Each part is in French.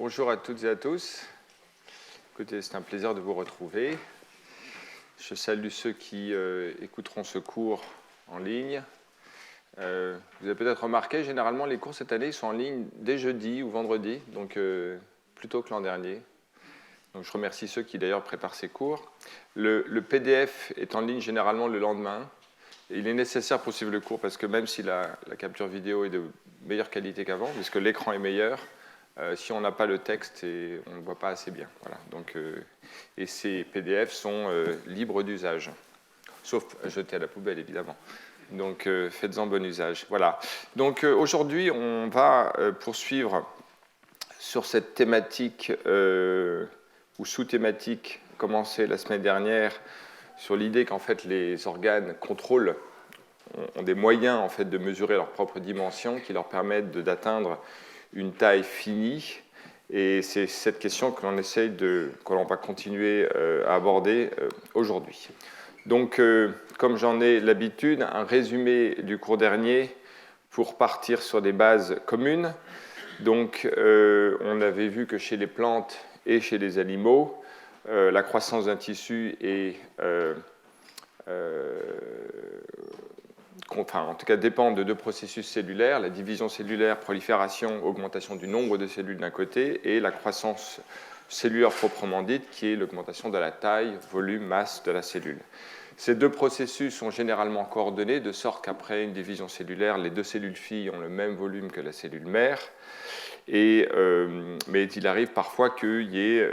Bonjour à toutes et à tous. Écoutez, c'est un plaisir de vous retrouver. Je salue ceux qui écouteront ce cours en ligne. Vous avez peut-être remarqué, généralement, les cours cette année sont en ligne dès jeudi ou vendredi, donc plutôt que l'an dernier. Donc, je remercie ceux qui, d'ailleurs, préparent ces cours. Le PDF est en ligne généralement le lendemain. Et il est nécessaire pour suivre le cours parce que même si la capture vidéo est de meilleure qualité qu'avant, puisque l'écran est meilleur, si on n'a pas le texte, on ne le voit pas assez bien. Voilà. Donc, et ces PDF sont libres d'usage, sauf jetés à la poubelle, évidemment. Donc, faites-en bon usage. Voilà. Donc, aujourd'hui, on va poursuivre sur cette thématique ou sous-thématique commencée la semaine dernière sur l'idée qu'en fait, les organes contrôlent ont des moyens en fait, de mesurer leurs propres dimensions qui leur permettent d'atteindre une taille finie. Et c'est cette question que l'on va continuer à aborder aujourd'hui. Donc, comme j'en ai l'habitude, un résumé du cours dernier pour partir sur des bases communes. Donc, on avait vu que chez les plantes et chez les animaux, la croissance d'un tissu est en tout cas dépend de deux processus cellulaires, la division cellulaire, prolifération, augmentation du nombre de cellules d'un côté, et la croissance cellulaire proprement dite, qui est l'augmentation de la taille, volume, masse de la cellule. Ces deux processus sont généralement coordonnés, de sorte qu'après une division cellulaire, les deux cellules filles ont le même volume que la cellule mère, mais il arrive parfois qu'il y ait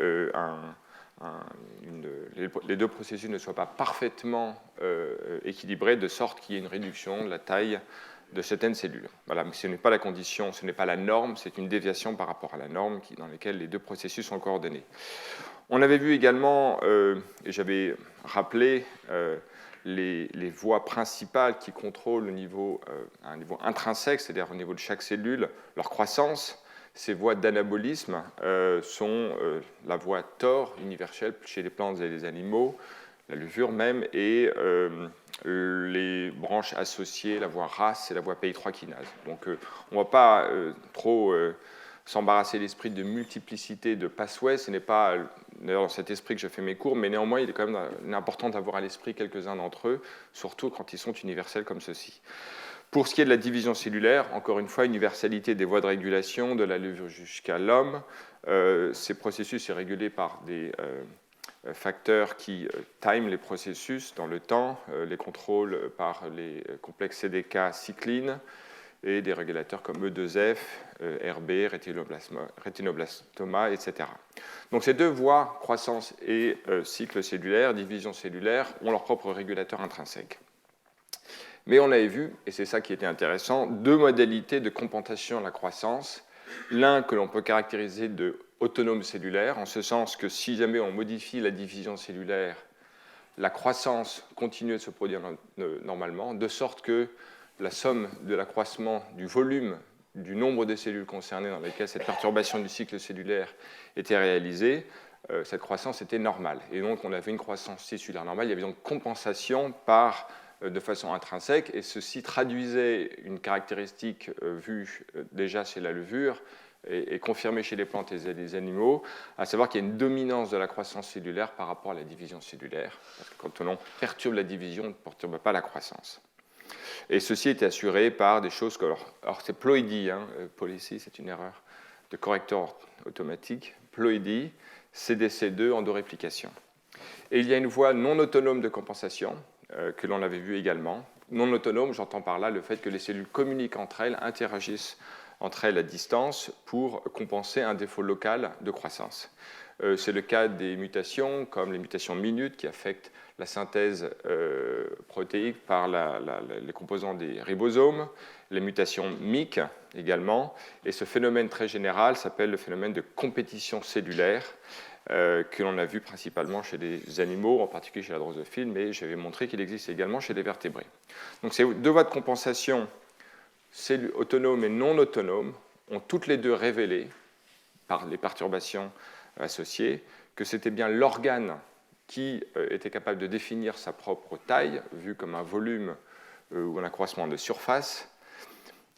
les deux processus ne soient pas parfaitement équilibrés, de sorte qu'il y ait une réduction de la taille de certaines cellules. Voilà, mais ce n'est pas la condition, ce n'est pas la norme, c'est une déviation par rapport à la norme dans laquelle les deux processus sont coordonnés. On avait vu également, et j'avais rappelé, les voies principales qui contrôlent à un niveau intrinsèque, c'est-à-dire au niveau de chaque cellule, leur croissance. Ces voies d'anabolisme sont la voie TOR universelle chez les plantes et les animaux, la levure même, et les branches associées, la voie RAS et la voie PI3 kinase. Donc on ne va pas trop s'embarrasser l'esprit de multiplicité de pathways. Ce n'est pas d'ailleurs dans cet esprit que je fais mes cours, mais néanmoins il est quand même important d'avoir à l'esprit quelques-uns d'entre eux, surtout quand ils sont universels comme ceci. Pour ce qui est de la division cellulaire, encore une fois, universalité des voies de régulation, de la levure jusqu'à l'homme. Ces processus sont régulés par des facteurs qui time les processus dans le temps, les contrôlent par les complexes CDK cycline et des régulateurs comme E2F, RB, rétinoblastoma, etc. Donc ces deux voies, croissance et cycle cellulaire, division cellulaire, ont leur propre régulateur intrinsèque. Mais on avait vu, et c'est ça qui était intéressant, deux modalités de compensation de la croissance. L'un que l'on peut caractériser de autonome cellulaire, en ce sens que si jamais on modifie la division cellulaire, la croissance continue de se produire normalement, de sorte que la somme de l'accroissement du volume du nombre de cellules concernées dans lesquelles cette perturbation du cycle cellulaire était réalisée, cette croissance était normale. Et donc on avait une croissance cellulaire normale, il y avait donc compensation de façon intrinsèque, et ceci traduisait une caractéristique vue déjà chez la levure et confirmée chez les plantes et les animaux, à savoir qu'il y a une dominance de la croissance cellulaire par rapport à la division cellulaire, parce que quand on perturbe la division, on ne perturbe pas la croissance. Et ceci est assuré par des choses comme... Alors c'est ploïdie, policy, c'est une erreur de correcteur automatique, ploïdie, CDC2, endoréplication. Et il y a une voie non autonome de compensation, que l'on avait vu également. Non autonome, j'entends par là le fait que les cellules communiquent entre elles, interagissent entre elles à distance pour compenser un défaut local de croissance. C'est le cas des mutations, comme les mutations minutes qui affectent la synthèse protéique par les composants des ribosomes, les mutations MYC également, et ce phénomène très général s'appelle le phénomène de compétition cellulaire, que l'on a vu principalement chez les animaux, en particulier chez la drosophile, mais j'avais montré qu'il existe également chez les vertébrés. Donc ces deux voies de compensation, autonomes et non autonomes, ont toutes les deux révélé, par les perturbations associées, que c'était bien l'organe qui était capable de définir sa propre taille, vue comme un volume ou un accroissement de surface,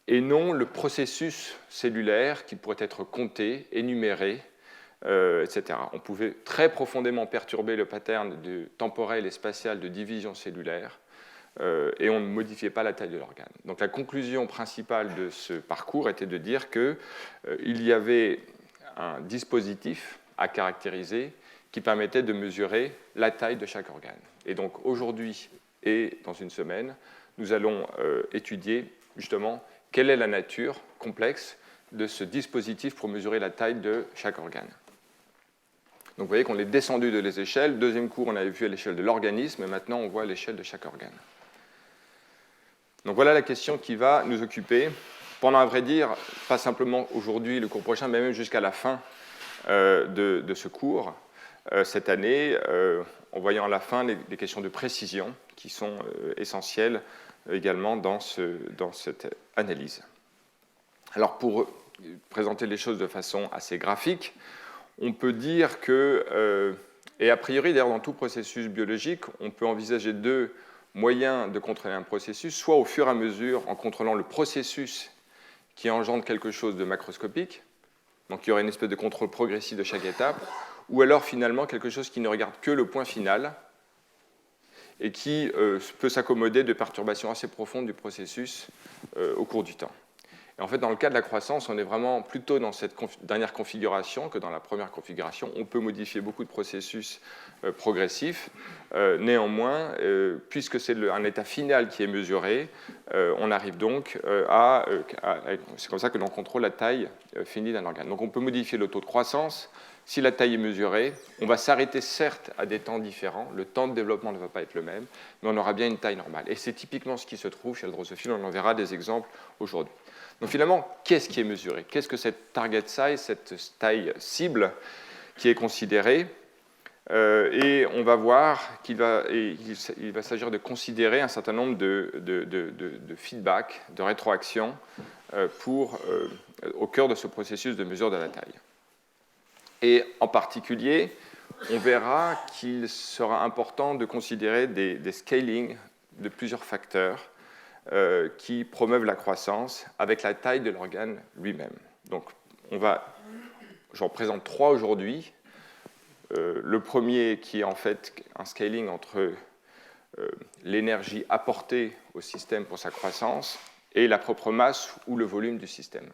et non le processus cellulaire qui pourrait être compté, énuméré, etc. On pouvait très profondément perturber le pattern temporel et spatial de division cellulaire, et on ne modifiait pas la taille de l'organe. Donc la conclusion principale de ce parcours était de dire qu'il y avait un dispositif à caractériser qui permettait de mesurer la taille de chaque organe. Et donc aujourd'hui et dans une semaine, nous allons étudier justement quelle est la nature complexe de ce dispositif pour mesurer la taille de chaque organe. Donc vous voyez qu'on est descendu de les échelles. Deuxième cours, on avait vu à l'échelle de l'organisme, et maintenant on voit à l'échelle de chaque organe. Donc voilà la question qui va nous occuper pendant, à vrai dire, pas simplement aujourd'hui, le cours prochain, mais même jusqu'à la fin de ce cours, cette année, en voyant à la fin les questions de précision qui sont essentielles également dans cette analyse. Alors pour présenter les choses de façon assez graphique, on peut dire que, et a priori d'ailleurs dans tout processus biologique, on peut envisager deux moyens de contrôler un processus, soit au fur et à mesure en contrôlant le processus qui engendre quelque chose de macroscopique, donc il y aurait une espèce de contrôle progressif de chaque étape, ou alors finalement quelque chose qui ne regarde que le point final et qui peut s'accommoder de perturbations assez profondes du processus au cours du temps. Et en fait, dans le cas de la croissance, on est vraiment plutôt dans cette dernière configuration que dans la première configuration. On peut modifier beaucoup de processus progressifs. Néanmoins, puisque c'est un état final qui est mesuré, on arrive donc c'est comme ça que l'on contrôle la taille finie d'un organe. Donc on peut modifier le taux de croissance. Si la taille est mesurée, on va s'arrêter certes à des temps différents, le temps de développement ne va pas être le même, mais on aura bien une taille normale. Et c'est typiquement ce qui se trouve chez le drosophile, on en verra des exemples aujourd'hui. Donc finalement, qu'est-ce qui est mesuré? Qu'est-ce que cette target size, cette taille cible qui est considérée? Et on va voir qu'il va s'agir de considérer un certain nombre de feedback, de rétroactions au cœur de ce processus de mesure de la taille. Et en particulier, on verra qu'il sera important de considérer des scalings de plusieurs facteurs qui promeuvent la croissance avec la taille de l'organe lui-même. Donc, j'en présente trois aujourd'hui. Le premier qui est en fait un scaling entre l'énergie apportée au système pour sa croissance et la propre masse ou le volume du système.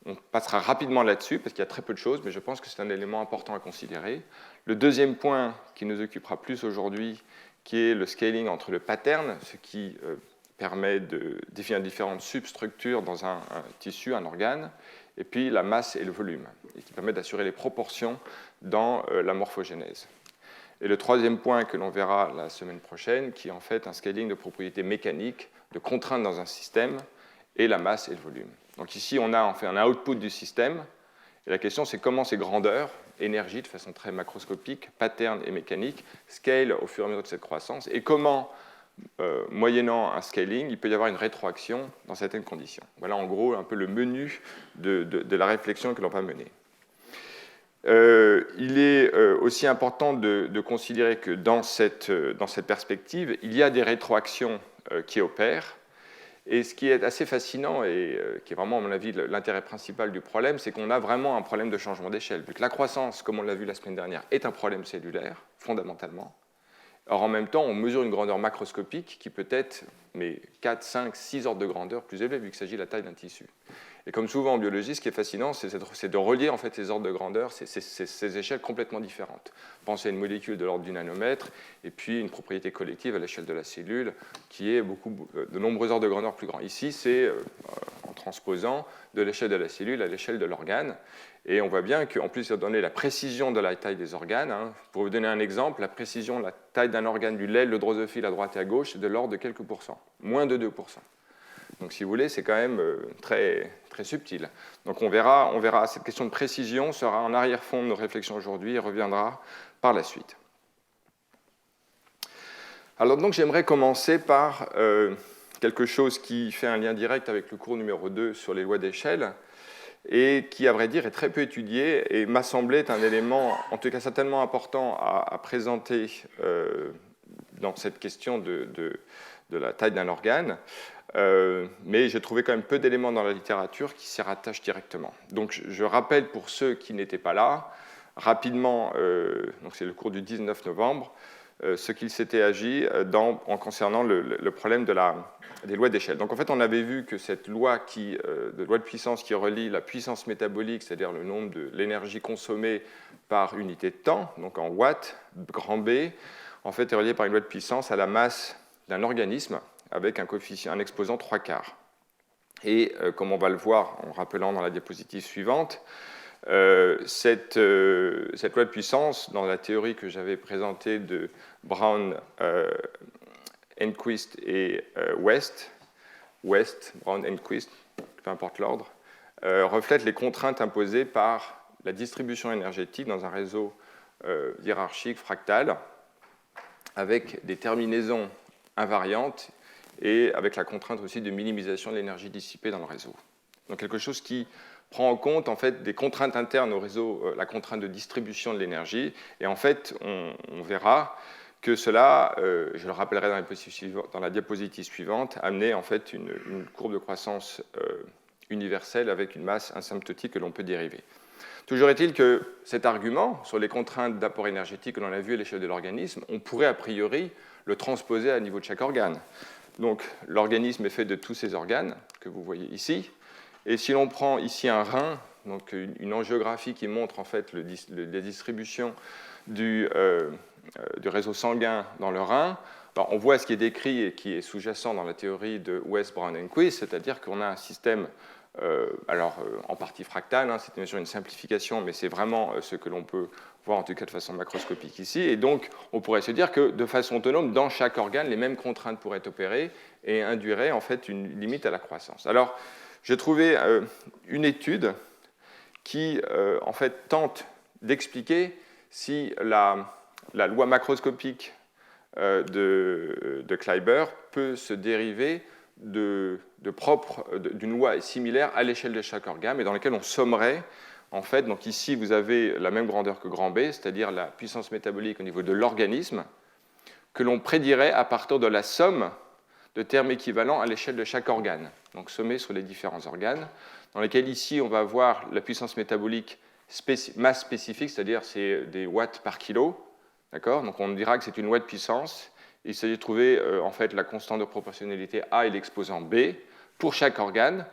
On passera rapidement là-dessus parce qu'il y a très peu de choses, mais je pense que c'est un élément important à considérer. Le deuxième point qui nous occupera plus aujourd'hui, qui est le scaling entre le pattern, ce qui permet de définir différentes substructures dans un tissu, un organe, et puis la masse et le volume, et qui permet d'assurer les proportions dans la morphogénèse. Et le troisième point que l'on verra la semaine prochaine, qui est en fait un scaling de propriétés mécaniques, de contraintes dans un système, et la masse et le volume. Donc ici, on a en fait un output du système, et la question c'est comment ces grandeurs, énergie de façon très macroscopique, pattern et mécanique, scale au fur et à mesure de cette croissance, et comment, moyennant un scaling, il peut y avoir une rétroaction dans certaines conditions. Voilà en gros un peu le menu de la réflexion que l'on va mener. Il est aussi important de considérer que dans cette perspective, il y a des rétroactions qui opèrent. Et ce qui est assez fascinant et qui est vraiment, à mon avis, l'intérêt principal du problème, c'est qu'on a vraiment un problème de changement d'échelle. Vu que la croissance, comme on l'a vu la semaine dernière, est un problème cellulaire, fondamentalement. Or, en même temps, on mesure une grandeur macroscopique qui peut être 4, 5, 6 ordres de grandeur plus élevés, vu qu'il s'agit de la taille d'un tissu. Et comme souvent en biologie, ce qui est fascinant, c'est de relier en fait, ces ordres de grandeur, ces échelles complètement différentes. Pensez à une molécule de l'ordre du nanomètre, et puis une propriété collective à l'échelle de la cellule, qui est de nombreux ordres de grandeur plus grands. Ici, c'est en transposant de l'échelle de la cellule à l'échelle de l'organe. Et on voit bien qu'en plus, de donner la précision de la taille des organes, pour vous donner un exemple, la précision de la taille d'un organe du lait, le drosophile à droite et à gauche, c'est de l'ordre de quelques pourcents, moins de 2%. Donc, si vous voulez, c'est quand même très, très subtil. Donc, on verra, cette question de précision sera en arrière-fond de nos réflexions aujourd'hui et reviendra par la suite. Alors, donc, j'aimerais commencer par quelque chose qui fait un lien direct avec le cours numéro 2 sur les lois d'échelle et qui, à vrai dire, est très peu étudié et m'a semblé être un élément, en tout cas certainement important, à présenter dans cette question de la taille d'un organe, mais j'ai trouvé quand même peu d'éléments dans la littérature qui s'y rattachent directement. Donc je rappelle pour ceux qui n'étaient pas là, rapidement, donc c'est le cours du 19 novembre, ce qu'il s'était agi en concernant le problème des lois d'échelle. Donc en fait, on avait vu que cette loi de loi de puissance qui relie la puissance métabolique, c'est-à-dire le nombre de l'énergie consommée par unité de temps, donc en watts, grand B, en fait est reliée par une loi de puissance à la masse d'un organisme avec un exposant 3/4. Et comme on va le voir en rappelant dans la diapositive suivante, cette loi de puissance, dans la théorie que j'avais présentée de Brown, Enquist et West, Brown, Enquist, peu importe l'ordre, reflète les contraintes imposées par la distribution énergétique dans un réseau hiérarchique fractal, avec des terminaisons invariantes et avec la contrainte aussi de minimisation de l'énergie dissipée dans le réseau. Donc quelque chose qui prend en compte en fait des contraintes internes au réseau, la contrainte de distribution de l'énergie, et en fait on verra que cela, je le rappellerai dans la diapositive suivante, amenait en fait une courbe de croissance universelle avec une masse asymptotique que l'on peut dériver. Toujours est-il que cet argument sur les contraintes d'apport énergétique que l'on a vu à l'échelle de l'organisme, on pourrait a priori le transposer à niveau de chaque organe. Donc l'organisme est fait de tous ces organes que vous voyez ici, et si l'on prend ici un rein, donc une angiographie qui montre en fait la distribution du réseau sanguin dans le rein, on voit ce qui est décrit et qui est sous-jacent dans la théorie de West, Brown, Enquist, c'est-à-dire qu'on a un système en partie fractal, c'est bien sûr une simplification, mais c'est vraiment ce que l'on peut voir en tout cas de façon macroscopique ici, et donc on pourrait se dire que de façon autonome, dans chaque organe, les mêmes contraintes pourraient opérer et induiraient en fait une limite à la croissance. Alors, j'ai trouvé une étude qui en fait tente d'expliquer si la loi macroscopique de Kleiber peut se dériver d'une loi similaire à l'échelle de chaque organe, et dans laquelle on sommerait, en fait, donc ici vous avez la même grandeur que grand B, c'est-à-dire la puissance métabolique au niveau de l'organisme, que l'on prédirait à partir de la somme de termes équivalents à l'échelle de chaque organe, donc sommés sur les différents organes, dans lesquels ici on va avoir la puissance métabolique masse spécifique, c'est-à-dire c'est des watts par kilo, d'accord ? Donc on dira que c'est une loi de puissance. Il s'agit de trouver en fait la constante de proportionnalité A et l'exposant B pour chaque organe,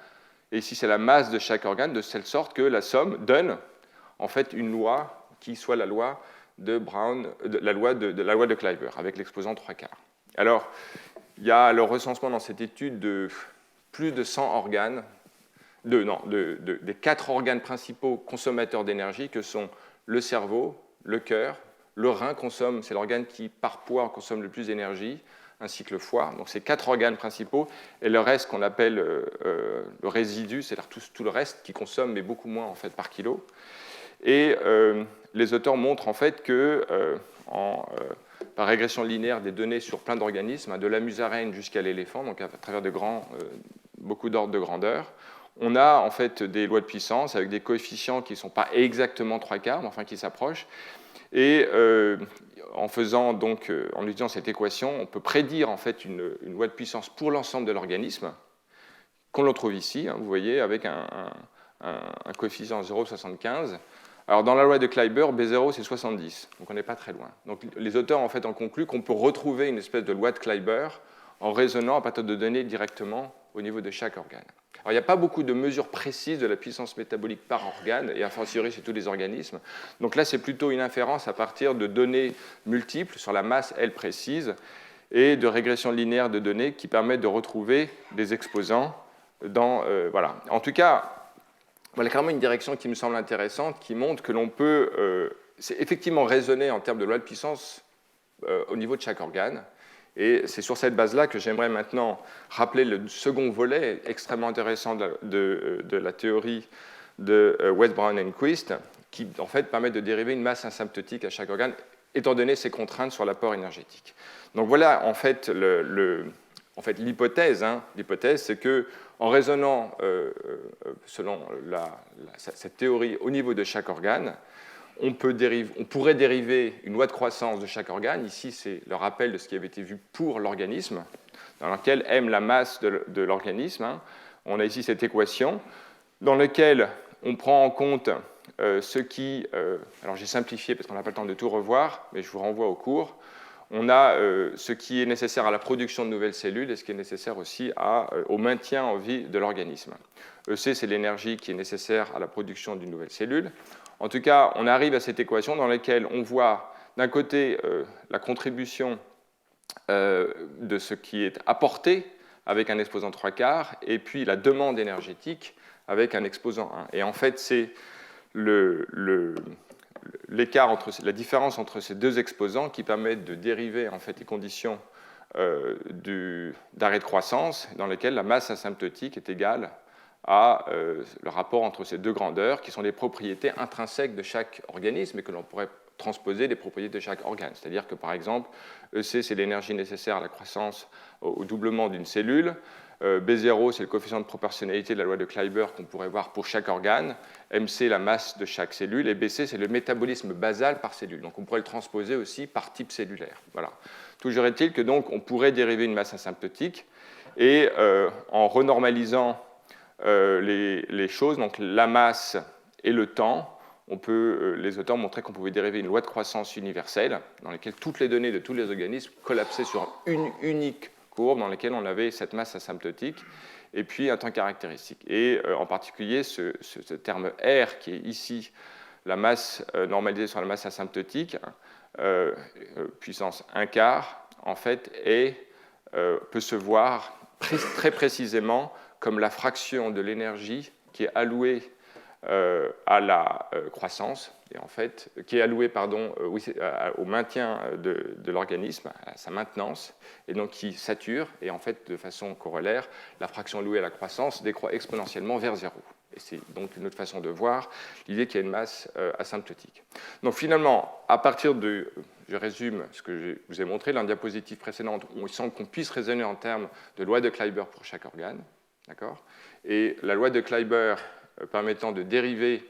et ici c'est la masse de chaque organe, de telle sorte que la somme donne en fait une loi qui soit la loi de Brown, la loi de Kleiber, avec l'exposant 3/4. Alors, il y a le recensement dans cette étude de plus de 100 organes, des 4 organes principaux consommateurs d'énergie que sont le cerveau, le cœur, le rein c'est l'organe qui par poids consomme le plus d'énergie, ainsi que le foie. Donc c'est 4 organes principaux, et le reste qu'on appelle le résidu, c'est-à-dire tout le reste qui consomme, mais beaucoup moins en fait par kilo. Et les auteurs montrent en fait que par régression linéaire des données sur plein d'organismes, de la musaraigne jusqu'à l'éléphant, donc à travers beaucoup d'ordres de grandeur, on a en fait des lois de puissance avec des coefficients qui ne sont pas exactement 3/4, mais enfin qui s'approchent. Et en utilisant cette équation, on peut prédire en fait une loi de puissance pour l'ensemble de l'organisme, qu'on le trouve ici, vous voyez, avec un coefficient 0,75. Alors dans la loi de Kleiber, B0 c'est 70, donc on n'est pas très loin. Donc les auteurs en fait en concluent qu'on peut retrouver une espèce de loi de Kleiber en raisonnant à partir de données directement au niveau de chaque organe. Alors il n'y a pas beaucoup de mesures précises de la puissance métabolique par organe, et a fortiori chez tous les organismes. Donc là c'est plutôt une inférence à partir de données multiples sur la masse L précise et de régression linéaire de données qui permettent de retrouver des exposants voilà. En tout cas, voilà clairement une direction qui me semble intéressante, qui montre que l'on peut effectivement raisonner en termes de loi de puissance au niveau de chaque organe. Et c'est sur cette base-là que j'aimerais maintenant rappeler le second volet extrêmement intéressant de la théorie de West, Brown, Enquist, qui en fait permet de dériver une masse asymptotique à chaque organe, étant donné ses contraintes sur l'apport énergétique. Donc voilà en fait l'hypothèse. L'hypothèse, c'est que en raisonnant selon cette théorie au niveau de chaque organe, on pourrait dériver une loi de croissance de chaque organe. Ici, c'est le rappel de ce qui avait été vu pour l'organisme, dans lequel m la masse de l'organisme. On a ici cette équation dans laquelle on prend en compte ce qui... alors j'ai simplifié parce qu'on n'a pas le temps de tout revoir, mais je vous renvoie au cours. On a ce qui est nécessaire à la production de nouvelles cellules et ce qui est nécessaire aussi au maintien en vie de l'organisme. EC, c'est l'énergie qui est nécessaire à la production d'une nouvelle cellule. En tout cas, on arrive à cette équation dans laquelle on voit d'un côté la contribution de ce qui est apporté avec un exposant 3/4 et puis la demande énergétique avec un exposant 1. Et en fait, c'est l'écart la différence entre ces deux exposants qui permettent de dériver en fait les conditions d'arrêt de croissance dans lesquelles la masse asymptotique est égale à le rapport entre ces deux grandeurs qui sont des propriétés intrinsèques de chaque organisme et que l'on pourrait transposer des propriétés de chaque organe. C'est-à-dire que, par exemple, EC, c'est l'énergie nécessaire à la croissance au doublement d'une cellule. B0, c'est le coefficient de proportionnalité de la loi de Kleiber qu'on pourrait voir pour chaque organe. MC, la masse de chaque cellule. Et BC, c'est le métabolisme basal par cellule. Donc, on pourrait le transposer aussi par type cellulaire. Voilà. Toujours est-il que, donc, on pourrait dériver une masse asymptotique et en renormalisant les choses, donc la masse et le temps, les auteurs montraient qu'on pouvait dériver une loi de croissance universelle dans laquelle toutes les données de tous les organismes collapsaient sur une unique courbe dans laquelle on avait cette masse asymptotique et puis un temps caractéristique. Et en particulier, ce terme R qui est ici la masse normalisée sur la masse asymptotique, puissance 1/4, en fait, peut se voir très précisément comme la fraction de l'énergie qui est allouée à la croissance, et en fait, qui est allouée au maintien de l'organisme, à sa maintenance, et donc qui sature, et en fait, de façon corollaire, la fraction allouée à la croissance décroît exponentiellement vers 0. Et c'est donc une autre façon de voir l'idée qu'il y a une masse asymptotique. Donc finalement, à partir de... Je résume ce que je vous ai montré dans la diapositive précédente, où il semble qu'on puisse raisonner en termes de loi de Kleiber pour chaque organe. D'accord ? Et la loi de Kleiber permettant de dériver,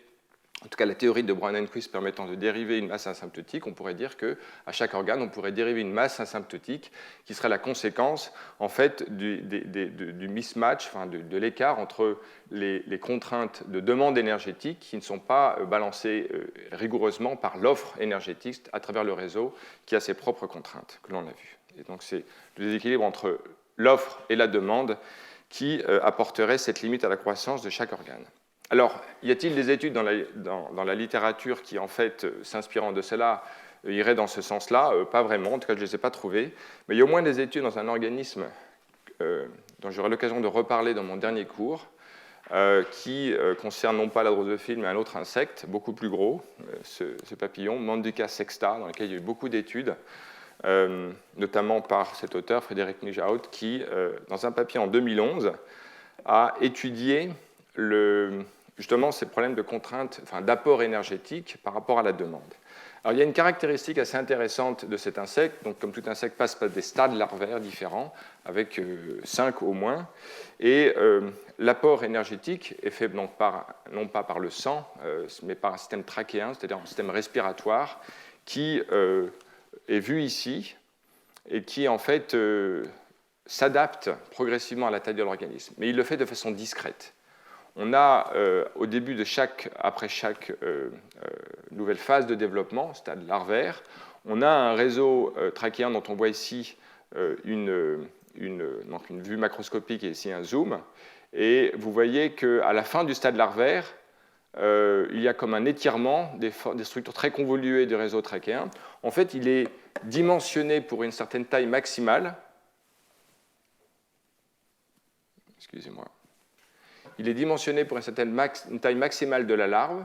en tout cas la théorie de Brown-Enquist permettant de dériver une masse asymptotique, on pourrait dire qu'à chaque organe, on pourrait dériver une masse asymptotique qui serait la conséquence en fait du mismatch, enfin de l'écart entre les contraintes de demande énergétique qui ne sont pas balancées rigoureusement par l'offre énergétique à travers le réseau qui a ses propres contraintes, que l'on a vu. Et donc c'est le déséquilibre entre l'offre et la demande qui apporterait cette limite à la croissance de chaque organe. Alors, y a-t-il des études dans la littérature qui, en fait, s'inspirant de cela, iraient dans ce sens-là ? Pas vraiment, en tout cas, je ne les ai pas trouvées. Mais il y a au moins des études dans un organisme dont j'aurai l'occasion de reparler dans mon dernier cours, qui concerne non pas la drosophile, mais un autre insecte, beaucoup plus gros, ce papillon, Manduca sexta, dans lequel il y a eu beaucoup d'études, notamment par cet auteur, Frédéric Nijhout, qui, dans un papier en 2011, a étudié justement ces problèmes de contrainte, enfin, d'apport énergétique par rapport à la demande. Alors, il y a une caractéristique assez intéressante de cet insecte. Donc, comme tout insecte passe par des stades larvaires différents, avec 5 au moins, et l'apport énergétique est fait non pas par le sang, mais par un système trachéen, c'est-à-dire un système respiratoire, qui est vu ici et qui, en fait, s'adapte progressivement à la taille de l'organisme. Mais il le fait de façon discrète. On a, au début après chaque nouvelle phase de développement, stade larvaire, on a un réseau trachéen dont on voit ici une vue macroscopique et ici un zoom. Et vous voyez qu'à la fin du stade larvaire, il y a comme un étirement des structures très convoluées du réseau trachéen. En fait, il est dimensionné pour une certaine taille maximale. Excusez-moi. Il est dimensionné pour une taille maximale de la larve,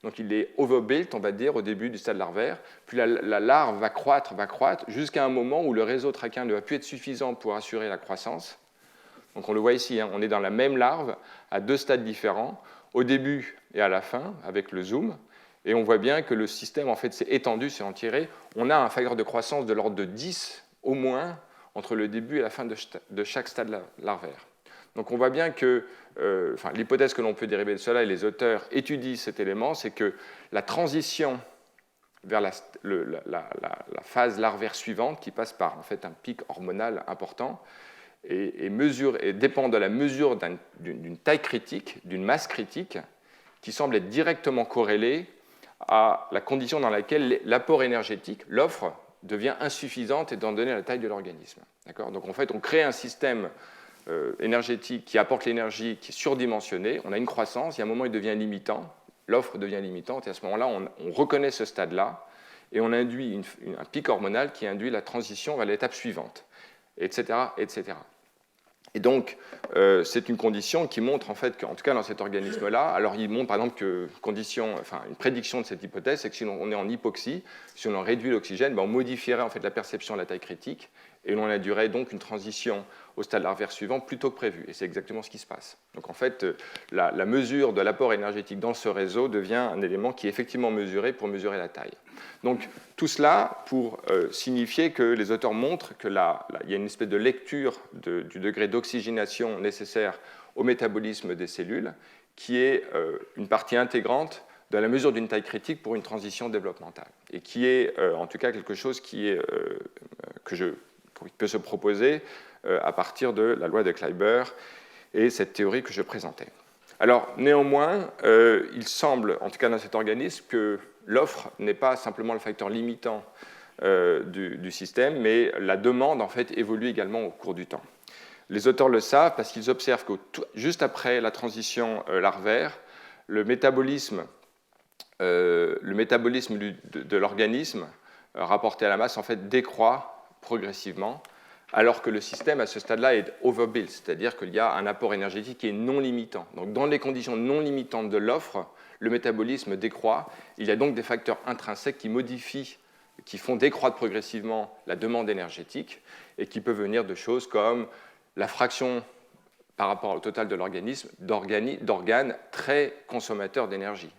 donc il est overbuilt, on va dire, au début du stade larvaire, puis la larve va croître, jusqu'à un moment où le réseau trachéen ne va plus être suffisant pour assurer la croissance. Donc on le voit ici, on est dans la même larve, à 2 stades différents, au début et à la fin, avec le zoom, et on voit bien que le système en fait, s'est étendu, s'est entiré. On a un facteur de croissance de l'ordre de 10 au moins entre le début et la fin de chaque stade larvaire. Donc on voit bien que l'hypothèse que l'on peut dériver de cela, et les auteurs étudient cet élément, c'est que la transition vers la phase larvaire suivante qui passe par en fait, un pic hormonal important et dépend de la mesure d'une taille critique, d'une masse critique, qui semble être directement corrélée à la condition dans laquelle l'apport énergétique, l'offre, devient insuffisante étant donné la taille de l'organisme. Donc en fait, on crée un système énergétique qui apporte l'énergie, qui est surdimensionné, on a une croissance, il y a un moment il devient limitant, l'offre devient limitante, et à ce moment-là, on reconnaît ce stade-là, et on induit un pic hormonal qui induit la transition vers l'étape suivante, etc., etc. Et donc, c'est une condition qui montre, en fait, qu'en tout cas dans cet organisme-là, alors il montre par exemple une prédiction de cette hypothèse, c'est que si on est en hypoxie, si on réduit l'oxygène, ben on modifierait en fait la perception de la taille critique, et on induirait donc une transition au stade larvaire suivant plutôt que prévu. Et c'est exactement ce qui se passe. Donc en fait, la mesure de l'apport énergétique dans ce réseau devient un élément qui est effectivement mesuré pour mesurer la taille. Donc tout cela pour signifier que les auteurs montrent qu'il y a une espèce de lecture du degré d'oxygénation nécessaire au métabolisme des cellules, qui est une partie intégrante de la mesure d'une taille critique pour une transition développementale, et qui est en tout cas quelque chose qui peut se proposer à partir de la loi de Kleiber et cette théorie que je présentais. Alors, néanmoins, il semble, en tout cas dans cet organisme, que l'offre n'est pas simplement le facteur limitant du système, mais la demande, en fait, évolue également au cours du temps. Les auteurs le savent parce qu'ils observent que juste après la transition larvaire, le métabolisme de l'organisme rapporté à la masse, en fait, décroît progressivement, alors que le système, à ce stade-là, est overbuilt, c'est-à-dire qu'il y a un apport énergétique qui est non limitant. Donc, dans les conditions non limitantes de l'offre, le métabolisme décroît. Il y a donc des facteurs intrinsèques qui font décroître progressivement la demande énergétique et qui peuvent venir de choses comme la fraction par rapport au total de l'organisme d'organes très consommateurs d'énergie,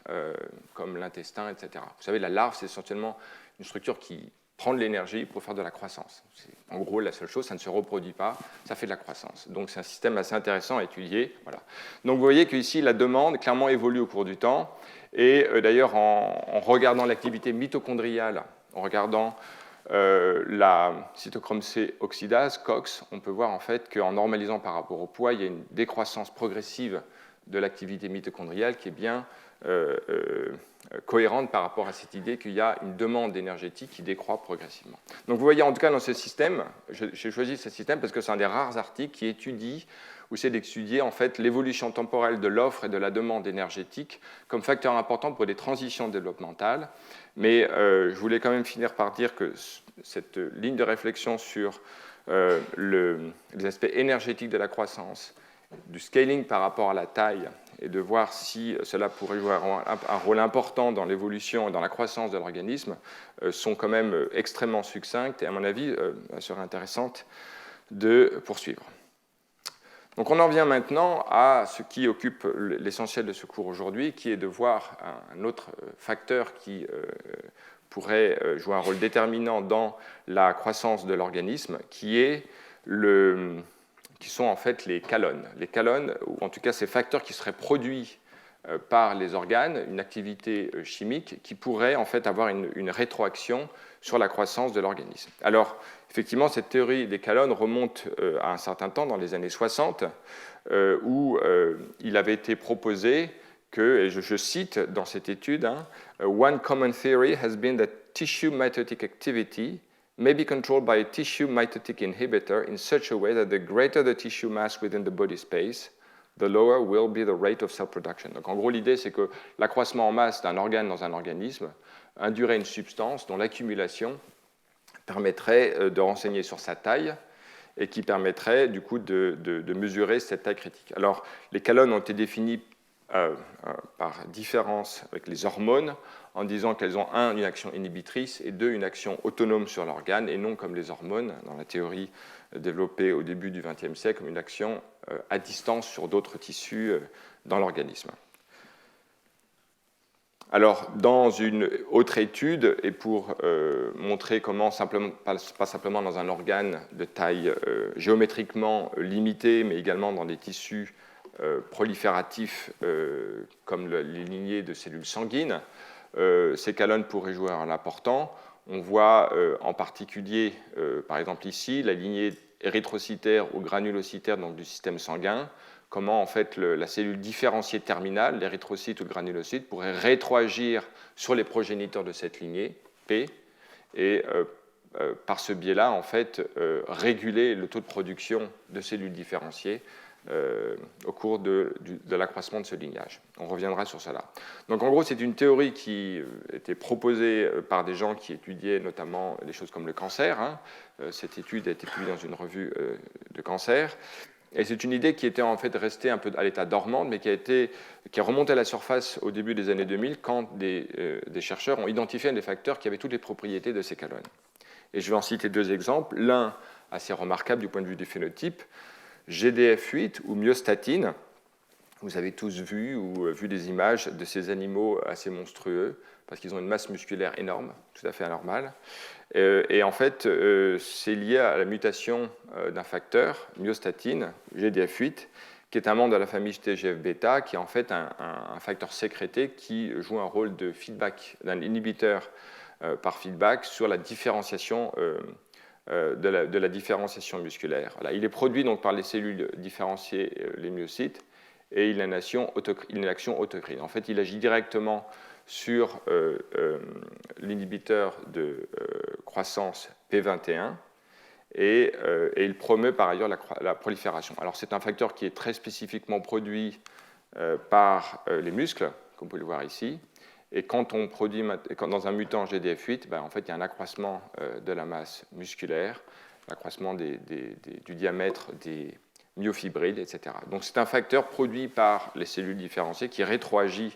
comme l'intestin, etc. Vous savez, la larve, c'est essentiellement une structure qui prend de l'énergie pour faire de la croissance. En gros, la seule chose, ça ne se reproduit pas, ça fait de la croissance. Donc c'est un système assez intéressant à étudier. Voilà. Donc vous voyez qu'ici, la demande clairement évolue au cours du temps. Et d'ailleurs, en regardant l'activité mitochondriale, en regardant la cytochrome C oxydase, COX, on peut voir en fait qu'en normalisant par rapport au poids, il y a une décroissance progressive de l'activité mitochondriale qui est bien cohérente par rapport à cette idée qu'il y a une demande énergétique qui décroît progressivement. Donc vous voyez en tout cas dans ce système, j'ai choisi ce système parce que c'est un des rares articles qui étudie ou c'est d'étudier en fait l'évolution temporelle de l'offre et de la demande énergétique comme facteur important pour des transitions développementales. Mais je voulais quand même finir par dire que cette ligne de réflexion sur les aspects énergétiques de la croissance, du scaling par rapport à la taille, et de voir si cela pourrait jouer un rôle important dans l'évolution et dans la croissance de l'organisme, sont quand même extrêmement succinctes et, à mon avis, seraient intéressantes de poursuivre. Donc on en vient maintenant à ce qui occupe l'essentiel de ce cours aujourd'hui, qui est de voir un autre facteur qui pourrait jouer un rôle déterminant dans la croissance de l'organisme, qui sont en fait les calones. Les calones, ou en tout cas ces facteurs qui seraient produits par les organes, une activité chimique qui pourrait en fait avoir une rétroaction sur la croissance de l'organisme. Alors, effectivement, cette théorie des calones remonte à un certain temps, dans les années 60, où il avait été proposé que, et je cite dans cette étude, One common theory has been that tissue mitotic activity may be controlled by a tissue mitotic inhibitor in such a way that the greater the tissue mass within the body space, the lower will be the rate of cell production. Donc en gros, l'idée, c'est que l'accroissement en masse d'un organe dans un organisme induirait une substance dont l'accumulation permettrait de renseigner sur sa taille et qui permettrait du coup de mesurer cette taille critique. Alors, les calones ont été définies par différence avec les hormones, en disant qu'elles ont une action inhibitrice et deux, une action autonome sur l'organe, et non comme les hormones, dans la théorie développée au début du XXe siècle, comme une action à distance sur d'autres tissus dans l'organisme. Alors, dans une autre étude, et pour montrer comment, pas simplement dans un organe de taille géométriquement limitée, mais également dans des tissus prolifératifs comme les lignées de cellules sanguines, ces calones pourraient jouer un rôle important. On voit en particulier, par exemple ici, la lignée érythrocytaire ou granulocytaire donc du système sanguin, comment en fait la cellule différenciée terminale, l'érythrocyte ou le granulocyte, pourrait rétroagir sur les progéniteurs de cette lignée, P, et par ce biais-là, en fait, réguler le taux de production de cellules différenciées au cours de l'accroissement de ce lignage. On reviendra sur cela. Donc en gros, c'est une théorie qui était proposée par des gens qui étudiaient notamment des choses comme le cancer. Hein. Cette étude a été publiée dans une revue de cancer. Et c'est une idée qui était en fait restée un peu à l'état dormante, mais qui a remonté à la surface au début des années 2000 quand des chercheurs ont identifié des facteurs qui avaient toutes les propriétés de ces calones. Et je vais en citer deux exemples. L'un assez remarquable du point de vue du phénotype, GDF8 ou myostatine. Vous avez tous vu des images de ces animaux assez monstrueux parce qu'ils ont une masse musculaire énorme, tout à fait anormale. Et en fait, c'est lié à la mutation d'un facteur, myostatine, GDF8, qui est un membre de la famille TGF-bêta, qui est en fait un facteur sécrété qui joue un rôle de feedback, d'un inhibiteur par feedback sur la différenciation de la différenciation musculaire. Voilà. Il est produit donc par les cellules différenciées, les myocytes, et il a une action autocrine. En fait, il agit directement sur l'inhibiteur de croissance P21 et il promeut par ailleurs la prolifération. Alors, c'est un facteur qui est très spécifiquement produit par les muscles, comme vous pouvez le voir ici. Et quand on produit dans un mutant GDF8, ben, en fait, il y a un accroissement de la masse musculaire, l'accroissement du diamètre des myofibrilles, etc. Donc c'est un facteur produit par les cellules différenciées qui rétroagit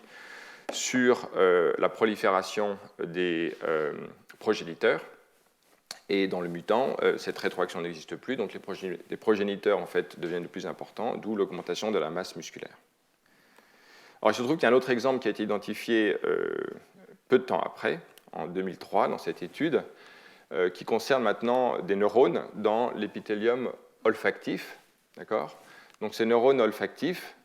sur la prolifération des progéniteurs. Et dans le mutant, cette rétroaction n'existe plus, donc les progéniteurs en fait, deviennent de plus importants, d'où l'augmentation de la masse musculaire. Alors, il se trouve qu'il y a un autre exemple qui a été identifié peu de temps après, en 2003, dans cette étude, qui concerne maintenant des neurones dans l'épithélium olfactif. D'accord ? Donc, ces neurones olfactifs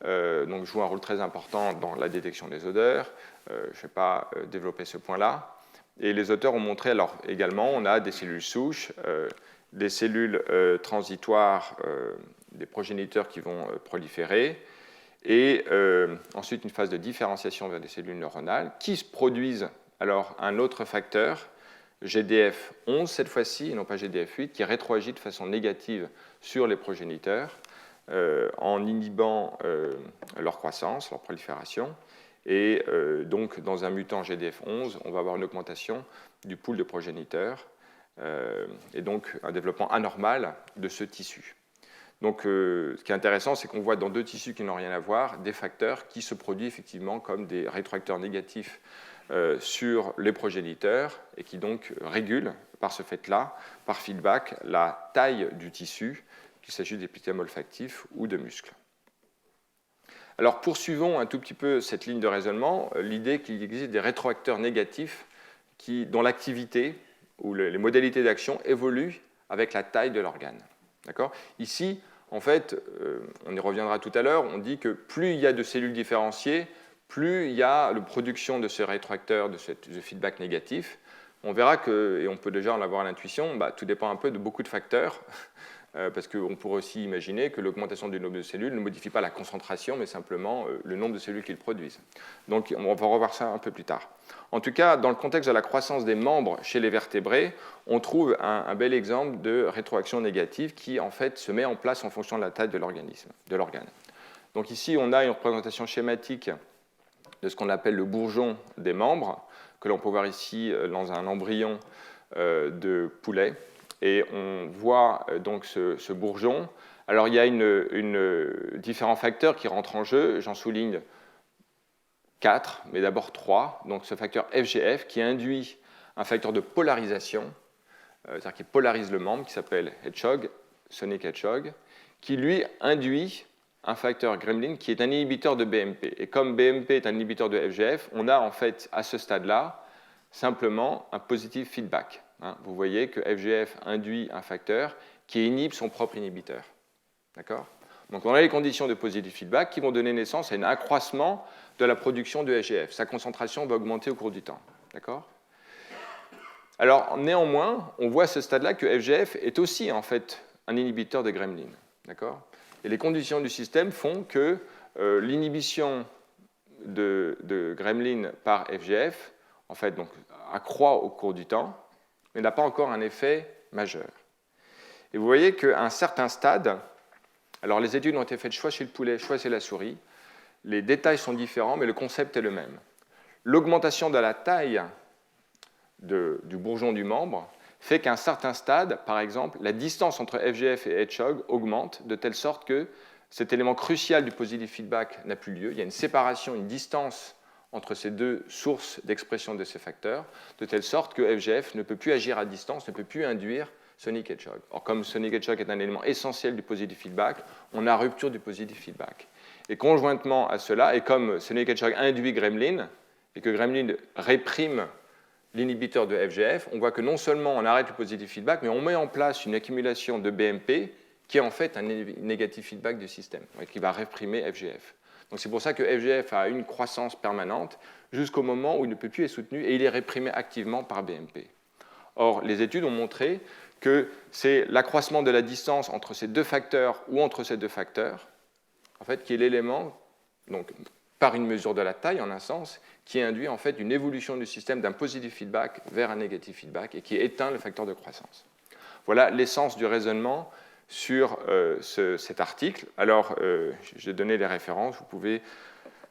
donc, jouent un rôle très important dans la détection des odeurs. Je ne vais pas développer ce point-là. Et les auteurs ont montré, alors également, on a des cellules souches, des cellules transitoires, des progéniteurs qui vont proliférer, et ensuite une phase de différenciation vers des cellules neuronales qui se produisent alors un autre facteur, GDF11 cette fois-ci, et non pas GDF8, qui rétroagit de façon négative sur les progéniteurs en inhibant leur croissance, leur prolifération. Et donc, dans un mutant GDF11, on va avoir une augmentation du pool de progéniteurs et donc un développement anormal de ce tissu. Donc, ce qui est intéressant, c'est qu'on voit dans deux tissus qui n'ont rien à voir des facteurs qui se produisent effectivement comme des rétroacteurs négatifs sur les progéniteurs et qui donc régulent par ce fait-là, par feedback, la taille du tissu, qu'il s'agisse d'épithélium olfactif ou de muscles. Alors, poursuivons un tout petit peu cette ligne de raisonnement, l'idée qu'il existe des rétroacteurs négatifs dont l'activité ou les modalités d'action évoluent avec la taille de l'organe. D'accord ? Ici, en fait, on y reviendra tout à l'heure, on dit que plus il y a de cellules différenciées, plus il y a la production de ces rétroacteurs, de ce feedback négatif. On verra que, et on peut déjà en avoir à l'intuition, tout dépend un peu de beaucoup de facteurs, parce qu'on pourrait aussi imaginer que l'augmentation du nombre de cellules ne modifie pas la concentration, mais simplement le nombre de cellules qu'ils produisent. Donc on va revoir ça un peu plus tard. En tout cas, dans le contexte de la croissance des membres chez les vertébrés, on trouve un bel exemple de rétroaction négative qui, en fait, se met en place en fonction de la taille de l'organe. Donc ici, on a une représentation schématique de ce qu'on appelle le bourgeon des membres, que l'on peut voir ici dans un embryon de poulet. Et on voit donc ce bourgeon. Alors, il y a différents facteurs qui rentrent en jeu. J'en souligne 4, mais d'abord 3. Donc, ce facteur FGF qui induit un facteur de polarisation, c'est-à-dire qui polarise le membre, qui s'appelle Hedgehog, Sonic Hedgehog, qui lui induit un facteur gremlin qui est un inhibiteur de BMP. Et comme BMP est un inhibiteur de FGF, on a en fait à ce stade-là simplement un positive feedback. Vous voyez que FGF induit un facteur qui inhibe son propre inhibiteur. D'accord ? Donc on a les conditions de positive feedback qui vont donner naissance à un accroissement de la production de FGF. Sa concentration va augmenter au cours du temps. D'accord ? Alors néanmoins, on voit à ce stade-là que FGF est aussi en fait un inhibiteur de gremlin. D'accord ? Et les conditions du système font que l'inhibition de gremlin par FGF en fait, donc, accroît au cours du temps, mais n'a pas encore un effet majeur. Et vous voyez qu'à un certain stade, alors les études ont été faites soit chez le poulet, soit chez la souris, les détails sont différents, mais le concept est le même. L'augmentation de la taille du bourgeon du membre fait qu'à un certain stade, par exemple, la distance entre FGF et Hedgehog augmente de telle sorte que cet élément crucial du positive feedback n'a plus lieu. Il y a une séparation, une distance entre ces deux sources d'expression de ces facteurs, de telle sorte que FGF ne peut plus agir à distance, ne peut plus induire Sonic Hedgehog. Or, comme Sonic Hedgehog est un élément essentiel du positive feedback, on a rupture du positive feedback. Et conjointement à cela, et comme Sonic Hedgehog induit gremlin, et que gremlin réprime l'inhibiteur de FGF, on voit que non seulement on arrête le positive feedback, mais on met en place une accumulation de BMP qui est en fait un negative feedback du système, qui va réprimer FGF. Donc c'est pour ça que FGF a une croissance permanente jusqu'au moment où il ne peut plus être soutenu et il est réprimé activement par BMP. Or, les études ont montré que c'est l'accroissement de la distance entre ces deux facteurs ou entre ces deux facteurs, en fait, qui est l'élément, donc par une mesure de la taille en un sens, qui induit en fait une évolution du système d'un positive feedback vers un negative feedback et qui éteint le facteur de croissance. Voilà l'essence du raisonnement sur cet article. Alors, j'ai donné les références, vous pouvez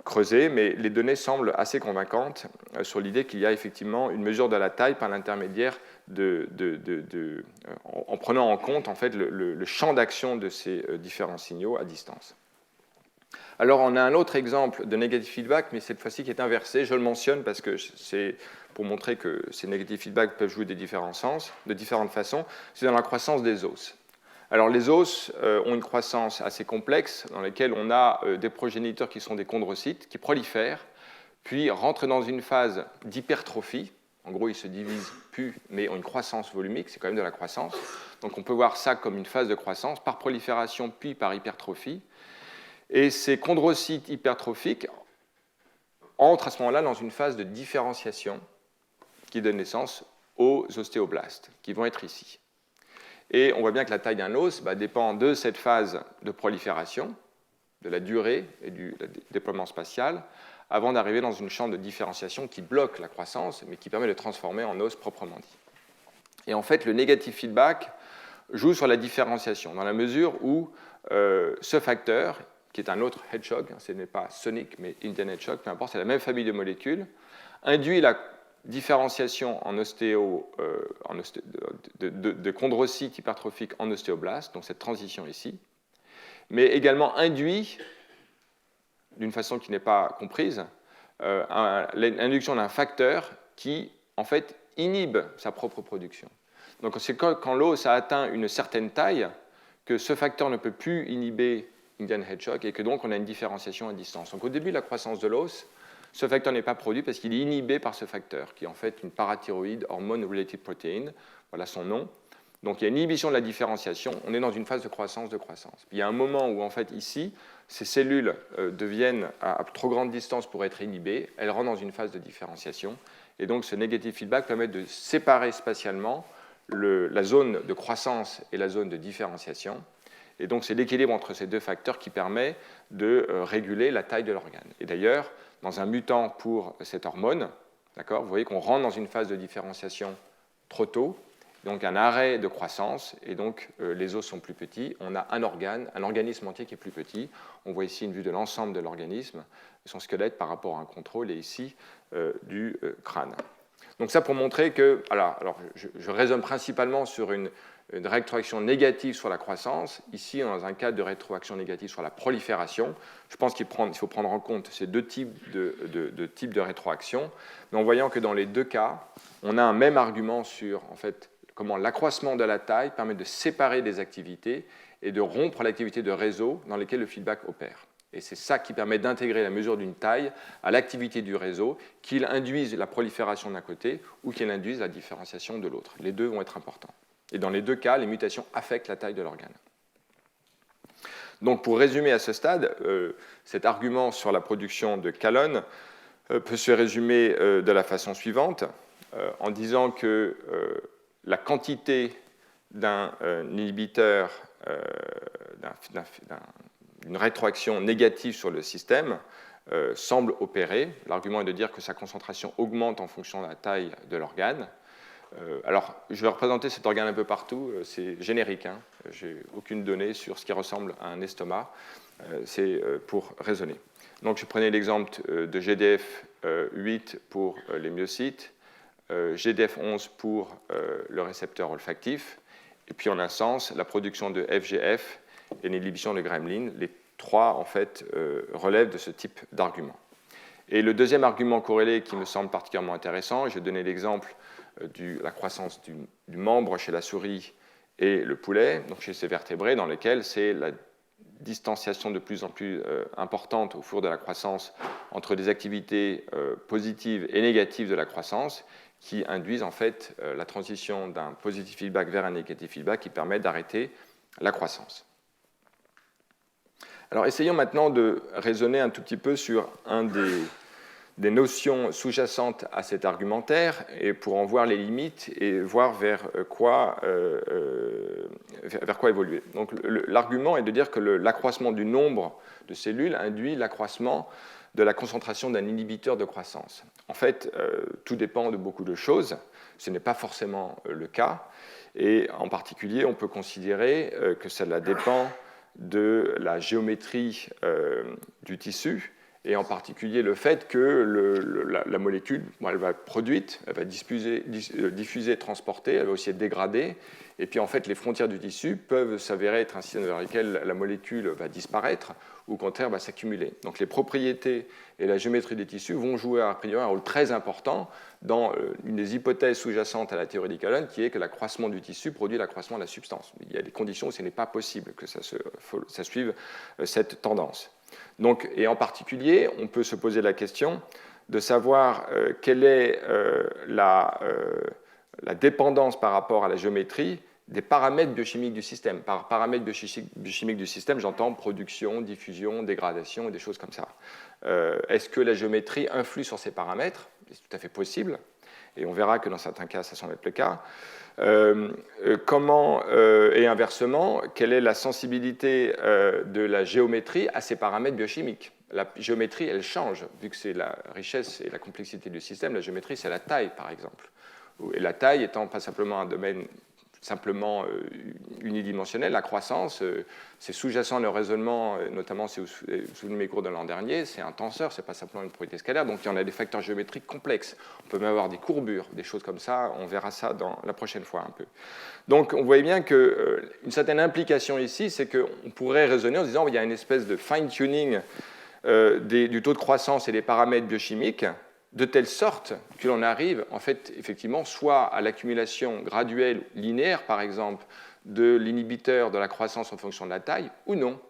creuser, mais les données semblent assez convaincantes sur l'idée qu'il y a effectivement une mesure de la taille par l'intermédiaire en prenant en compte en fait, le champ d'action de ces différents signaux à distance. Alors, on a un autre exemple de negative feedback, mais cette fois-ci qui est inversé. Je le mentionne parce que c'est pour montrer que ces negative feedback peuvent jouer de différents sens, de différentes façons. C'est dans la croissance des os. Alors, les os ont une croissance assez complexe dans laquelle on a des progéniteurs qui sont des chondrocytes qui prolifèrent, puis rentrent dans une phase d'hypertrophie. En gros, ils se divisent plus, mais ont une croissance volumique, c'est quand même de la croissance. Donc, on peut voir ça comme une phase de croissance par prolifération, puis par hypertrophie. Et ces chondrocytes hypertrophiques entrent à ce moment-là dans une phase de différenciation qui donne naissance aux ostéoblastes, qui vont être ici. Et on voit bien que la taille d'un os dépend de cette phase de prolifération, de la durée et du déploiement spatial, avant d'arriver dans une chambre de différenciation qui bloque la croissance, mais qui permet de transformer en os proprement dit. Et en fait, le negative feedback joue sur la différenciation, dans la mesure où ce facteur, qui est un autre hedgehog, ce n'est pas Sonic, mais Indian hedgehog, peu importe, c'est la même famille de molécules, induit la différenciation de chondrocytes hypertrophiques en ostéoblastes, donc cette transition ici, mais également induit, d'une façon qui n'est pas comprise, l'induction d'un facteur qui, en fait, inhibe sa propre production. Donc c'est quand l'os a atteint une certaine taille que ce facteur ne peut plus inhiber Indian hedgehog et que donc on a une différenciation à distance. Donc au début de la croissance de l'os, ce facteur n'est pas produit parce qu'il est inhibé par ce facteur, qui est en fait une parathyroïde hormone-related protein, voilà son nom. Donc il y a une inhibition de la différenciation, on est dans une phase de croissance. Puis il y a un moment où en fait ici, ces cellules deviennent à trop grande distance pour être inhibées, elles rentrent dans une phase de différenciation, et donc ce negative feedback permet de séparer spatialement la zone de croissance et la zone de différenciation. Et donc c'est l'équilibre entre ces deux facteurs qui permet de réguler la taille de l'organe. Et d'ailleurs, dans un mutant pour cette hormone, vous voyez qu'on rentre dans une phase de différenciation trop tôt, donc un arrêt de croissance, et donc les os sont plus petits. On a un organisme entier qui est plus petit. On voit ici une vue de l'ensemble de l'organisme, son squelette par rapport à un contrôle, et ici du crâne. Donc ça pour montrer que, alors je raisonne principalement sur une rétroaction négative sur la croissance. Ici, dans un cas de rétroaction négative sur la prolifération, je pense qu'il faut prendre en compte ces deux types de rétroaction, mais en voyant que dans les deux cas, on a un même argument sur en fait, comment l'accroissement de la taille permet de séparer des activités et de rompre l'activité de réseau dans lesquelles le feedback opère. Et c'est ça qui permet d'intégrer la mesure d'une taille à l'activité du réseau, qu'il induise la prolifération d'un côté ou qu'il induise la différenciation de l'autre. Les deux vont être importants. Et dans les deux cas, les mutations affectent la taille de l'organe. Donc pour résumer à ce stade, cet argument sur la production de Calonne peut se résumer de la façon suivante, en disant que la quantité d'un inhibiteur, d'une rétroaction négative sur le système, semble opérer. L'argument est de dire que sa concentration augmente en fonction de la taille de l'organe. Alors, je vais représenter cet organe un peu partout, c'est générique, hein. Je n'ai aucune donnée sur ce qui ressemble à un estomac, c'est pour raisonner. Donc, je prenais l'exemple de GDF8 pour les myocytes, GDF11 pour le récepteur olfactif, et puis en un sens, la production de FGF et l'inhibition de gremlin. Les trois, en fait, relèvent de ce type d'argument. Et le deuxième argument corrélé qui me semble particulièrement intéressant, je vais donner l'exemple de la croissance du membre chez la souris et le poulet, donc chez ces vertébrés, dans lesquels c'est la distanciation de plus en plus importante au cours de la croissance entre des activités positives et négatives de la croissance qui induisent en fait la transition d'un positive feedback vers un negative feedback qui permet d'arrêter la croissance. Alors essayons maintenant de raisonner un tout petit peu sur des notions sous-jacentes à cet argumentaire et pour en voir les limites et voir vers quoi évoluer. Donc l'argument est de dire que l'accroissement du nombre de cellules induit l'accroissement de la concentration d'un inhibiteur de croissance. En fait, tout dépend de beaucoup de choses. Ce n'est pas forcément le cas. Et en particulier, on peut considérer que cela dépend de la géométrie du tissu, et en particulier le fait que la molécule, elle va être produite, elle va diffuser, transporter, elle va aussi être dégradée, et puis en fait les frontières du tissu peuvent s'avérer être un système dans lequel la molécule va disparaître, ou au contraire va s'accumuler. Donc les propriétés et la géométrie des tissus vont jouer a priori un rôle très important dans une des hypothèses sous-jacentes à la théorie des Calonne, qui est que l'accroissement du tissu produit l'accroissement de la substance. Il y a des conditions où ce n'est pas possible que ça suive cette tendance. Donc, et en particulier, on peut se poser la question de savoir quelle est la dépendance par rapport à la géométrie des paramètres biochimiques du système. Par paramètres biochimiques du système, j'entends production, diffusion, dégradation et des choses comme ça. Est-ce que la géométrie influe sur ces paramètres? C'est tout à fait possible, et on verra que dans certains cas, ça semble être le cas. Et inversement, quelle est la sensibilité de la géométrie à ces paramètres biochimiques? La géométrie, elle change, vu que c'est la richesse et la complexité du système. La géométrie, c'est la taille, par exemple. Et la taille étant pas simplement un domaine simplement unidimensionnel, la croissance, c'est sous-jacent le raisonnement, notamment si vous vous souvenez mes cours de l'an dernier, c'est un tenseur, c'est pas simplement une propriété scalaire, donc il y en a des facteurs géométriques complexes. On peut même avoir des courbures, des choses comme ça, on verra ça dans la prochaine fois un peu. Donc on voit bien qu'une certaine implication ici, c'est qu'on pourrait raisonner en disant qu'il y a une espèce de fine-tuning du taux de croissance et des paramètres biochimiques, de telle sorte que l'on arrive, en fait, effectivement, soit à l'accumulation graduelle, linéaire, par exemple, de l'inhibiteur de la croissance en fonction de la taille, ou non.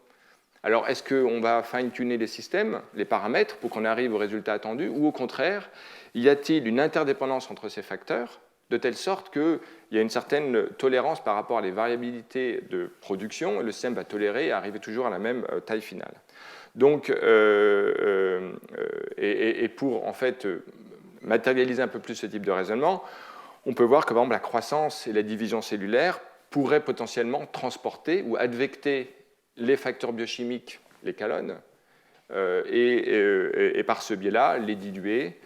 Alors, est-ce qu'on va fine-tuner les systèmes, les paramètres, pour qu'on arrive au résultat attendu, ou au contraire, y a-t-il une interdépendance entre ces facteurs, de telle sorte qu'il y a une certaine tolérance par rapport à les variabilités de production, et le système va tolérer et arriver toujours à la même taille finale. Donc, et pour en fait matérialiser un peu plus ce type de raisonnement, on peut voir que par exemple, la croissance et la division cellulaire pourraient potentiellement transporter ou advecter les facteurs biochimiques, les calones, et par ce biais-là, les diluer,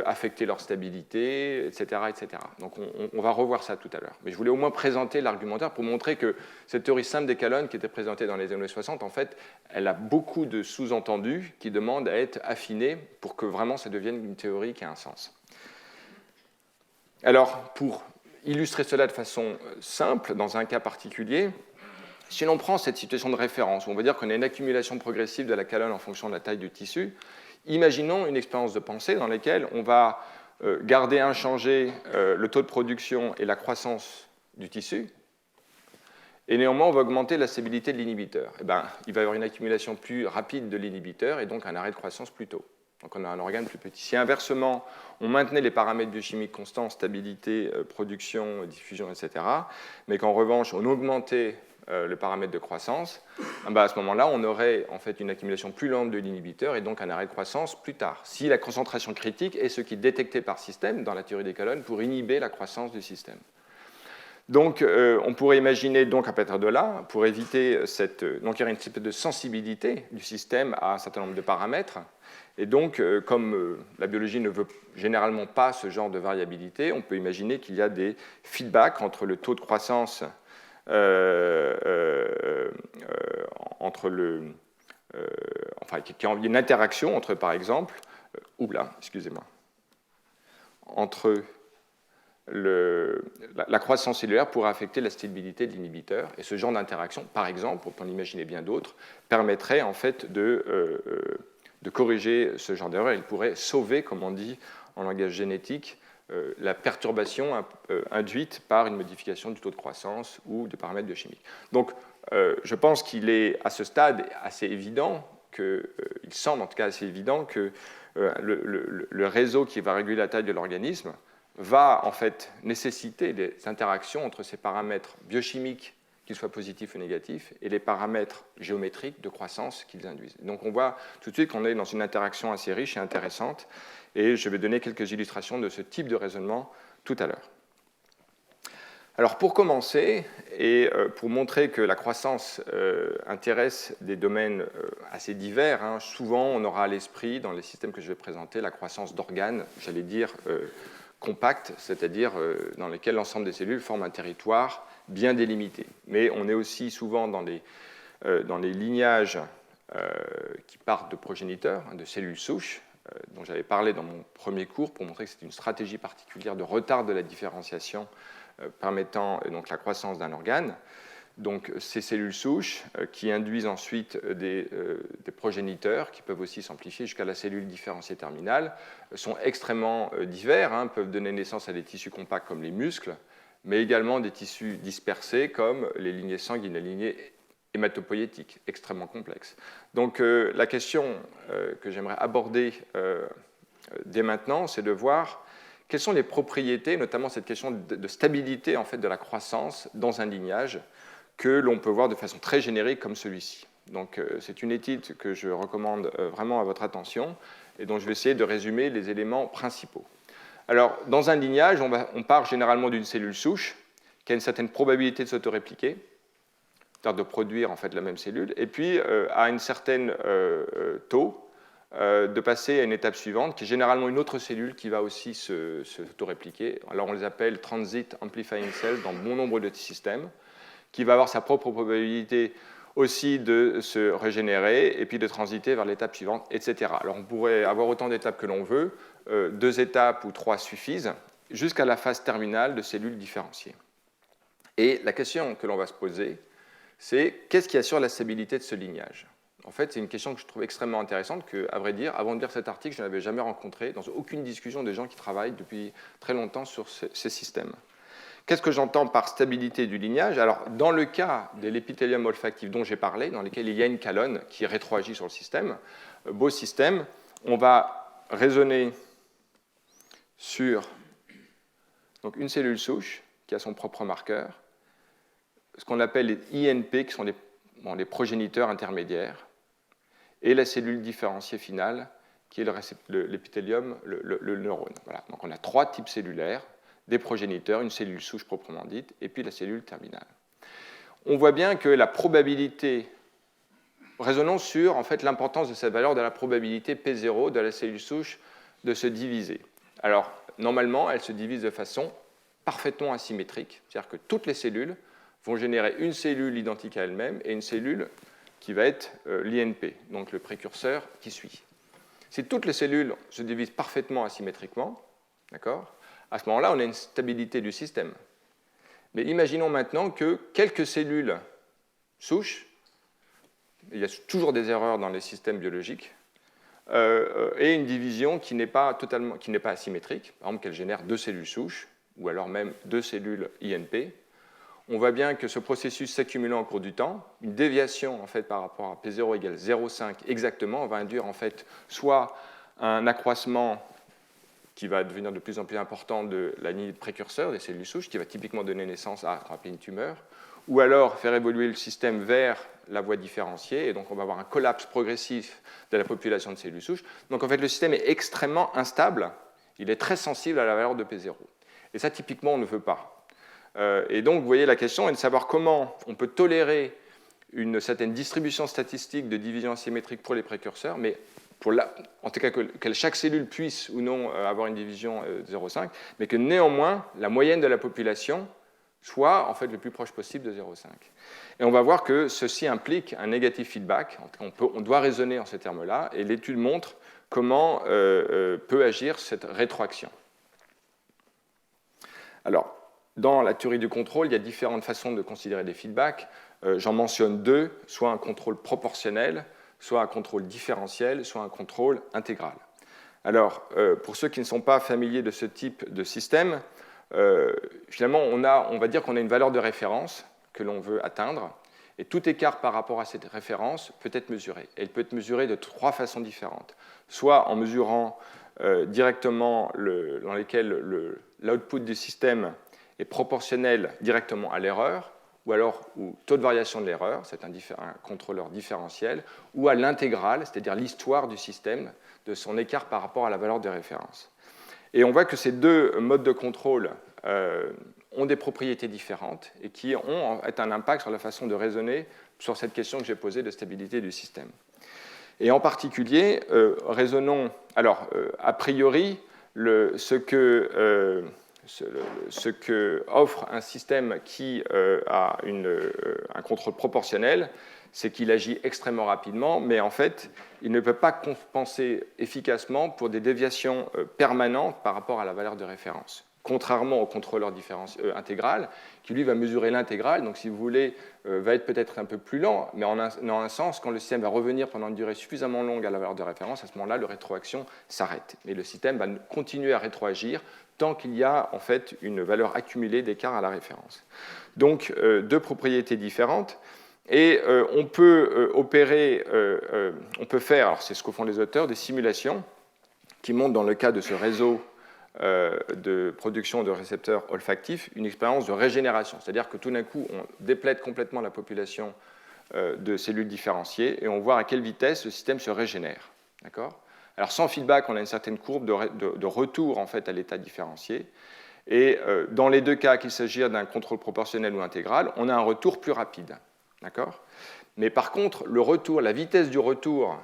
affecter leur stabilité, etc., etc. Donc on va revoir ça tout à l'heure. Mais je voulais au moins présenter l'argumentaire pour montrer que cette théorie simple des calones qui était présentée dans les années 60, en fait, elle a beaucoup de sous-entendus qui demandent à être affinés pour que vraiment ça devienne une théorie qui a un sens. Alors, pour illustrer cela de façon simple, dans un cas particulier, si l'on prend cette situation de référence, où on va dire qu'on a une accumulation progressive de la calone en fonction de la taille du tissu, imaginons une expérience de pensée dans laquelle on va garder inchangé le taux de production et la croissance du tissu, et néanmoins on va augmenter la stabilité de l'inhibiteur. Eh bien, il va y avoir une accumulation plus rapide de l'inhibiteur et donc un arrêt de croissance plus tôt. Donc on a un organe plus petit. Si inversement, on maintenait les paramètres biochimiques constants, stabilité, production, diffusion, etc., mais qu'en revanche on augmentait le paramètre de croissance, à ce moment-là, on aurait en fait une accumulation plus lente de l'inhibiteur et donc un arrêt de croissance plus tard. Si la concentration critique est ce qui est détecté par système dans la théorie des colonnes pour inhiber la croissance du système. Donc, on pourrait imaginer, donc, à partir de là, pour éviter cette... Donc, il y aurait une type de sensibilité du système à un certain nombre de paramètres. Et donc, comme la biologie ne veut généralement pas ce genre de variabilité, on peut imaginer qu'il y a des feedbacks entre le taux de croissance, entre le... enfin, qu'il y a une interaction entre, par exemple... excusez-moi. Entre... la croissance cellulaire pourrait affecter la stabilité de l'inhibiteur. Et ce genre d'interaction, par exemple, on peut en imaginer bien d'autres, permettrait en fait de corriger ce genre d'erreur. Il pourrait sauver, comme on dit en langage génétique, la perturbation induite par une modification du taux de croissance ou des paramètres biochimiques. Donc, je pense qu'il est à ce stade assez évident, il semble en tout cas assez évident que le réseau qui va réguler la taille de l'organisme va en fait nécessiter des interactions entre ces paramètres biochimiques, qu'ils soient positifs ou négatifs, et les paramètres géométriques de croissance qu'ils induisent. Donc on voit tout de suite qu'on est dans une interaction assez riche et intéressante, et je vais donner quelques illustrations de ce type de raisonnement tout à l'heure. Alors pour commencer, et pour montrer que la croissance intéresse des domaines assez divers, souvent on aura à l'esprit, dans les systèmes que je vais présenter, la croissance d'organes, j'allais dire compacts, c'est-à-dire dans lesquels l'ensemble des cellules forment un territoire bien délimité. Mais on est aussi souvent dans les lignages qui partent de progéniteurs, de cellules souches, dont j'avais parlé dans mon premier cours pour montrer que c'est une stratégie particulière de retard de la différenciation permettant donc la croissance d'un organe. Donc ces cellules souches qui induisent ensuite des progéniteurs qui peuvent aussi s'amplifier jusqu'à la cellule différenciée terminale sont extrêmement divers, peuvent donner naissance à des tissus compacts comme les muscles, mais également des tissus dispersés comme les lignées sanguines, les lignées hématopoïétiques, extrêmement complexes. Donc la question que j'aimerais aborder dès maintenant, c'est de voir quelles sont les propriétés, notamment cette question de stabilité en fait, de la croissance dans un lignage, que l'on peut voir de façon très générique comme celui-ci. Donc c'est une étude que je recommande vraiment à votre attention et dont je vais essayer de résumer les éléments principaux. Alors, dans un lignage, on part généralement d'une cellule souche qui a une certaine probabilité de s'autorépliquer, c'est-à-dire de produire en fait la même cellule, et puis à un certain taux de passer à une étape suivante, qui est généralement une autre cellule qui va aussi s'autorépliquer. Alors on les appelle transit amplifying cells dans bon nombre de systèmes, qui va avoir sa propre probabilité aussi de se régénérer et puis de transiter vers l'étape suivante, etc. Alors on pourrait avoir autant d'étapes que l'on veut, 2 étapes ou 3 suffisent, jusqu'à la phase terminale de cellules différenciées. Et la question que l'on va se poser, c'est qu'est-ce qui assure la stabilité de ce lignage ? En fait, c'est une question que je trouve extrêmement intéressante, que, à vrai dire, avant de lire cet article, je n'avais jamais rencontré dans aucune discussion des gens qui travaillent depuis très longtemps sur ces systèmes. Qu'est-ce que j'entends par stabilité du lignage ? Alors, dans le cas de l'épithélium olfactif dont j'ai parlé, dans lequel il y a une calonne qui rétroagit sur le système, beau système, on va raisonner sur donc, une cellule souche qui a son propre marqueur, ce qu'on appelle les INP, qui sont les progéniteurs intermédiaires, et la cellule différenciée finale, qui est l'épithélium, le neurone. Voilà. Donc on a 3 types cellulaires, des progéniteurs, une cellule souche proprement dite, et puis la cellule terminale. On voit bien que la probabilité, raisonnons sur en fait, l'importance de cette valeur de la probabilité P0 de la cellule souche de se diviser. Alors, normalement, elle se divise de façon parfaitement asymétrique, c'est-à-dire que toutes les cellules vont générer une cellule identique à elle-même et une cellule qui va être l'INP, donc le précurseur qui suit. Si toutes les cellules se divisent parfaitement asymétriquement, d'accord, à ce moment-là, on a une stabilité du système. Mais imaginons maintenant que quelques cellules souches, il y a toujours des erreurs dans les systèmes biologiques, et une division qui n'est pas asymétrique, par exemple qu'elle génère 2 cellules souches, ou alors même 2 cellules INP. On voit bien que ce processus s'accumulant au cours du temps, une déviation en fait, par rapport à P0 égale 0,5 exactement, va induire en fait soit un accroissement qui va devenir de plus en plus important de la lignée de précurseurs des cellules souches, qui va typiquement donner naissance à ce qu'on appelle une tumeur, ou alors faire évoluer le système vers la voie différenciée, et donc on va avoir un collapse progressif de la population de cellules souches. Donc en fait, le système est extrêmement instable, il est très sensible à la valeur de P0. Et ça, typiquement, on ne veut pas. Et donc, vous voyez, la question est de savoir comment on peut tolérer une certaine distribution statistique de division asymétrique pour les précurseurs, mais en tout cas que chaque cellule puisse ou non avoir une division 0,5, mais que néanmoins, la moyenne de la population soit en fait le plus proche possible de 0,5. Et on va voir que ceci implique un negative feedback, on doit raisonner en ces termes-là, et l'étude montre comment peut agir cette rétroaction. Alors, dans la théorie du contrôle, il y a différentes façons de considérer des feedbacks. J'en mentionne deux, soit un contrôle proportionnel, soit un contrôle différentiel, soit un contrôle intégral. Alors, pour ceux qui ne sont pas familiers de ce type de système, finalement, on va dire qu'on a une valeur de référence que l'on veut atteindre, et tout écart par rapport à cette référence peut être mesuré. Elle peut être mesurée de trois façons différentes. Soit en mesurant directement dans lesquelles l'output du système est proportionnel directement à l'erreur, ou alors au taux de variation de l'erreur, c'est un contrôleur différentiel, ou à l'intégrale, c'est-à-dire l'histoire du système, de son écart par rapport à la valeur de référence. Et on voit que ces deux modes de contrôle ont des propriétés différentes et qui ont en fait un impact sur la façon de raisonner sur cette question que j'ai posée de stabilité du système. Et en particulier, raisonnons, alors a priori, ce que offre un système qui a un contrôle proportionnel, c'est qu'il agit extrêmement rapidement, mais en fait, il ne peut pas compenser efficacement pour des déviations permanentes par rapport à la valeur de référence. Contrairement au contrôleur intégral, qui lui va mesurer l'intégrale, donc si vous voulez, va être peut-être un peu plus lent, mais en un sens, quand le système va revenir pendant une durée suffisamment longue à la valeur de référence, à ce moment-là, la rétroaction s'arrête. Mais le système va continuer à rétroagir tant qu'il y a en fait une valeur accumulée d'écart à la référence. Donc, deux propriétés différentes. Et on peut faire, alors c'est ce que font les auteurs, des simulations qui montrent dans le cas de ce réseau de production de récepteurs olfactifs une expérience de régénération, c'est-à-dire que tout d'un coup on déplète complètement la population de cellules différenciées et on voit à quelle vitesse le système se régénère. D'accord ? Alors sans feedback, on a une certaine courbe de retour en fait à l'état différencié. Et dans les deux cas, qu'il s'agisse d'un contrôle proportionnel ou intégral, on a un retour plus rapide. D'accord ? Mais par contre, le retour, la vitesse du retour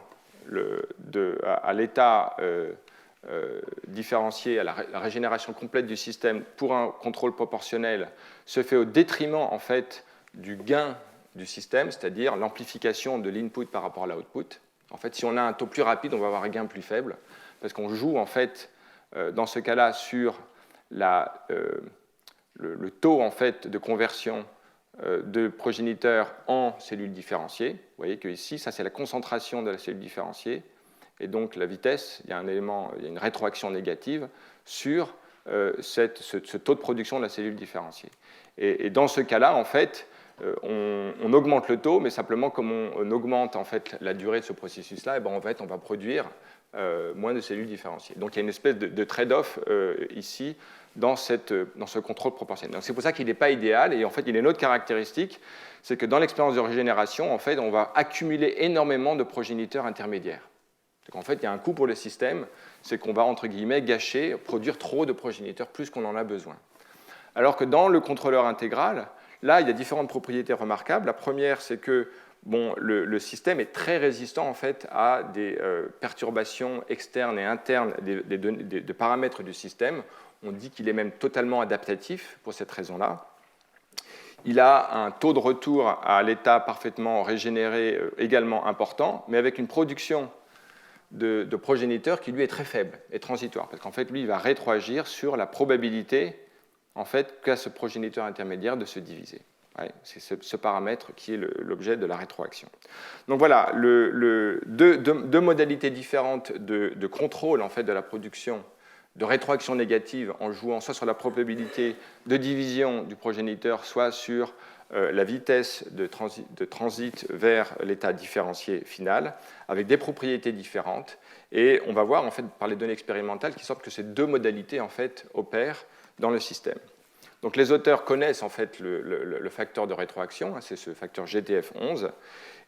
à l'état différencié, à la régénération complète du système pour un contrôle proportionnel se fait au détriment en fait du gain du système, c'est-à-dire l'amplification de l'input par rapport à l'output. En fait, si on a un taux plus rapide, on va avoir un gain plus faible, parce qu'on joue en fait dans ce cas-là sur le taux en fait de conversion de progéniteurs en cellules différenciées. Vous voyez que ici, ça c'est la concentration de la cellule différenciée, et donc la vitesse, il y a une rétroaction négative sur ce taux de production de la cellule différenciée. Et dans ce cas-là, en fait, on augmente le taux, mais simplement comme on augmente en fait la durée de ce processus-là, et ben, en fait, on va produire moins de cellules différenciées. Donc il y a une espèce de trade-off ici dans ce contrôle proportionnel. C'est pour ça qu'il n'est pas idéal, et en fait, il y a une autre caractéristique, c'est que dans l'expérience de régénération, en fait, on va accumuler énormément de progéniteurs intermédiaires. Donc en fait, il y a un coût pour le système, c'est qu'on va, entre guillemets, gâcher, produire trop de progéniteurs, plus qu'on en a besoin. Alors que dans le contrôleur intégral, là, il y a différentes propriétés remarquables. La première, c'est que le système est très résistant en fait, à des perturbations externes et internes de paramètres du système. On dit qu'il est même totalement adaptatif pour cette raison-là. Il a un taux de retour à l'état parfaitement régénéré également important, mais avec une production de progéniteurs qui, lui, est très faible et transitoire, parce qu'en fait, lui, il va rétroagir sur la probabilité en fait, qu'a ce progéniteur intermédiaire de se diviser. Ouais, c'est ce paramètre qui est l'objet de la rétroaction. Donc voilà, deux modalités différentes de contrôle en fait, de la production de rétroaction négative en jouant soit sur la probabilité de division du progéniteur, soit sur la vitesse de transit vers l'état différencié final, avec des propriétés différentes. Et on va voir, en fait, par les données expérimentales, qu'il semble que ces deux modalités, en fait, opèrent dans le système. Donc les auteurs connaissent, en fait, le facteur de rétroaction, hein, c'est ce facteur GDF11,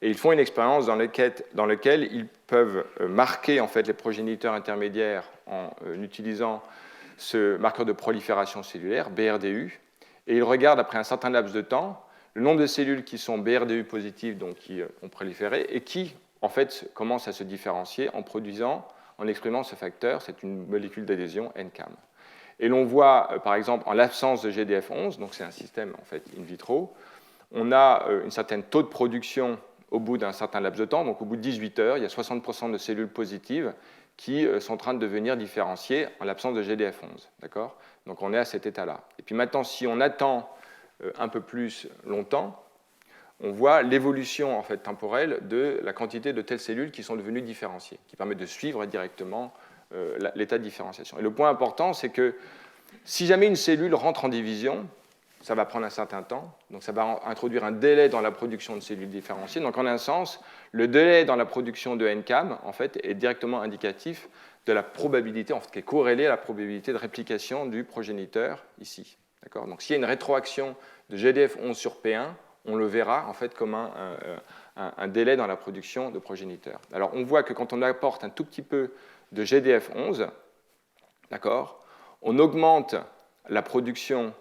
et ils font une expérience dans laquelle ils peuvent marquer, en fait, les progéniteurs intermédiaires en utilisant ce marqueur de prolifération cellulaire, BRDU, et ils regardent, après un certain laps de temps, le nombre de cellules qui sont BRDU positives, donc qui ont proliféré, et qui, en fait, commencent à se différencier en exprimant ce facteur, c'est une molécule d'adhésion NCAM. Et l'on voit, par exemple, en l'absence de GDF11, donc c'est un système, en fait, in vitro, on a un certain taux de production au bout d'un certain laps de temps, donc au bout de 18 heures, il y a 60% de cellules positives qui sont en train de devenir différenciées en l'absence de GDF11. D'accord ? Donc on est à cet état-là. Et puis maintenant, si on attend un peu plus longtemps, on voit l'évolution, en fait, temporelle de la quantité de telles cellules qui sont devenues différenciées, qui permet de suivre directement l'état de différenciation. Et le point important, c'est que si jamais une cellule rentre en division, ça va prendre un certain temps, donc ça va introduire un délai dans la production de cellules différenciées. Donc en un sens, le délai dans la production de NCAM, en fait, est directement indicatif de la probabilité, en fait, qui est corrélée à la probabilité de réplication du progéniteur ici. D'accord ? Donc s'il y a une rétroaction de GDF11 sur P1, on le verra, en fait, comme un délai dans la production de progéniteurs. Alors on voit que quand on apporte un tout petit peu de GDF11, d'accord, on augmente la production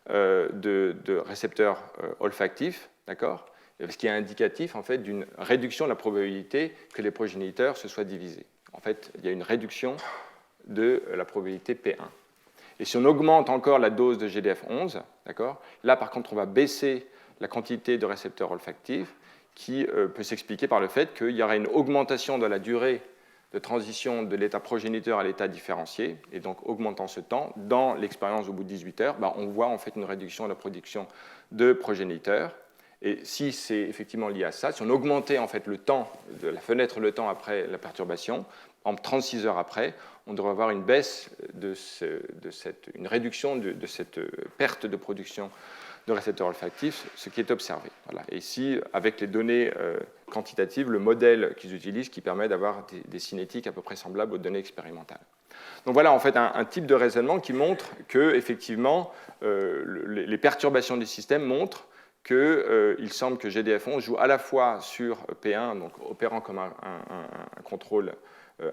de récepteurs olfactifs, d'accord, ce qui est indicatif, en fait, d'une réduction de la probabilité que les progéniteurs se soient divisés. En fait, il y a une réduction de la probabilité P1. Et si on augmente encore la dose de GDF11, d'accord, là, par contre, on va baisser la quantité de récepteurs olfactifs, qui peut s'expliquer par le fait qu'il y aura une augmentation de la durée de transition de l'état progéniteur à l'état différencié, et donc augmentant ce temps, dans l'expérience au bout de 18 heures, on voit en fait une réduction de la production de progéniteurs. Et si c'est effectivement lié à ça, si on augmentait en fait le temps, de la fenêtre le temps après la perturbation, en 36 heures après, on devrait avoir une baisse une réduction de cette perte de production de récepteurs olfactifs, ce qui est observé. Voilà. Et ici, avec les données quantitatives, le modèle qu'ils utilisent qui permet d'avoir des cinétiques à peu près semblables aux données expérimentales. Donc voilà en fait un type de raisonnement qui montre que effectivement les perturbations du système montrent qu'il semble que GDF11 joue à la fois sur P1, donc opérant comme un contrôle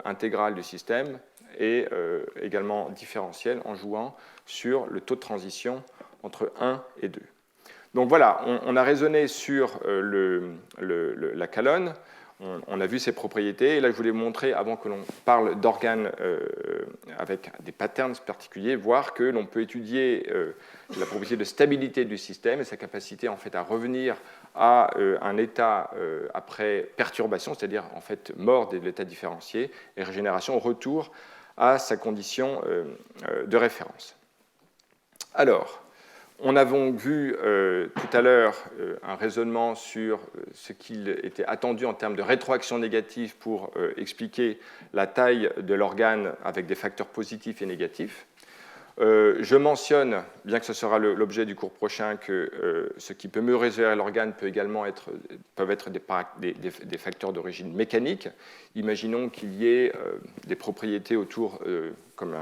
intégral du système, et également différentiel en jouant sur le taux de transition entre 1 et 2. Donc voilà, on a raisonné sur la calone, on a vu ses propriétés, et là je voulais vous montrer, avant que l'on parle d'organes avec des patterns particuliers, voir que l'on peut étudier la propriété de stabilité du système et sa capacité en fait à revenir à un état après perturbation, c'est-à-dire en fait mort de l'état différencié, et régénération au retour à sa condition de référence. Alors, on avait vu tout à l'heure un raisonnement sur ce qu'il était attendu en termes de rétroaction négative pour expliquer la taille de l'organe avec des facteurs positifs et négatifs. Je mentionne, bien que ce sera l'objet du cours prochain, que ce qui peut mieux résoudre l'organe peuvent être des facteurs d'origine mécanique. Imaginons qu'il y ait des propriétés autour, comme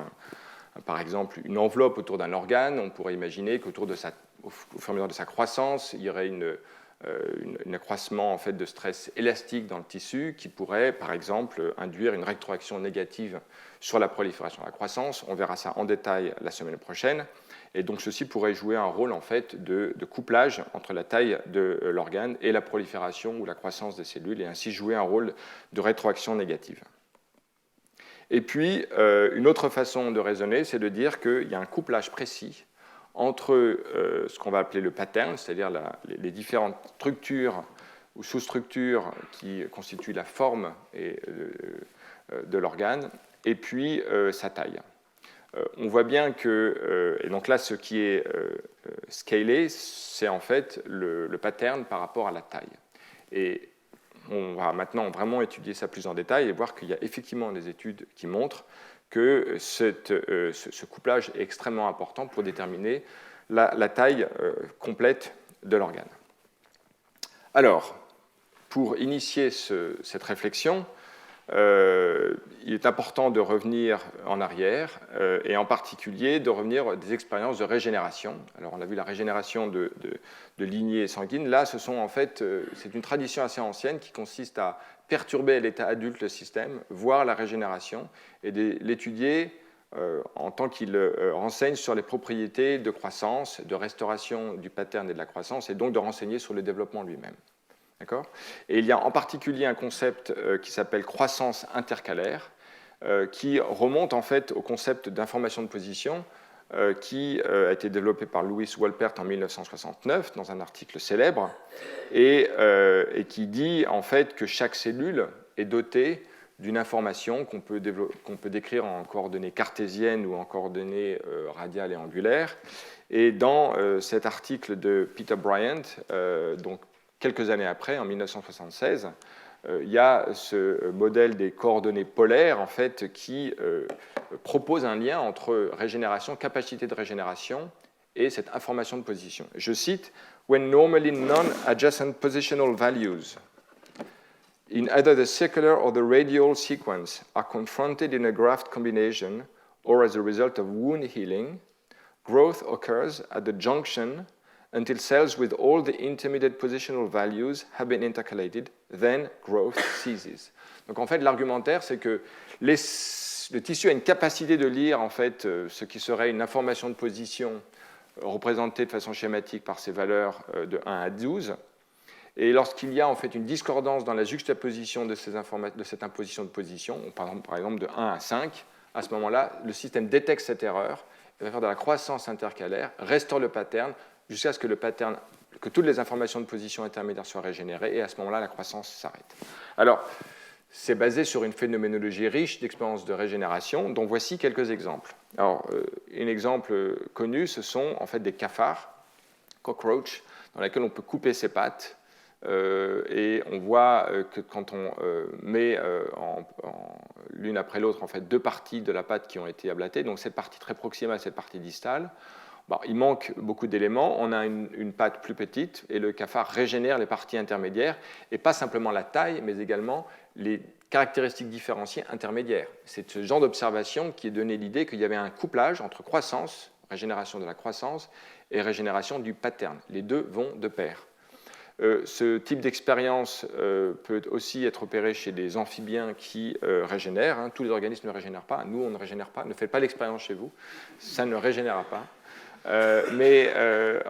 par exemple une enveloppe autour d'un organe. On pourrait imaginer qu'au fur et à mesure de sa croissance, il y aurait un accroissement en fait, de stress élastique dans le tissu qui pourrait, par exemple, induire une rétroaction négative sur la prolifération et la croissance. On verra ça en détail la semaine prochaine. Et donc, ceci pourrait jouer un rôle en fait, de couplage entre la taille de l'organe et la prolifération ou la croissance des cellules, et ainsi jouer un rôle de rétroaction négative. Et puis, une autre façon de raisonner, c'est de dire qu'il y a un couplage précis entre ce qu'on va appeler le pattern, c'est-à-dire les différentes structures ou sous-structures qui constituent la forme de l'organe, et puis sa taille. On voit bien que, et donc là, ce qui est scalé, c'est en fait le pattern par rapport à la taille. Et on va maintenant vraiment étudier ça plus en détail et voir qu'il y a effectivement des études qui montrent que ce couplage est extrêmement important pour déterminer la taille complète de l'organe. Alors, pour initier cette réflexion, il est important de revenir en arrière, et en particulier de revenir à des expériences de régénération. Alors, on a vu la régénération de lignées sanguines. Là, c'est une tradition assez ancienne qui consiste à perturber à l'état adulte le système, voir la régénération, et l'étudier en tant qu'il renseigne sur les propriétés de croissance, de restauration du pattern et de la croissance, et donc de renseigner sur le développement lui-même. D'accord ? Et il y a en particulier un concept qui s'appelle croissance intercalaire, qui remonte en fait au concept d'information de position qui a été développé par Louis Wolpert en 1969 dans un article célèbre, et qui dit en fait que chaque cellule est dotée d'une information qu'on peut décrire en coordonnées cartésiennes ou en coordonnées radiales et angulaires. Et dans cet article de Peter Bryant, donc quelques années après, en 1976, il y a ce modèle des coordonnées polaires en fait, qui propose un lien entre régénération, capacité de régénération et cette information de position. Je cite « When normally non-adjacent positional values in either the circular or the radial sequence are confronted in a graft combination or as a result of wound healing, growth occurs at the junction until cells with all the intermediate positional values have been intercalated, then growth ceases. » Donc en fait, l'argumentaire, c'est que le tissu a une capacité de lire en fait, ce qui serait une information de position représentée de façon schématique par ces valeurs de 1 à 12. Et lorsqu'il y a en fait une discordance dans la juxtaposition de cette imposition de position, par exemple de 1 à 5, à ce moment-là, le système détecte cette erreur, il va faire de la croissance intercalaire, restaure le pattern, jusqu'à ce que toutes les informations de position intermédiaire soient régénérées, et à ce moment-là, la croissance s'arrête. Alors, c'est basé sur une phénoménologie riche d'expériences de régénération, dont voici quelques exemples. Alors, un exemple connu, ce sont en fait des cafards, cockroach, dans lesquels on peut couper ses pattes, et on voit que quand on met l'une après l'autre en fait, deux parties de la patte qui ont été ablatées, donc cette partie très proximale, cette partie distale, bon, il manque beaucoup d'éléments, on a une patte plus petite, et le cafard régénère les parties intermédiaires, et pas simplement la taille, mais également les caractéristiques différenciées intermédiaires. C'est ce genre d'observation qui a donné l'idée qu'il y avait un couplage entre croissance, régénération de la croissance, et régénération du pattern. Les deux vont de pair. Ce type d'expérience peut aussi être opéré chez des amphibiens qui régénèrent. Hein. Tous les organismes ne régénèrent pas. Nous, on ne régénère pas. Ne faites pas l'expérience chez vous. Ça ne régénère pas. Mais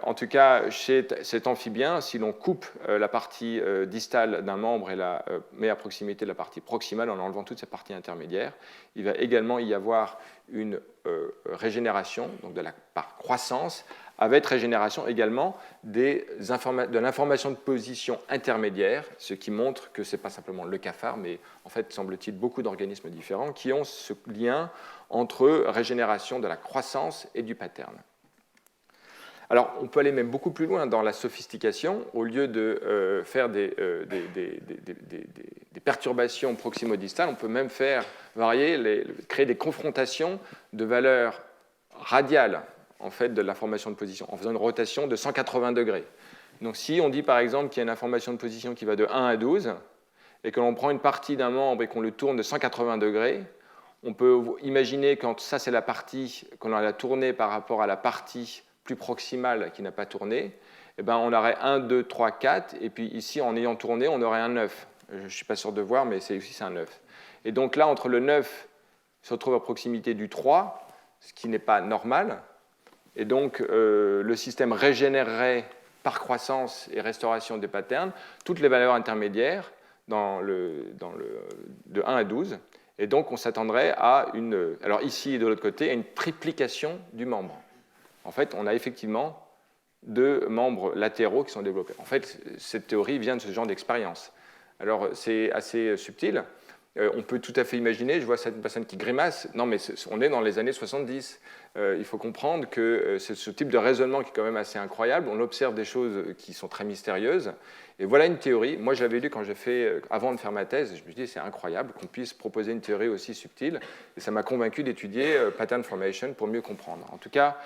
en tout cas, chez cet amphibien, si l'on coupe la partie distale d'un membre et la met à proximité de la partie proximale en enlevant toute cette partie intermédiaire, il va également y avoir une régénération, donc par croissance, avec régénération également de l'information de position intermédiaire, ce qui montre que ce n'est pas simplement le cafard, mais en fait, semble-t-il, beaucoup d'organismes différents qui ont ce lien entre régénération de la croissance et du pattern. Alors, on peut aller même beaucoup plus loin dans la sophistication. Au lieu de faire des perturbations proximo-distales, on peut même faire créer des confrontations de valeurs radiales en fait, de l'information de position, en faisant une rotation de 180 degrés. Donc, si on dit par exemple qu'il y a une information de position qui va de 1 à 12, et que l'on prend une partie d'un membre et qu'on le tourne de 180 degrés, on peut imaginer quand ça c'est la partie qu'on a tournée par rapport à la partie plus proximale qui n'a pas tourné, eh ben, on aurait 1, 2, 3, 4, et puis ici, en ayant tourné, on aurait un 9. Je ne suis pas sûr de voir, mais c'est un 9. Et donc là, entre le 9 se retrouve à proximité du 3, ce qui n'est pas normal, et donc le système régénérerait par croissance et restauration des patterns toutes les valeurs intermédiaires de 1 à 12, et donc on s'attendrait à alors ici et de l'autre côté, à une triplication du membre. En fait, on a effectivement deux membres latéraux qui sont développés. En fait, cette théorie vient de ce genre d'expérience. Alors, c'est assez subtil. On peut tout à fait imaginer, je vois cette personne qui grimace, non mais on est dans les années 70. Il faut comprendre que c'est ce type de raisonnement qui est quand même assez incroyable. On observe des choses qui sont très mystérieuses. Et voilà une théorie. Moi, je l'avais lu quand avant de faire ma thèse. Je me dis, c'est incroyable qu'on puisse proposer une théorie aussi subtile. Et ça m'a convaincu d'étudier pattern formation pour mieux comprendre. En tout cas,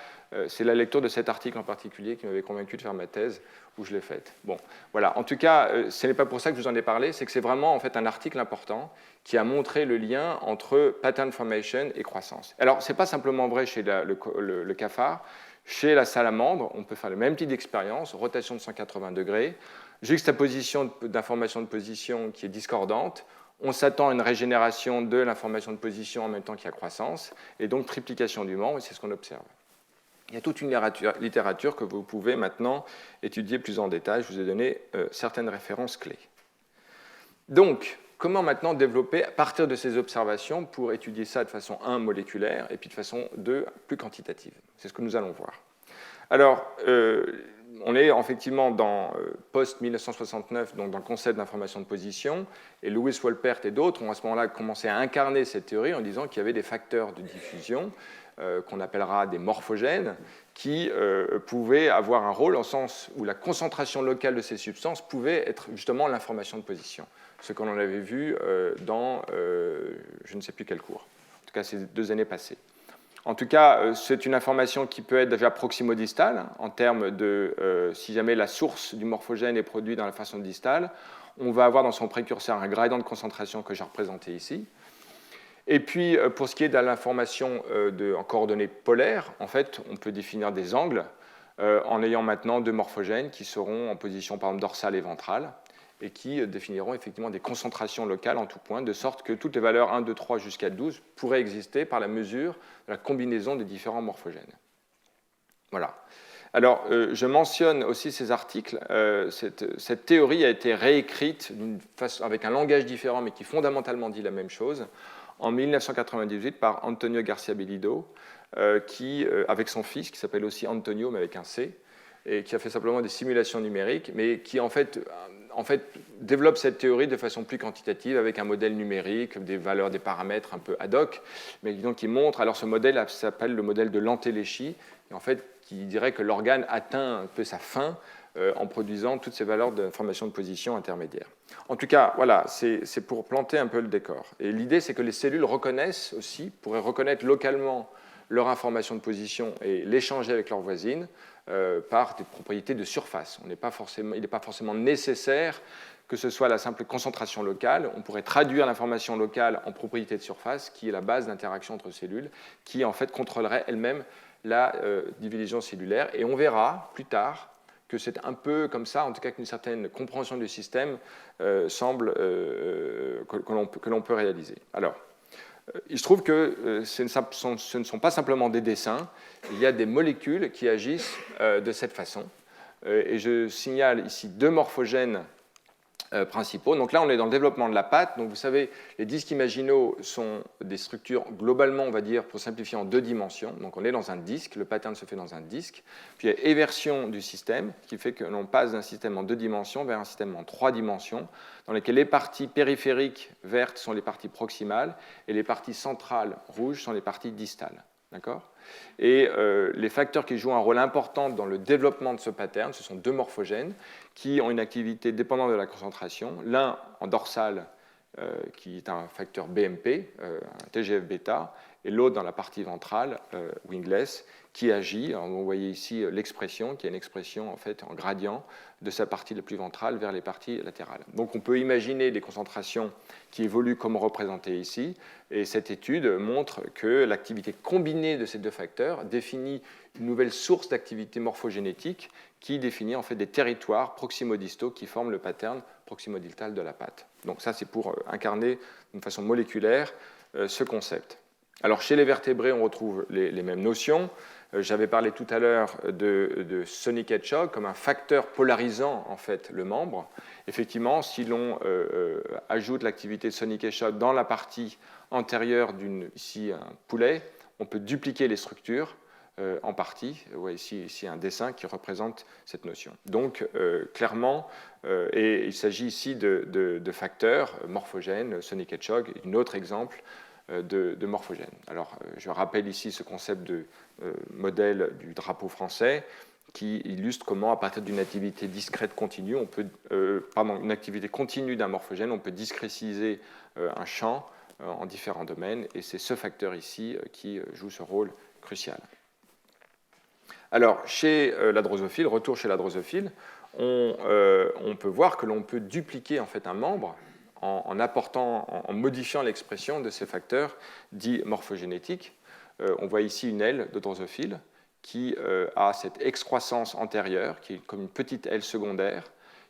c'est la lecture de cet article en particulier qui m'avait convaincu de faire ma thèse, où je l'ai faite. Bon, voilà. En tout cas, ce n'est pas pour ça que je vous en ai parlé, c'est que c'est vraiment en fait un article important qui a montré le lien entre pattern formation et croissance. Alors, ce n'est pas simplement vrai chez le cafard. Chez la salamandre, on peut faire le même type d'expérience, rotation de 180 degrés, juxtaposition d'informations de position qui est discordante. On s'attend à une régénération de l'information de position en même temps qu'il y a croissance, et donc triplication du membre, et c'est ce qu'on observe. Il y a toute une littérature que vous pouvez maintenant étudier plus en détail. Je vous ai donné certaines références clés. Donc, comment maintenant développer à partir de ces observations pour étudier ça de façon 1 moléculaire et puis de façon 2 plus quantitative? C'est ce que nous allons voir. Alors, on est effectivement dans post-1969, donc dans le concept d'information de position, et Lewis Wolpert et d'autres ont à ce moment-là commencé à incarner cette théorie en disant qu'il y avait des facteurs de diffusion qu'on appellera des morphogènes, qui pouvaient avoir un rôle en sens où la concentration locale de ces substances pouvait être justement l'information de position, ce qu'on en avait vu dans je ne sais plus quel cours, en tout cas ces 2 années passées. En tout cas, c'est une information qui peut être déjà proximodistale, en termes de si jamais la source du morphogène est produite dans la façon distale, on va avoir dans son précurseur un gradient de concentration que j'ai représenté ici. Et puis, pour ce qui est de l'information en coordonnées polaires, en fait, on peut définir des angles en ayant maintenant 2 morphogènes qui seront en position, par exemple, dorsale et ventrale, et qui définiront effectivement des concentrations locales en tout point, de sorte que toutes les valeurs 1, 2, 3 jusqu'à 12 pourraient exister par la mesure de la combinaison des différents morphogènes. Voilà. Alors, je mentionne aussi ces articles. Cette théorie a été réécrite avec un langage différent, mais qui fondamentalement dit la même chose, en 1998 par Antonio Garcia Bellido, avec son fils, qui s'appelle aussi Antonio, mais avec un C, et qui a fait simplement des simulations numériques, mais qui en fait développe cette théorie de façon plus quantitative avec un modèle numérique, des valeurs, des paramètres un peu ad hoc, mais donc qui montre, alors ce modèle s'appelle le modèle de l'antéléchie, et en fait qui dirait que l'organe atteint un peu sa fin en produisant toutes ces valeurs d'information de position intermédiaire. En tout cas, voilà, c'est pour planter un peu le décor. Et l'idée, c'est que les cellules reconnaissent aussi, pourraient reconnaître localement leur information de position et l'échanger avec leurs voisines par des propriétés de surface. Il n'est pas forcément nécessaire que ce soit la simple concentration locale. On pourrait traduire l'information locale en propriété de surface, qui est la base d'interaction entre cellules, qui en fait contrôlerait elle-même la division cellulaire. Et on verra plus tard que c'est un peu comme ça, en tout cas qu'une certaine compréhension du système semble que l'on peut réaliser. Alors, il se trouve que ce ne sont pas simplement des dessins, il y a des molécules qui agissent de cette façon. Et je signale ici 2 morphogènes principaux. Donc là, on est dans le développement de la pâte. Donc vous savez, les disques imaginaux sont des structures globalement, on va dire, pour simplifier, en 2 dimensions. Donc on est dans un disque, le pattern se fait dans un disque. Puis il y a éversion du système, qui fait que l'on passe d'un système en 2 dimensions vers un système en 3 dimensions, dans lequel les parties périphériques vertes sont les parties proximales et les parties centrales rouges sont les parties distales. D'accord ? Et les facteurs qui jouent un rôle important dans le développement de ce pattern, ce sont 2 morphogènes qui ont une activité dépendante de la concentration. L'un en dorsale, qui est un facteur BMP, un TGF-bêta, et l'autre dans la partie ventrale, wingless, qui agit. Alors, vous voyez ici l'expression, qui est une expression en fait en gradient de sa partie la plus ventrale vers les parties latérales. Donc on peut imaginer des concentrations qui évoluent comme représentées ici, et cette étude montre que l'activité combinée de ces 2 facteurs définit une nouvelle source d'activité morphogénétique qui définit en fait des territoires proximodistaux qui forment le pattern proximodistal de la pâte. Donc ça, c'est pour incarner d'une façon moléculaire ce concept. Alors chez les vertébrés, on retrouve les mêmes notions. J'avais parlé tout à l'heure de sonic hedgehog comme un facteur polarisant en fait le membre. Effectivement, si l'on ajoute l'activité de sonic hedgehog dans la partie antérieure ici un poulet, on peut dupliquer les structures en partie. Vous voyez ici un dessin qui représente cette notion. Donc clairement, et il s'agit ici de facteurs morphogènes, sonic hedgehog, un autre exemple de morphogènes. Alors, je rappelle ici ce concept de modèle du drapeau français qui illustre comment, à partir d'une activité discrète continue, une activité continue d'un morphogène, on peut discrétiser un champ en différents domaines, et c'est ce facteur ici qui joue ce rôle crucial. Alors, chez la drosophile, retour chez la drosophile, on peut voir que l'on peut dupliquer en fait un membre en modifiant l'expression de ces facteurs dits morphogénétiques. On voit ici une aile de drosophile qui a cette excroissance antérieure, qui est comme une petite aile secondaire,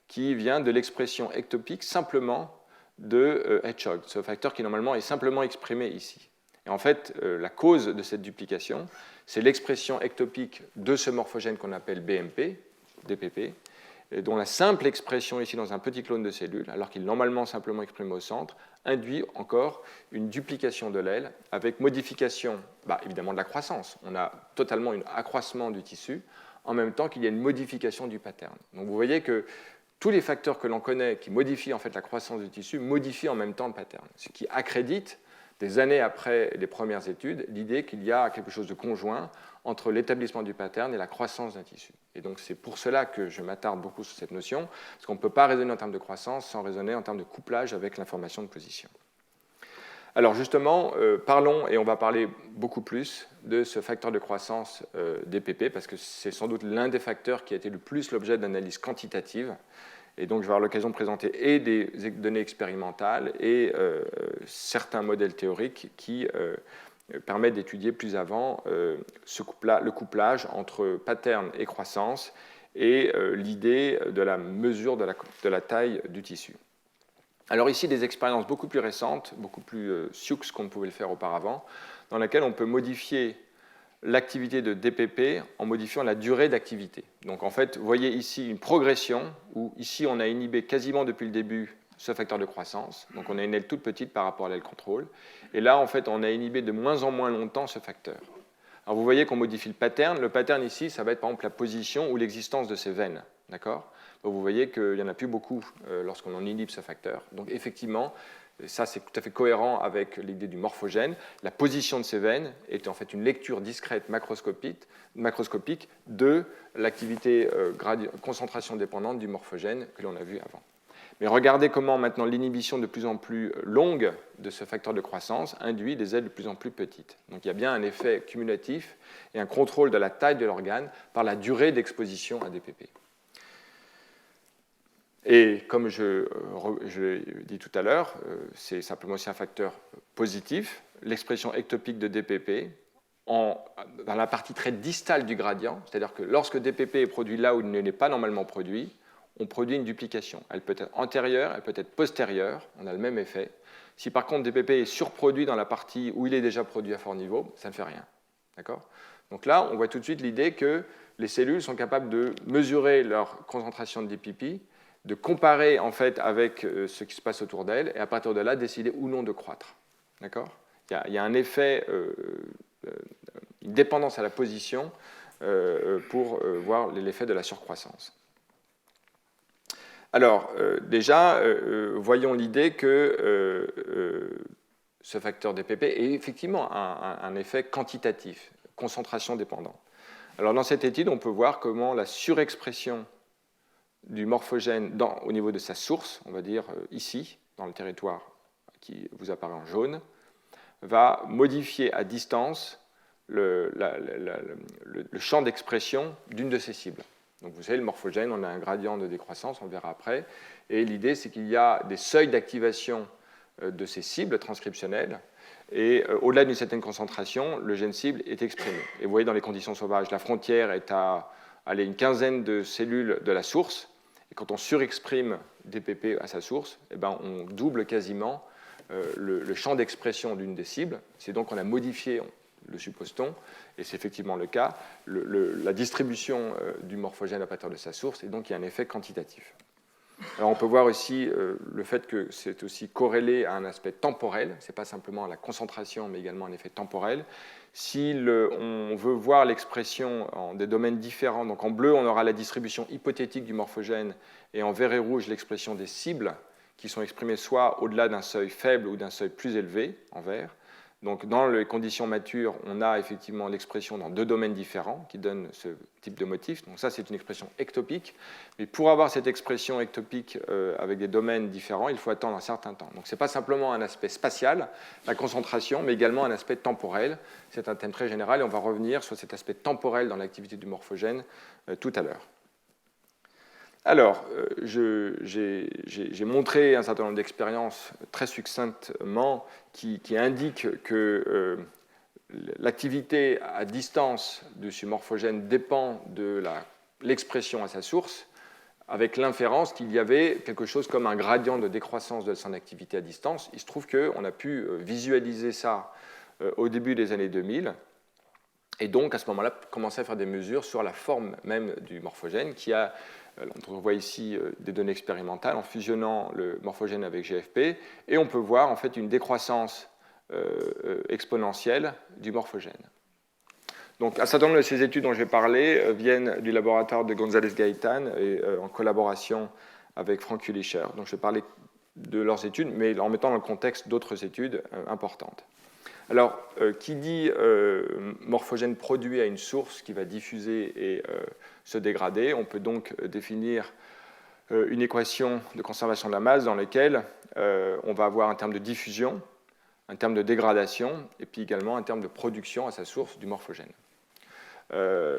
qui vient de l'expression ectopique simplement de Hedgehog, ce facteur qui normalement est simplement exprimé ici. Et en fait, la cause de cette duplication, c'est l'expression ectopique de ce morphogène qu'on appelle BMP, DPP, dont la simple expression ici dans un petit clone de cellules, alors qu'il est normalement simplement exprimé au centre, induit encore une duplication de l'aile avec modification, évidemment, de la croissance. On a totalement un accroissement du tissu, en même temps qu'il y a une modification du pattern. Donc vous voyez que tous les facteurs que l'on connaît qui modifient en fait la croissance du tissu modifient en même temps le pattern, ce qui accrédite, des années après les premières études, l'idée qu'il y a quelque chose de conjoint entre l'établissement du pattern et la croissance d'un tissu. Et donc c'est pour cela que je m'attarde beaucoup sur cette notion, parce qu'on ne peut pas raisonner en termes de croissance sans raisonner en termes de couplage avec l'information de position. Alors justement, parlons, et on va parler beaucoup plus, de ce facteur de croissance DPP, parce que c'est sans doute l'un des facteurs qui a été le plus l'objet d'analyse quantitative. Et donc, je vais avoir l'occasion de présenter et des données expérimentales et certains modèles théoriques qui permettent d'étudier plus avant le couplage entre pattern et croissance et l'idée de la mesure de la taille du tissu. Alors ici, des expériences beaucoup plus récentes, beaucoup plus sioux qu'on ne pouvait le faire auparavant, dans lesquelles on peut modifier l'activité de DPP en modifiant la durée d'activité. Donc en fait, vous voyez ici une progression où ici on a inhibé quasiment depuis le début ce facteur de croissance. Donc on a une aile toute petite par rapport à l'aile contrôle. Et là, en fait, on a inhibé de moins en moins longtemps ce facteur. Alors vous voyez qu'on modifie le pattern. Le pattern ici, ça va être par exemple la position ou l'existence de ces veines. D'accord ? Donc vous voyez qu'il n'y en a plus beaucoup lorsqu'on en inhibe ce facteur. Donc effectivement, ça, c'est tout à fait cohérent avec l'idée du morphogène. La position de ces veines est en fait une lecture discrète macroscopique de l'activité concentration dépendante du morphogène que l'on a vu avant. Mais regardez comment maintenant l'inhibition de plus en plus longue de ce facteur de croissance induit des ailes de plus en plus petites. Donc il y a bien un effet cumulatif et un contrôle de la taille de l'organe par la durée d'exposition à DPP. Et comme je l'ai dit tout à l'heure, c'est simplement aussi un facteur positif. L'expression ectopique de DPP dans la partie très distale du gradient, c'est-à-dire que lorsque DPP est produit là où il n'est pas normalement produit, on produit une duplication. Elle peut être antérieure, elle peut être postérieure, on a le même effet. Si par contre DPP est surproduit dans la partie où il est déjà produit à fort niveau, ça ne fait rien. D'accord ? Donc là, on voit tout de suite l'idée que les cellules sont capables de mesurer leur concentration de DPP, de comparer en fait avec ce qui se passe autour d'elle, et à partir de là, décider ou non de croître. D'accord ? Il y a un effet, une dépendance à la position pour voir l'effet de la surcroissance. Alors, déjà, voyons l'idée que ce facteur DPP est effectivement un effet quantitatif, concentration dépendante. Alors, dans cette étude, on peut voir comment la surexpression du morphogène au niveau de sa source, on va dire ici, dans le territoire qui vous apparaît en jaune, va modifier à distance le champ d'expression d'une de ces cibles. Donc vous savez, le morphogène, on a un gradient de décroissance, on le verra après, et l'idée c'est qu'il y a des seuils d'activation de ces cibles transcriptionnelles, et au-delà d'une certaine concentration, le gène cible est exprimé. Et vous voyez, dans les conditions sauvages, la frontière est à une quinzaine de cellules de la source, et quand on surexprime DPP à sa source, eh ben, on double quasiment le champ d'expression d'une des cibles. C'est donc qu'on a modifié, le suppose-t-on, et c'est effectivement le cas, la distribution du morphogène à partir de sa source, et donc il y a un effet quantitatif. Alors on peut voir aussi le fait que c'est aussi corrélé à un aspect temporel, ce n'est pas simplement la concentration, mais également un effet temporel. Si on veut voir l'expression en des domaines différents, donc en bleu, on aura la distribution hypothétique du morphogène, et en vert et rouge, l'expression des cibles, qui sont exprimées soit au-delà d'un seuil faible ou d'un seuil plus élevé, en vert. Donc, dans les conditions matures, on a effectivement l'expression dans 2 domaines différents qui donnent ce type de motif. Donc, ça, c'est une expression ectopique. Mais pour avoir cette expression ectopique avec des domaines différents, il faut attendre un certain temps. Donc, ce n'est pas simplement un aspect spatial, la concentration, mais également un aspect temporel. C'est un thème très général et on va revenir sur cet aspect temporel dans l'activité du morphogène tout à l'heure. Alors, j'ai montré un certain nombre d'expériences très succinctement qui indiquent que l'activité à distance de ce morphogène dépend de l'expression à sa source, avec l'inférence qu'il y avait quelque chose comme un gradient de décroissance de son activité à distance. Il se trouve qu'on a pu visualiser ça au début des années 2000, et donc à ce moment-là, commencer à faire des mesures sur la forme même du morphogène qui a... On voit ici des données expérimentales en fusionnant le morphogène avec GFP, et on peut voir en fait une décroissance exponentielle du morphogène. Donc, un certain nombre de ces études dont j'ai parlé viennent du laboratoire de González-Gaitán et en collaboration avec Frank Ulischer. Donc, je vais parler de leurs études, mais en mettant dans le contexte d'autres études importantes. Alors, qui dit morphogène produit à une source qui va diffuser et se dégrader, on peut donc définir une équation de conservation de la masse dans laquelle on va avoir un terme de diffusion, un terme de dégradation, et puis également un terme de production à sa source du morphogène.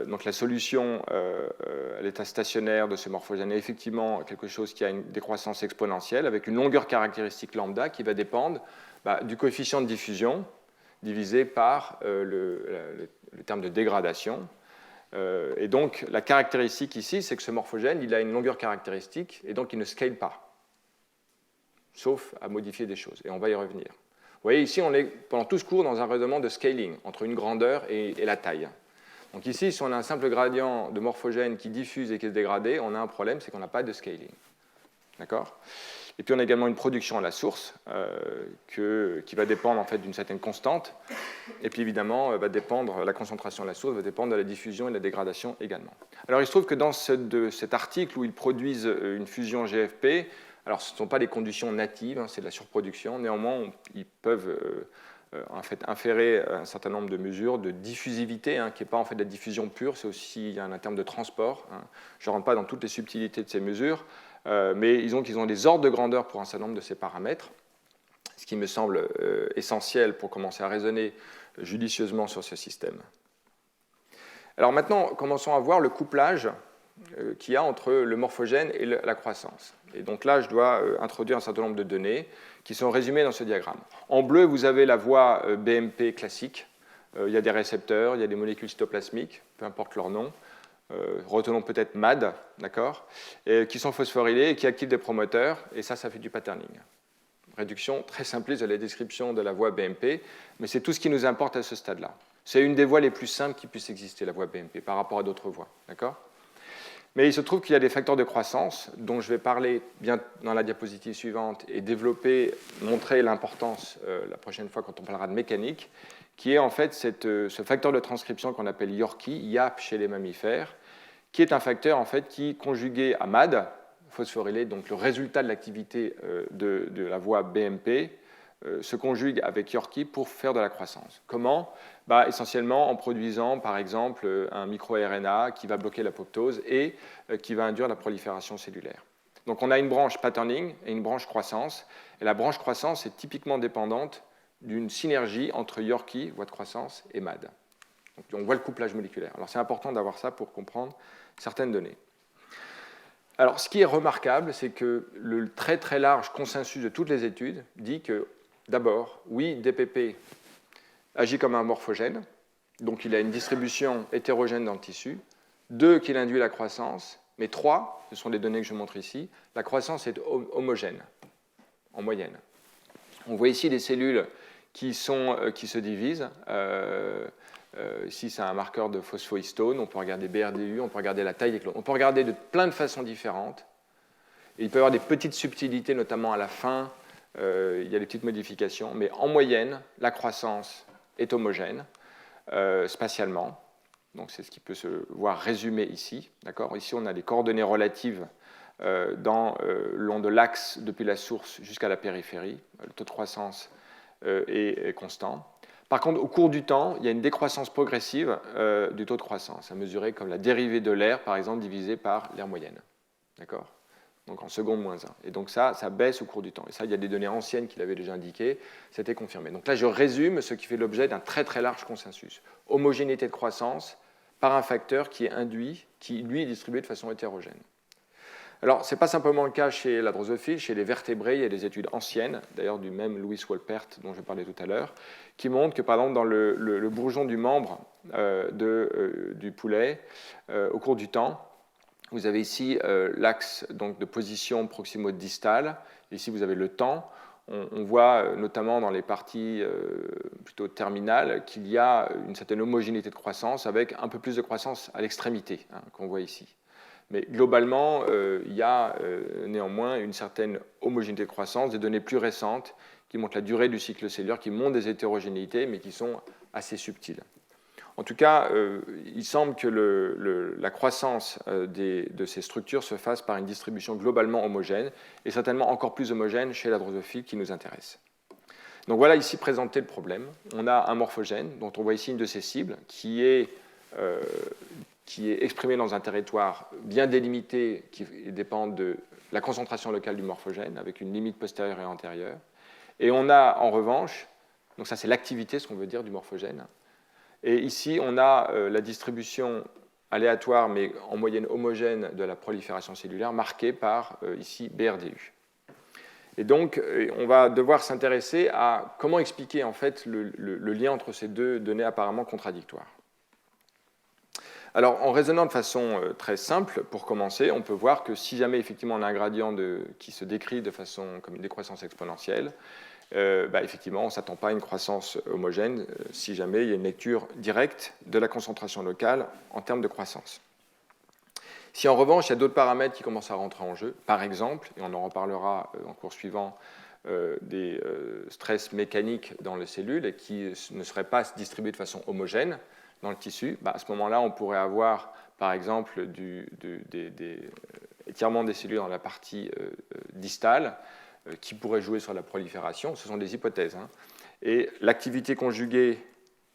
Donc la solution à l'état stationnaire de ce morphogène est effectivement quelque chose qui a une décroissance exponentielle avec une longueur caractéristique lambda qui va dépendre du coefficient de diffusion divisé par le terme de dégradation. Et donc, la caractéristique ici, c'est que ce morphogène, il a une longueur caractéristique, et donc il ne scale pas, sauf à modifier des choses, et on va y revenir. Vous voyez, ici, on est pendant tout ce cours dans un raisonnement de scaling, entre une grandeur et la taille. Donc ici, si on a un simple gradient de morphogène qui diffuse et qui est dégradé, on a un problème, c'est qu'on n'a pas de scaling. D'accord ? Et puis on a également une production à la source qui va dépendre en fait d'une certaine constante. Et puis évidemment, la concentration à la source va dépendre de la diffusion et de la dégradation également. Alors il se trouve que dans cet article où ils produisent une fusion GFP, alors ce ne sont pas les conditions natives, c'est de la surproduction. Néanmoins, ils peuvent en fait inférer un certain nombre de mesures de diffusivité, qui n'est pas en fait de la diffusion pure, c'est aussi un terme de transport. Je ne rentre pas dans toutes les subtilités de ces mesures. Mais ils ont des ordres de grandeur pour un certain nombre de ces paramètres, ce qui me semble essentiel pour commencer à raisonner judicieusement sur ce système. Alors maintenant, commençons à voir le couplage qu'il y a entre le morphogène et la croissance. Et donc là, je dois introduire un certain nombre de données qui sont résumées dans ce diagramme. En bleu, vous avez la voie BMP classique. Il y a des récepteurs, il y a des molécules cytoplasmiques, peu importe leur nom. Retenons peut-être MAD, d'accord, qui sont phosphorylés et qui activent des promoteurs, et ça fait du patterning. Réduction très simpliste de la description de la voie BMP, mais c'est tout ce qui nous importe à ce stade-là. C'est une des voies les plus simples qui puisse exister, la voie BMP, par rapport à d'autres voies, d'accord ? Mais il se trouve qu'il y a des facteurs de croissance dont je vais parler bien dans la diapositive suivante et montrer l'importance la prochaine fois quand on parlera de mécanique, qui est en fait ce facteur de transcription qu'on appelle YORKI, YAP chez les mammifères, qui est un facteur en fait qui, conjugué à MAD, phosphorylé, donc le résultat de l'activité de la voie BMP, se conjugue avec YORKI pour faire de la croissance. Comment ? Essentiellement en produisant par exemple un microRNA qui va bloquer l'apoptose et qui va induire la prolifération cellulaire. Donc on a une branche patterning et une branche croissance, et la branche croissance est typiquement dépendante d'une synergie entre YORKI, voie de croissance, et MAD. Donc on voit le couplage moléculaire. Alors c'est important d'avoir ça pour comprendre certaines données. Alors ce qui est remarquable, c'est que le très très large consensus de toutes les études dit que, d'abord, oui, DPP agit comme un morphogène, donc il a une distribution hétérogène dans le tissu. 2, qu'il induit la croissance. Mais 3, ce sont les données que je montre ici, la croissance est homogène, en moyenne. On voit ici des cellules qui se divisent. Ici, c'est un marqueur de phosphohistone. On peut regarder BRDU, on peut regarder la taille des clones. On peut regarder de plein de façons différentes. Et il peut y avoir des petites subtilités, notamment à la fin. Il y a des petites modifications. Mais en moyenne, la croissance est homogène spatialement. Donc, c'est ce qui peut se voir résumé ici. Ici, on a des coordonnées relatives le long de l'axe depuis la source jusqu'à la périphérie. Le taux de croissance est constant. Par contre, au cours du temps, il y a une décroissance progressive du taux de croissance, à mesurer comme la dérivée de l'air, par exemple, divisée par l'air moyenne. D'accord ? Donc en seconde moins 1. Et donc ça baisse au cours du temps. Et ça, il y a des données anciennes qui l'avaient déjà indiqué, c'était confirmé. Donc là, je résume ce qui fait l'objet d'un très très large consensus. Homogénéité de croissance par un facteur qui est induit, qui lui est distribué de façon hétérogène. Alors, ce n'est pas simplement le cas chez la drosophile, chez les vertébrés, il y a des études anciennes, d'ailleurs du même Louis Wolpert dont je parlais tout à l'heure, qui montrent que par exemple dans le bourgeon du membre du poulet, au cours du temps, vous avez ici l'axe donc, de position proximo-distale, ici vous avez le temps. On voit notamment dans les parties plutôt terminales qu'il y a une certaine homogénéité de croissance avec un peu plus de croissance à l'extrémité qu'on voit ici. Mais globalement, il y a néanmoins une certaine homogénéité de croissance, des données plus récentes qui montrent la durée du cycle cellulaire, qui montrent des hétérogénéités, mais qui sont assez subtiles. En tout cas, il semble que la croissance de ces structures se fasse par une distribution globalement homogène, et certainement encore plus homogène chez la drosophile qui nous intéresse. Donc voilà ici présenté le problème. On a un morphogène, dont on voit ici une de ses cibles, qui est exprimé dans un territoire bien délimité qui dépend de la concentration locale du morphogène, avec une limite postérieure et antérieure. Et on a en revanche, donc ça c'est l'activité, ce qu'on veut dire, du morphogène. Et ici, on a la distribution aléatoire, mais en moyenne homogène de la prolifération cellulaire, marquée par, ici, BRDU. Et donc, on va devoir s'intéresser à comment expliquer en fait, le lien entre ces deux données apparemment contradictoires. Alors, en raisonnant de façon très simple, pour commencer, on peut voir que si jamais effectivement on a un gradient qui se décrit de façon comme une décroissance exponentielle, effectivement, on ne s'attend pas à une croissance homogène si jamais il y a une lecture directe de la concentration locale en termes de croissance. Si en revanche, il y a d'autres paramètres qui commencent à rentrer en jeu, par exemple, et on en reparlera en cours suivant, des stress mécaniques dans les cellules et qui ne seraient pas distribués de façon homogène dans le tissu, à ce moment-là, on pourrait avoir, par exemple, des étirements des cellules dans la partie distale qui pourraient jouer sur la prolifération. Ce sont des hypothèses. Et l'activité conjuguée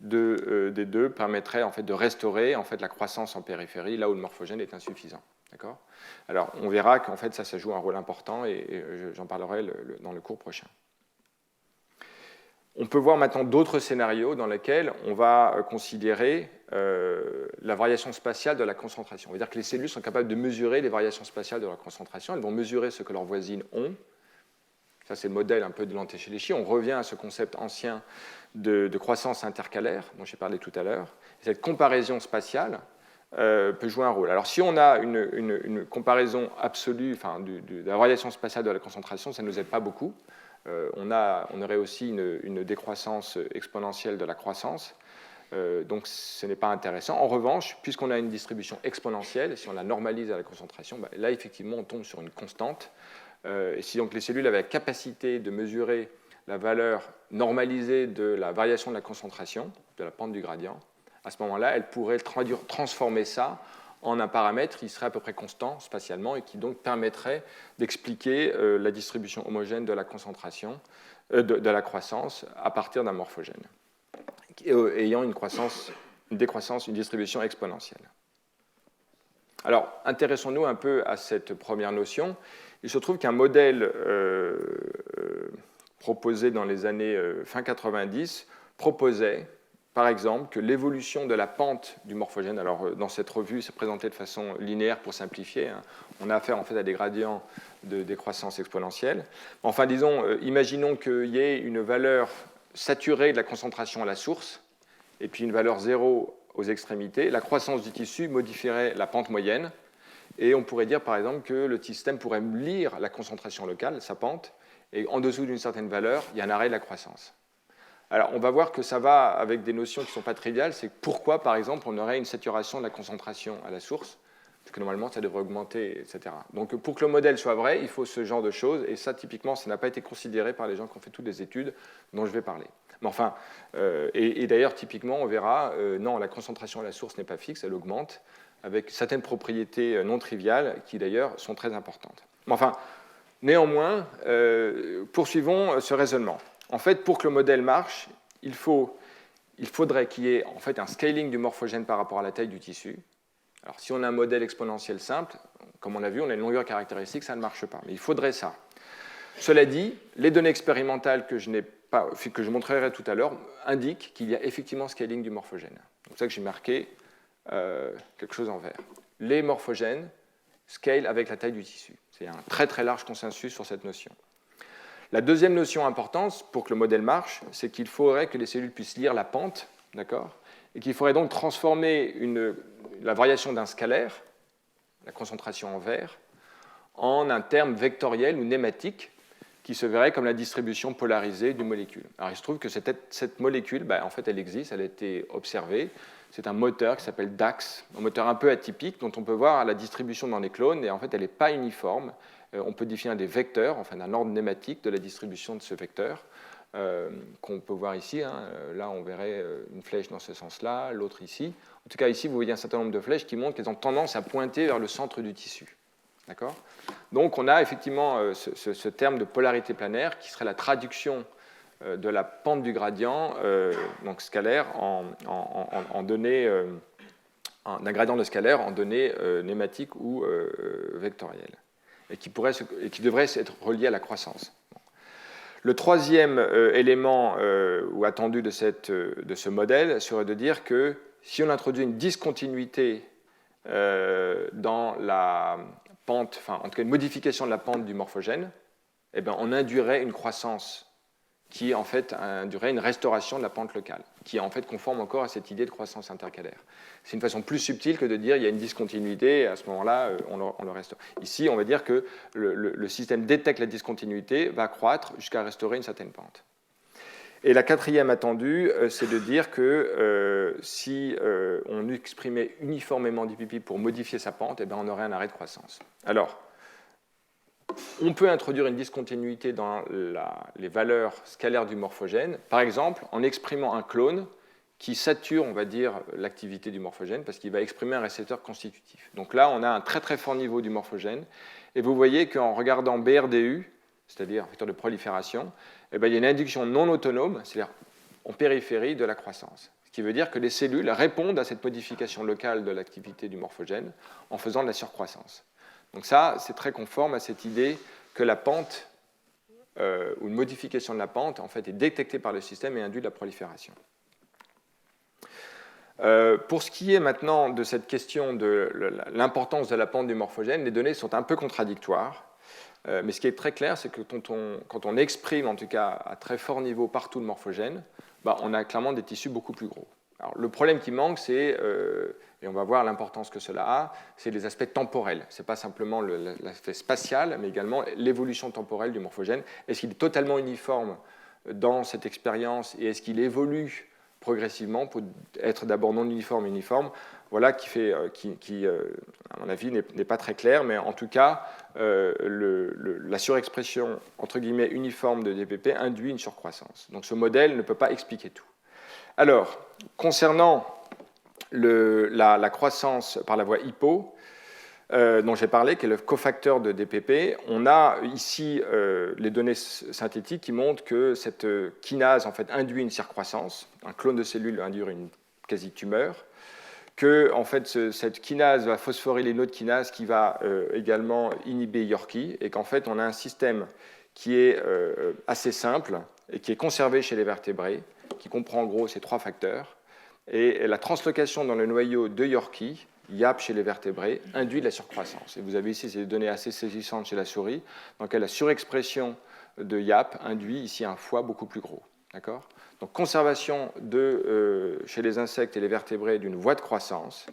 des deux permettrait en fait, de restaurer en fait, la croissance en périphérie, là où le morphogène est insuffisant. D'accord ? Alors, on verra qu'en fait, ça joue un rôle important et j'en parlerai dans le cours prochain. On peut voir maintenant d'autres scénarios dans lesquels on va considérer la variation spatiale de la concentration. On veut dire que les cellules sont capables de mesurer les variations spatiales de la concentration. Elles vont mesurer ce que leurs voisines ont. Ça, c'est le modèle un peu de l'antéchéléchie. On revient à ce concept ancien de croissance intercalaire dont j'ai parlé tout à l'heure. Cette comparaison spatiale peut jouer un rôle. Alors, si on a une comparaison absolue de la variation spatiale de la concentration, ça ne nous aide pas beaucoup. On aurait aussi une décroissance exponentielle de la croissance, donc ce n'est pas intéressant. En revanche, puisqu'on a une distribution exponentielle, si on la normalise à la concentration, là effectivement on tombe sur une constante, et si donc les cellules avaient la capacité de mesurer la valeur normalisée de la variation de la concentration, de la pente du gradient, à ce moment-là, elles pourraient transformer ça en un paramètre qui serait à peu près constant spatialement et qui donc permettrait d'expliquer la distribution homogène de la concentration, de la croissance à partir d'un morphogène, ayant une décroissance, une distribution exponentielle. Alors, intéressons-nous un peu à cette première notion. Il se trouve qu'un modèle proposé dans les années fin 90 proposait par exemple, que l'évolution de la pente du morphogène, alors dans cette revue, c'est présenté de façon linéaire pour simplifier, on a affaire en fait à des gradients de décroissance exponentielle. Enfin, disons, imaginons qu'il y ait une valeur saturée de la concentration à la source, et puis une valeur zéro aux extrémités. La croissance du tissu modifierait la pente moyenne, et on pourrait dire par exemple que le système pourrait lire la concentration locale, sa pente, et en dessous d'une certaine valeur, il y a un arrêt de la croissance. Alors, on va voir que ça va avec des notions qui ne sont pas triviales. C'est pourquoi, par exemple, on aurait une saturation de la concentration à la source, parce que normalement, ça devrait augmenter, etc. Donc, pour que le modèle soit vrai, il faut ce genre de choses. Et ça, typiquement, ça n'a pas été considéré par les gens qui ont fait toutes les études dont je vais parler. Mais enfin, et d'ailleurs, typiquement, on verra, non, la concentration à la source n'est pas fixe, elle augmente, avec certaines propriétés non triviales qui, d'ailleurs, sont très importantes. Mais enfin, néanmoins, poursuivons ce raisonnement. En fait, pour que le modèle marche, il faut il faudrait qu'il y ait en fait un scaling du morphogène par rapport à la taille du tissu. Alors si on a un modèle exponentiel simple, comme on l'a vu, on a une longueur caractéristique, ça ne marche pas. Mais il faudrait ça. Cela dit, les données expérimentales que je montrerai tout à l'heure indiquent qu'il y a effectivement scaling du morphogène. C'est pour ça que j'ai marqué quelque chose en vert. Les morphogènes scale avec la taille du tissu. C'est un très très large consensus sur cette notion. La deuxième notion importante pour que le modèle marche, c'est qu'il faudrait que les cellules puissent lire la pente, d'accord, et qu'il faudrait donc transformer la variation d'un scalaire, la concentration en vert, en un terme vectoriel ou nématique qui se verrait comme la distribution polarisée d'une molécule. Alors il se trouve que cette molécule, en fait, elle existe, elle a été observée. C'est un moteur qui s'appelle DAX, un moteur un peu atypique dont on peut voir la distribution dans les clones, et en fait, elle n'est pas uniforme. On peut définir des vecteurs, enfin un ordre nématique de la distribution de ce vecteur, qu'on peut voir ici. Là, on verrait une flèche dans ce sens-là, l'autre ici. En tout cas, ici, vous voyez un certain nombre de flèches qui montrent qu'elles ont tendance à pointer vers le centre du tissu. D'accord ? Donc, on a effectivement ce terme de polarité planaire qui serait la traduction de la pente du gradient, donc scalaire, en données, d'un gradient de scalaire en données nématiques ou vectorielles, et qui devrait être relié à la croissance. Le troisième élément ou attendu de ce modèle serait de dire que si on introduit une discontinuité dans la pente, enfin en tout cas une modification de la pente du morphogène, eh bien, on induirait une croissance qui en fait induirait une restauration de la pente locale, qui est en fait conforme encore à cette idée de croissance intercalaire. C'est une façon plus subtile que de dire il y a une discontinuité et à ce moment-là on le restaure. Ici, on va dire que le système détecte la discontinuité, va croître jusqu'à restaurer une certaine pente. Et la quatrième attendue, c'est de dire que si on exprimait uniformément d'IPP pour modifier sa pente, eh bien, on aurait un arrêt de croissance. Alors, on peut introduire une discontinuité dans les valeurs scalaires du morphogène, par exemple en exprimant un clone qui sature, on va dire, l'activité du morphogène parce qu'il va exprimer un récepteur constitutif. Donc là, on a un très très fort niveau du morphogène, et vous voyez qu'en regardant BRDU, c'est-à-dire vecteur de prolifération, eh bien, il y a une induction non autonome, c'est-à-dire en périphérie de la croissance. Ce qui veut dire que les cellules répondent à cette modification locale de l'activité du morphogène en faisant de la surcroissance. Donc ça, c'est très conforme à cette idée que la pente, ou une modification de la pente, en fait, est détectée par le système et induit de la prolifération. Pour ce qui est maintenant de cette question de l'importance de la pente du morphogène, les données sont un peu contradictoires. Mais ce qui est très clair, c'est que quand on exprime, en tout cas à très fort niveau partout le morphogène, on a clairement des tissus beaucoup plus gros. Alors, le problème qui manque, c'est, et on va voir l'importance que cela a, c'est les aspects temporels. Ce n'est pas simplement l'aspect spatial, mais également l'évolution temporelle du morphogène. Est-ce qu'il est totalement uniforme dans cette expérience et est-ce qu'il évolue progressivement pour être d'abord non uniforme, uniforme? Voilà qui, à mon avis, n'est pas très clair, mais en tout cas, la surexpression, entre guillemets, uniforme de DPP induit une surcroissance. Donc ce modèle ne peut pas expliquer tout. Alors, concernant la croissance par la voie hypo, dont j'ai parlé, qui est le cofacteur de DPP, on a ici les données synthétiques qui montrent que cette kinase en fait, induit une surcroissance, un clone de cellule induit une quasi-tumeur, que en fait, cette kinase va phosphoryler une autre kinase qui va également inhiber Yorkie, et qu'en fait on a un système qui est assez simple et qui est conservé chez les vertébrés, qui comprend en gros ces trois facteurs, et la translocation dans le noyau de Yorkie, YAP chez les vertébrés, induit de la surcroissance. Et vous avez ici ces données assez saisissantes chez la souris, dans laquelle la surexpression de YAP induit ici un foie beaucoup plus gros. D'accord ? Donc conservation chez les insectes et les vertébrés d'une voie de croissance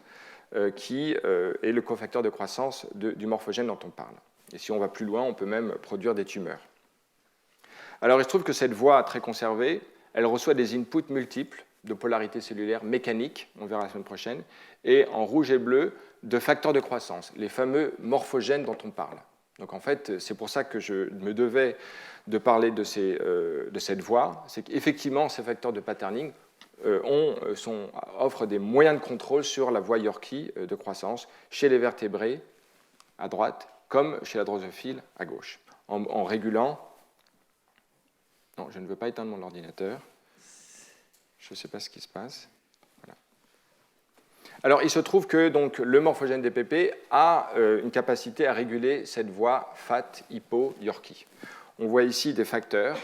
qui est le cofacteur de croissance du morphogène dont on parle. Et si on va plus loin, on peut même produire des tumeurs. Alors il se trouve que cette voie très conservée, elle reçoit des inputs multiples de polarité cellulaire mécanique, on verra la semaine prochaine, et en rouge et bleu de facteurs de croissance, les fameux morphogènes dont on parle. Donc en fait, c'est pour ça que je me devais de parler de cette voie, c'est qu'effectivement, ces facteurs de patterning offrent des moyens de contrôle sur la voie Yorkie de croissance chez les vertébrés à droite, comme chez la drosophile à gauche, en régulant... Non, je ne veux pas éteindre mon ordinateur. Je ne sais pas ce qui se passe. Voilà. Alors, il se trouve que donc, le morphogène DPP a une capacité à réguler cette voie FAT-hypo-Yorkie. On voit ici des facteurs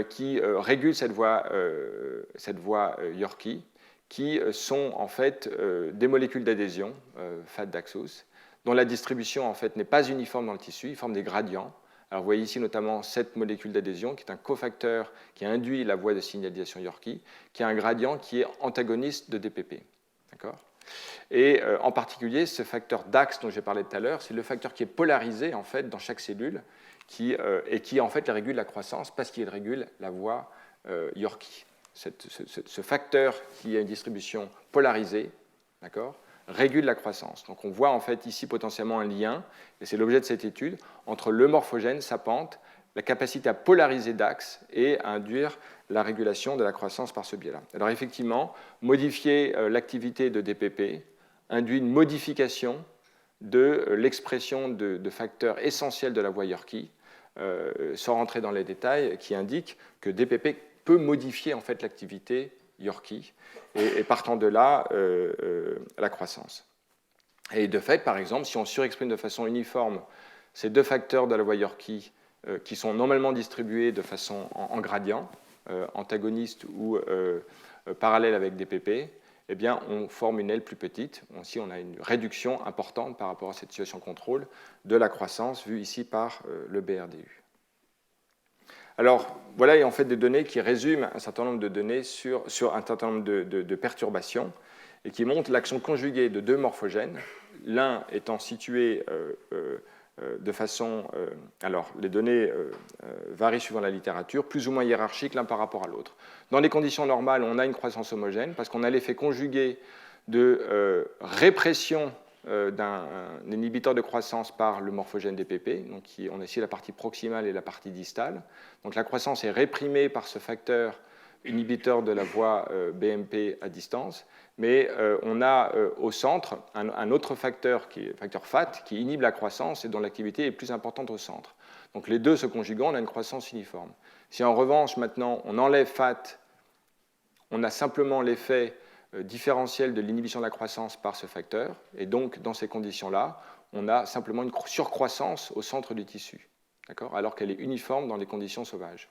qui régulent cette voie Yorkie, qui sont en fait des molécules d'adhésion, FAT-Daxus, dont la distribution en fait n'est pas uniforme dans le tissu, ils forment des gradients. Alors vous voyez ici notamment cette molécule d'adhésion qui est un cofacteur qui induit la voie de signalisation Yorkie, qui a un gradient qui est antagoniste de DPP. D'accord ? Et en particulier, ce facteur DAX dont j'ai parlé tout à l'heure, c'est le facteur qui est polarisé en fait dans chaque cellule et qui en fait régule la croissance parce qu'il régule la voie Yorkie. Ce facteur qui a une distribution polarisée, d'accord, régule la croissance. Donc on voit en fait ici potentiellement un lien, et c'est l'objet de cette étude, entre le morphogène, sa pente, la capacité à polariser DAX et à induire la régulation de la croissance par ce biais-là. Alors effectivement, modifier l'activité de DPP induit une modification de l'expression de facteurs essentiels de la voie Yorkie, sans rentrer dans les détails, qui indiquent que DPP peut modifier en fait l'activité Yorkie et partant de là la croissance. Et de fait, par exemple, si on surexprime de façon uniforme ces deux facteurs de la voie Yorkie qui sont normalement distribués de façon en gradient, antagoniste ou parallèle avec DPP, eh bien, on forme une aile plus petite. Ici, on a une réduction importante par rapport à cette situation contrôle de la croissance vue ici par le BRDU. Alors, voilà en fait des données qui résument un certain nombre de données sur un certain nombre de perturbations et qui montrent l'action conjuguée de deux morphogènes, l'un étant situé de façon... alors, les données varient suivant la littérature, plus ou moins hiérarchiques l'un par rapport à l'autre. Dans les conditions normales, on a une croissance homogène parce qu'on a l'effet conjugué de répression d'un inhibiteur de croissance par le morphogène DPP. Donc, on a ici la partie proximale et la partie distale. Donc, la croissance est réprimée par ce facteur inhibiteur de la voie BMP à distance, mais on a au centre un autre facteur, qui est le facteur FAT, qui inhibe la croissance et dont l'activité est plus importante au centre. Donc les deux se conjuguant, on a une croissance uniforme. Si en revanche, maintenant, on enlève FAT, on a simplement l'effet différentiel de l'inhibition de la croissance par ce facteur, et donc dans ces conditions-là, on a simplement une surcroissance au centre du tissu, alors qu'elle est uniforme dans les conditions sauvages.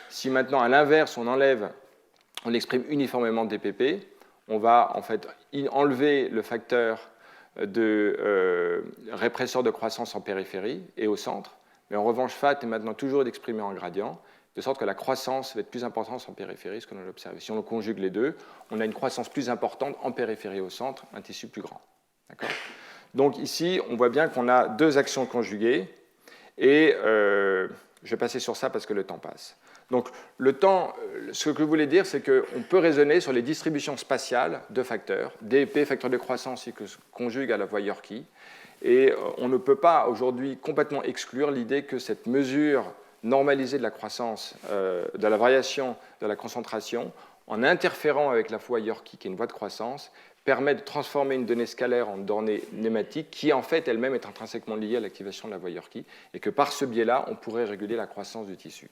Si maintenant, à l'inverse, on exprime uniformément DPP, on va en fait enlever le facteur de répresseur de croissance en périphérie et au centre, mais en revanche, FAT est maintenant toujours exprimé en gradient, de sorte que la croissance va être plus importante en périphérie, ce que l'on a observé. Si on conjugue les deux, on a une croissance plus importante en périphérie et au centre, un tissu plus grand. Donc ici, on voit bien qu'on a deux actions conjuguées, et je vais passer sur ça parce que le temps passe. Donc le temps, ce que je voulais dire, c'est qu'on peut raisonner sur les distributions spatiales de facteurs, DP, facteur de croissance, qui se conjugue à la voie Yorkie, et on ne peut pas aujourd'hui complètement exclure l'idée que cette mesure normalisée de la croissance, de la variation de la concentration, en interférant avec la voie Yorkie, qui est une voie de croissance, permet de transformer une donnée scalaire en donnée nématique, qui en fait elle-même est intrinsèquement liée à l'activation de la voie Yorkie, et que par ce biais-là, on pourrait réguler la croissance du tissu.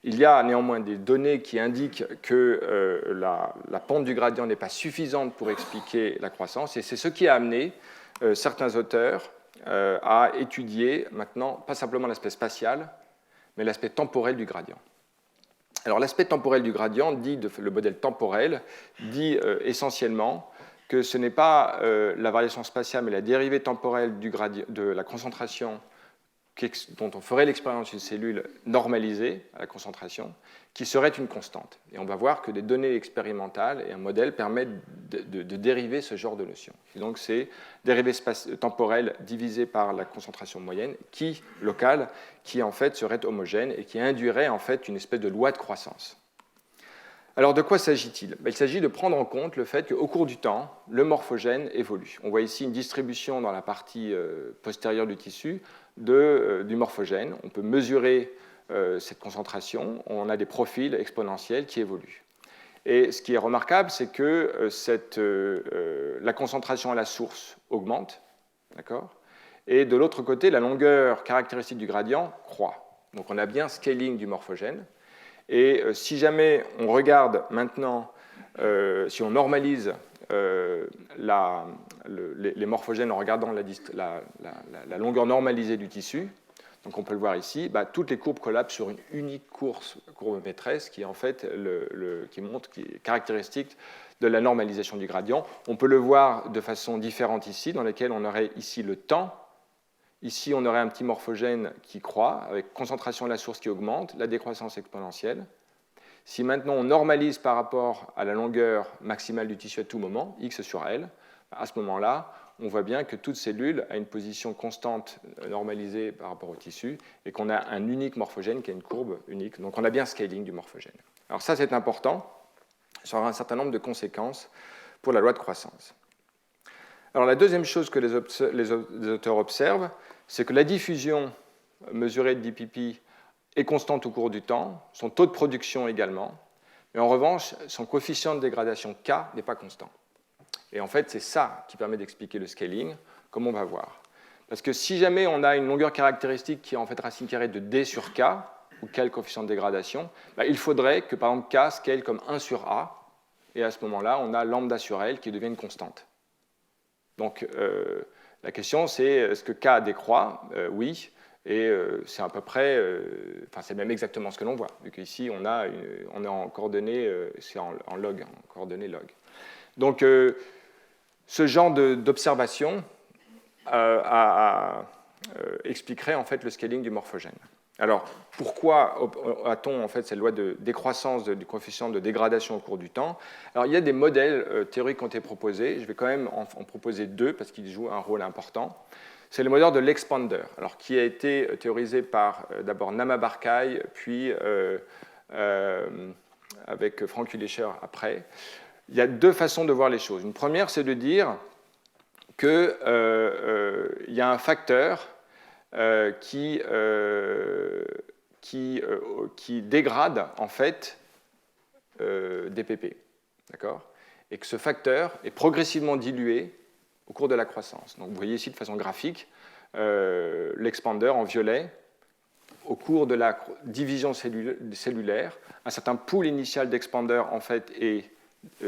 Il y a néanmoins des données qui indiquent que la pente du gradient n'est pas suffisante pour expliquer la croissance, et c'est ce qui a amené certains auteurs à étudier maintenant pas simplement l'aspect spatial, mais l'aspect temporel du gradient. Alors l'aspect temporel du gradient, le modèle temporel, dit essentiellement que ce n'est pas la variation spatiale, mais la dérivée temporelle de la concentration dont on ferait l'expérience d'une cellule normalisée à la concentration, qui serait une constante. Et on va voir que des données expérimentales et un modèle permettent de dériver ce genre de notion. Et donc c'est dérivée temporelle divisée par la concentration moyenne, locale, qui en fait serait homogène et qui induirait en fait une espèce de loi de croissance. Alors de quoi s'agit-il ? Il s'agit de prendre en compte le fait qu'au cours du temps, le morphogène évolue. On voit ici une distribution dans la partie postérieure du tissu du morphogène. On peut mesurer cette concentration. On a des profils exponentiels qui évoluent. Et ce qui est remarquable, c'est que la concentration à la source augmente, et de l'autre côté, la longueur caractéristique du gradient croît. Donc on a bien scaling du morphogène. Et si jamais on regarde maintenant si on normalise les morphogènes en regardant la longueur normalisée du tissu, donc on peut le voir ici, toutes les courbes collapsent sur une unique courbe maîtresse qui est en fait qui est caractéristique de la normalisation du gradient. On peut le voir de façon différente ici, dans laquelle on aurait ici le temps. Ici, on aurait un petit morphogène qui croît, avec concentration de la source qui augmente, la décroissance exponentielle. Si maintenant on normalise par rapport à la longueur maximale du tissu à tout moment, x sur L, à ce moment-là, on voit bien que toute cellule a une position constante normalisée par rapport au tissu et qu'on a un unique morphogène qui a une courbe unique. Donc on a bien scaling du morphogène. Alors ça, c'est important. Ça aura un certain nombre de conséquences pour la loi de croissance. Alors la deuxième chose que les auteurs observent, c'est que la diffusion mesurée de dPP est constante au cours du temps, son taux de production également, mais en revanche, son coefficient de dégradation K n'est pas constant. Et en fait, c'est ça qui permet d'expliquer le scaling, comme on va voir. Parce que si jamais on a une longueur caractéristique qui est en fait racine carrée de D sur K, ou quel coefficient de dégradation, il faudrait que par exemple K scale comme 1 sur A, et à ce moment-là, on a lambda sur L qui devient une constante. Donc la question c'est, est-ce que K décroît? Oui, et c'est à peu près, c'est même exactement ce que l'on voit, vu qu'ici on est en coordonnées, c'est en log, en coordonnées log. Donc ce genre d'observation expliquerait en fait le scaling du morphogène. Alors, pourquoi a-t-on en fait cette loi de décroissance du coefficient de dégradation au cours du temps? Alors, il y a des modèles théoriques qui ont été proposés. Je vais quand même en proposer deux parce qu'ils jouent un rôle important. C'est le modèle de l'expander, alors qui a été théorisé par d'abord Nama Barkay, puis avec Frank Hülescher après. Il y a deux façons de voir les choses. Une première, c'est de dire qu'il y a un facteur qui dégrade en fait dPP, d'accord, et que ce facteur est progressivement dilué au cours de la croissance. Donc vous voyez ici de façon graphique l'expander en violet. Au cours de la division cellulaire, un certain pool initial d'expander en fait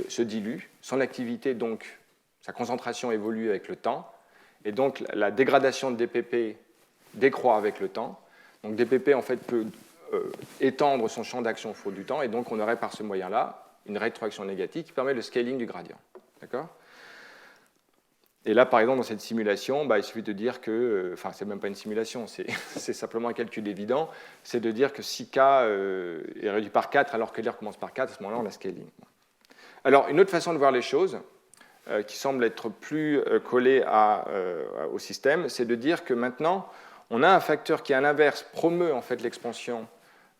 se dilue. Son activité, donc, sa concentration évolue avec le temps. Et donc, la dégradation de dPP décroît avec le temps. Donc, dPP, en fait, peut étendre son champ d'action au cours du temps. Et donc, on aurait par ce moyen-là une rétroaction négative qui permet le scaling du gradient. D'accord ? Et là, par exemple, dans cette simulation, il suffit de dire que, c'est même pas une simulation, c'est simplement un calcul évident, c'est de dire que si K est réduit par 4 alors que l'air commence par 4, à ce moment-là, on a scaling. Alors, une autre façon de voir les choses, qui semble être plus collée au système, c'est de dire que maintenant, on a un facteur qui, à l'inverse, promeut en fait l'expansion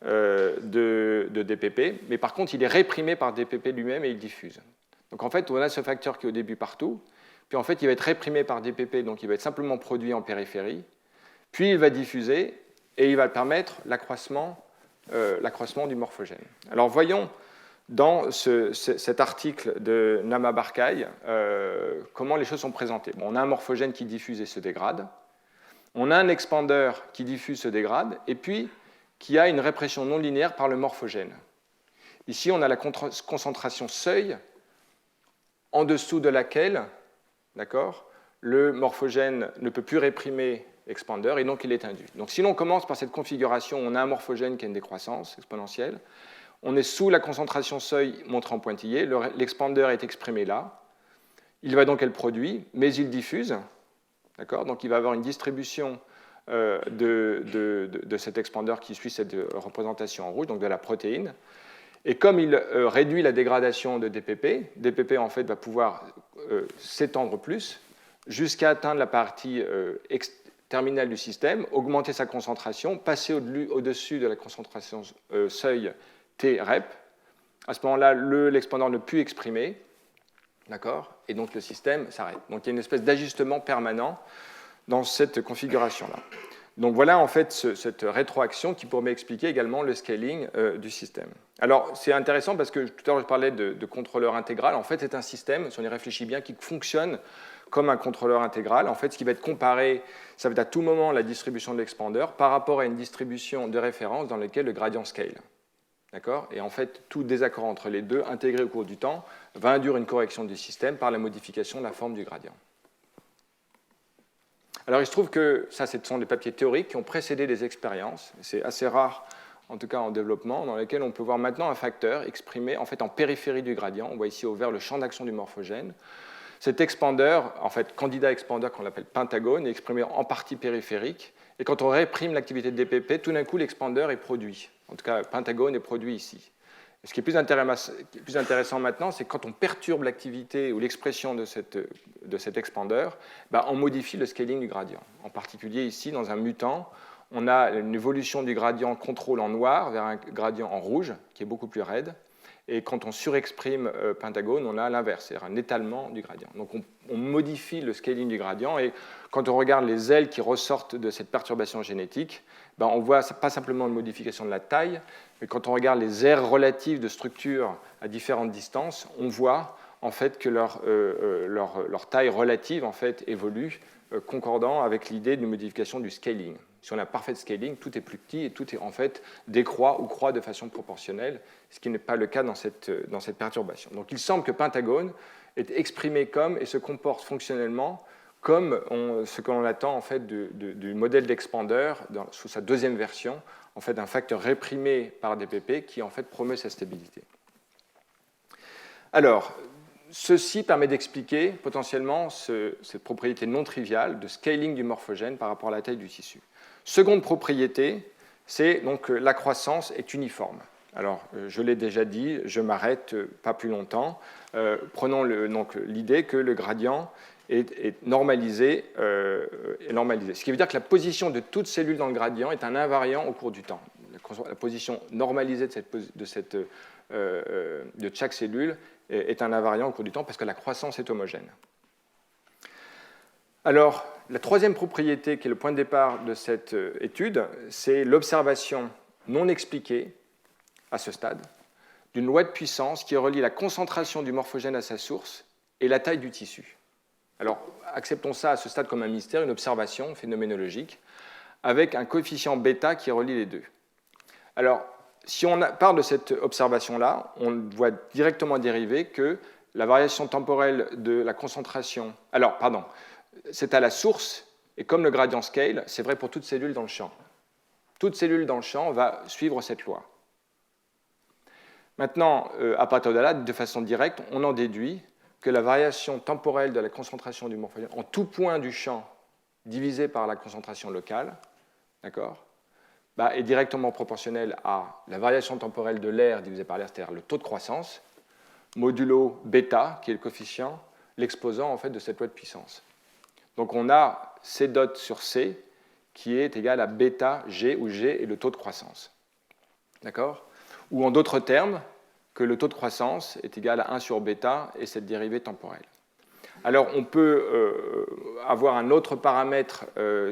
de dPP, mais par contre, il est réprimé par dPP lui-même et il diffuse. Donc, en fait, on a ce facteur qui est au début partout, puis en fait, il va être réprimé par dPP, donc il va être simplement produit en périphérie, puis il va diffuser, et il va permettre l'accroissement du morphogène. Alors, voyons dans cet article de Nama Barkay comment les choses sont présentées. On a un morphogène qui diffuse et se dégrade, on a un expander qui diffuse, se dégrade, et puis qui a une répression non linéaire par le morphogène. Ici, on a la concentration seuil, en dessous de laquelle, d'accord, le morphogène ne peut plus réprimer l'expander, et donc il est induit. Donc si l'on commence par cette configuration, on a un morphogène qui a une décroissance exponentielle, on est sous la concentration seuil montrée en pointillé, l'expander est exprimé là, il va donc être produit, mais il diffuse, d'accord, donc il va avoir une distribution de cet expander qui suit cette représentation en rouge, donc de la protéine. Et comme il réduit la dégradation de dPP, dPP en fait va pouvoir s'étendre plus jusqu'à atteindre la partie terminale du système, augmenter sa concentration, passer au-dessus de la concentration seuil T rep. À ce moment-là, l'expander ne peut plus exprimer, d'accord, et donc le système s'arrête. Donc il y a une espèce d'ajustement permanent dans cette configuration-là. Donc voilà en fait cette rétroaction qui pourrait expliquer également le scaling du système. Alors c'est intéressant parce que tout à l'heure je parlais de contrôleur intégral. En fait c'est un système, si on y réfléchit bien, qui fonctionne comme un contrôleur intégral. En fait ce qui va être comparé, ça va être à tout moment la distribution de l'expander par rapport à une distribution de référence dans laquelle le gradient scale. D'accord ? Et en fait, tout désaccord entre les deux, intégré au cours du temps, va induire une correction du système par la modification de la forme du gradient. Alors, il se trouve que ça, ce sont des papiers théoriques qui ont précédé des expériences. C'est assez rare, en tout cas en développement, dans lesquels on peut voir maintenant un facteur exprimé en fait en périphérie du gradient. On voit ici au vert le champ d'action du morphogène. Cet expander, en fait, candidat expander qu'on appelle pentagone, est exprimé en partie périphérique. Et quand on réprime l'activité de DPP, tout d'un coup, l'expander est produit. En tout cas, pentagone est produit ici. Et ce qui est plus intéressant maintenant, c'est que quand on perturbe l'activité ou l'expression de cet expander, on modifie le scaling du gradient. En particulier ici, dans un mutant, on a une évolution du gradient contrôle en noir vers un gradient en rouge, qui est beaucoup plus raide. Et quand on surexprime pentagone, on a l'inverse, c'est-à-dire un étalement du gradient. Donc on modifie le scaling du gradient, et quand on regarde les ailes qui ressortent de cette perturbation génétique, on voit pas simplement une modification de la taille, mais quand on regarde les aires relatives de structure à différentes distances, on voit en fait que leur taille relative en fait, évolue, concordant avec l'idée d'une modification du scaling. Si on a parfait scaling, tout est plus petit et tout est en fait décroît ou croît de façon proportionnelle, ce qui n'est pas le cas dans cette perturbation. Donc il semble que pentagone est exprimé comme et se comporte fonctionnellement comme ce que l'on attend en fait du modèle d'expander sous sa deuxième version, en fait d'un facteur réprimé par DPP qui en fait promeut sa stabilité. Alors, ceci permet d'expliquer potentiellement cette propriété non triviale de scaling du morphogène par rapport à la taille du tissu. Seconde propriété, c'est donc que la croissance est uniforme. Alors, je l'ai déjà dit, je m'arrête pas plus longtemps. Prenons l'idée que le gradient est normalisé, ce qui veut dire que la position de toute cellule dans le gradient est un invariant au cours du temps. La position normalisée de chaque cellule est un invariant au cours du temps parce que la croissance est homogène. Alors, la troisième propriété qui est le point de départ de cette étude, c'est l'observation non expliquée à ce stade d'une loi de puissance qui relie la concentration du morphogène à sa source et la taille du tissu. Alors, acceptons ça à ce stade comme un mystère, une observation phénoménologique, avec un coefficient bêta qui relie les deux. Alors, si on part de cette observation-là, on voit directement dériver que la variation temporelle de la concentration... Alors, pardon, c'est à la source, et comme le gradient scale, c'est vrai pour toute cellule dans le champ. Toute cellule dans le champ va suivre cette loi. Maintenant, à partir de là, de façon directe, on en déduit que la variation temporelle de la concentration du morphogène en tout point du champ divisé par la concentration locale, d'accord, est directement proportionnelle à la variation temporelle de l'air divisé par l'air, c'est-à-dire le taux de croissance, modulo bêta, qui est le coefficient, l'exposant en fait de cette loi de puissance. Donc on a C dot sur C qui est égal à bêta G, où G est le taux de croissance. D'accord ? Ou en d'autres termes, que le taux de croissance est égal à 1 sur bêta et cette dérivée temporelle. Alors on peut avoir un autre paramètre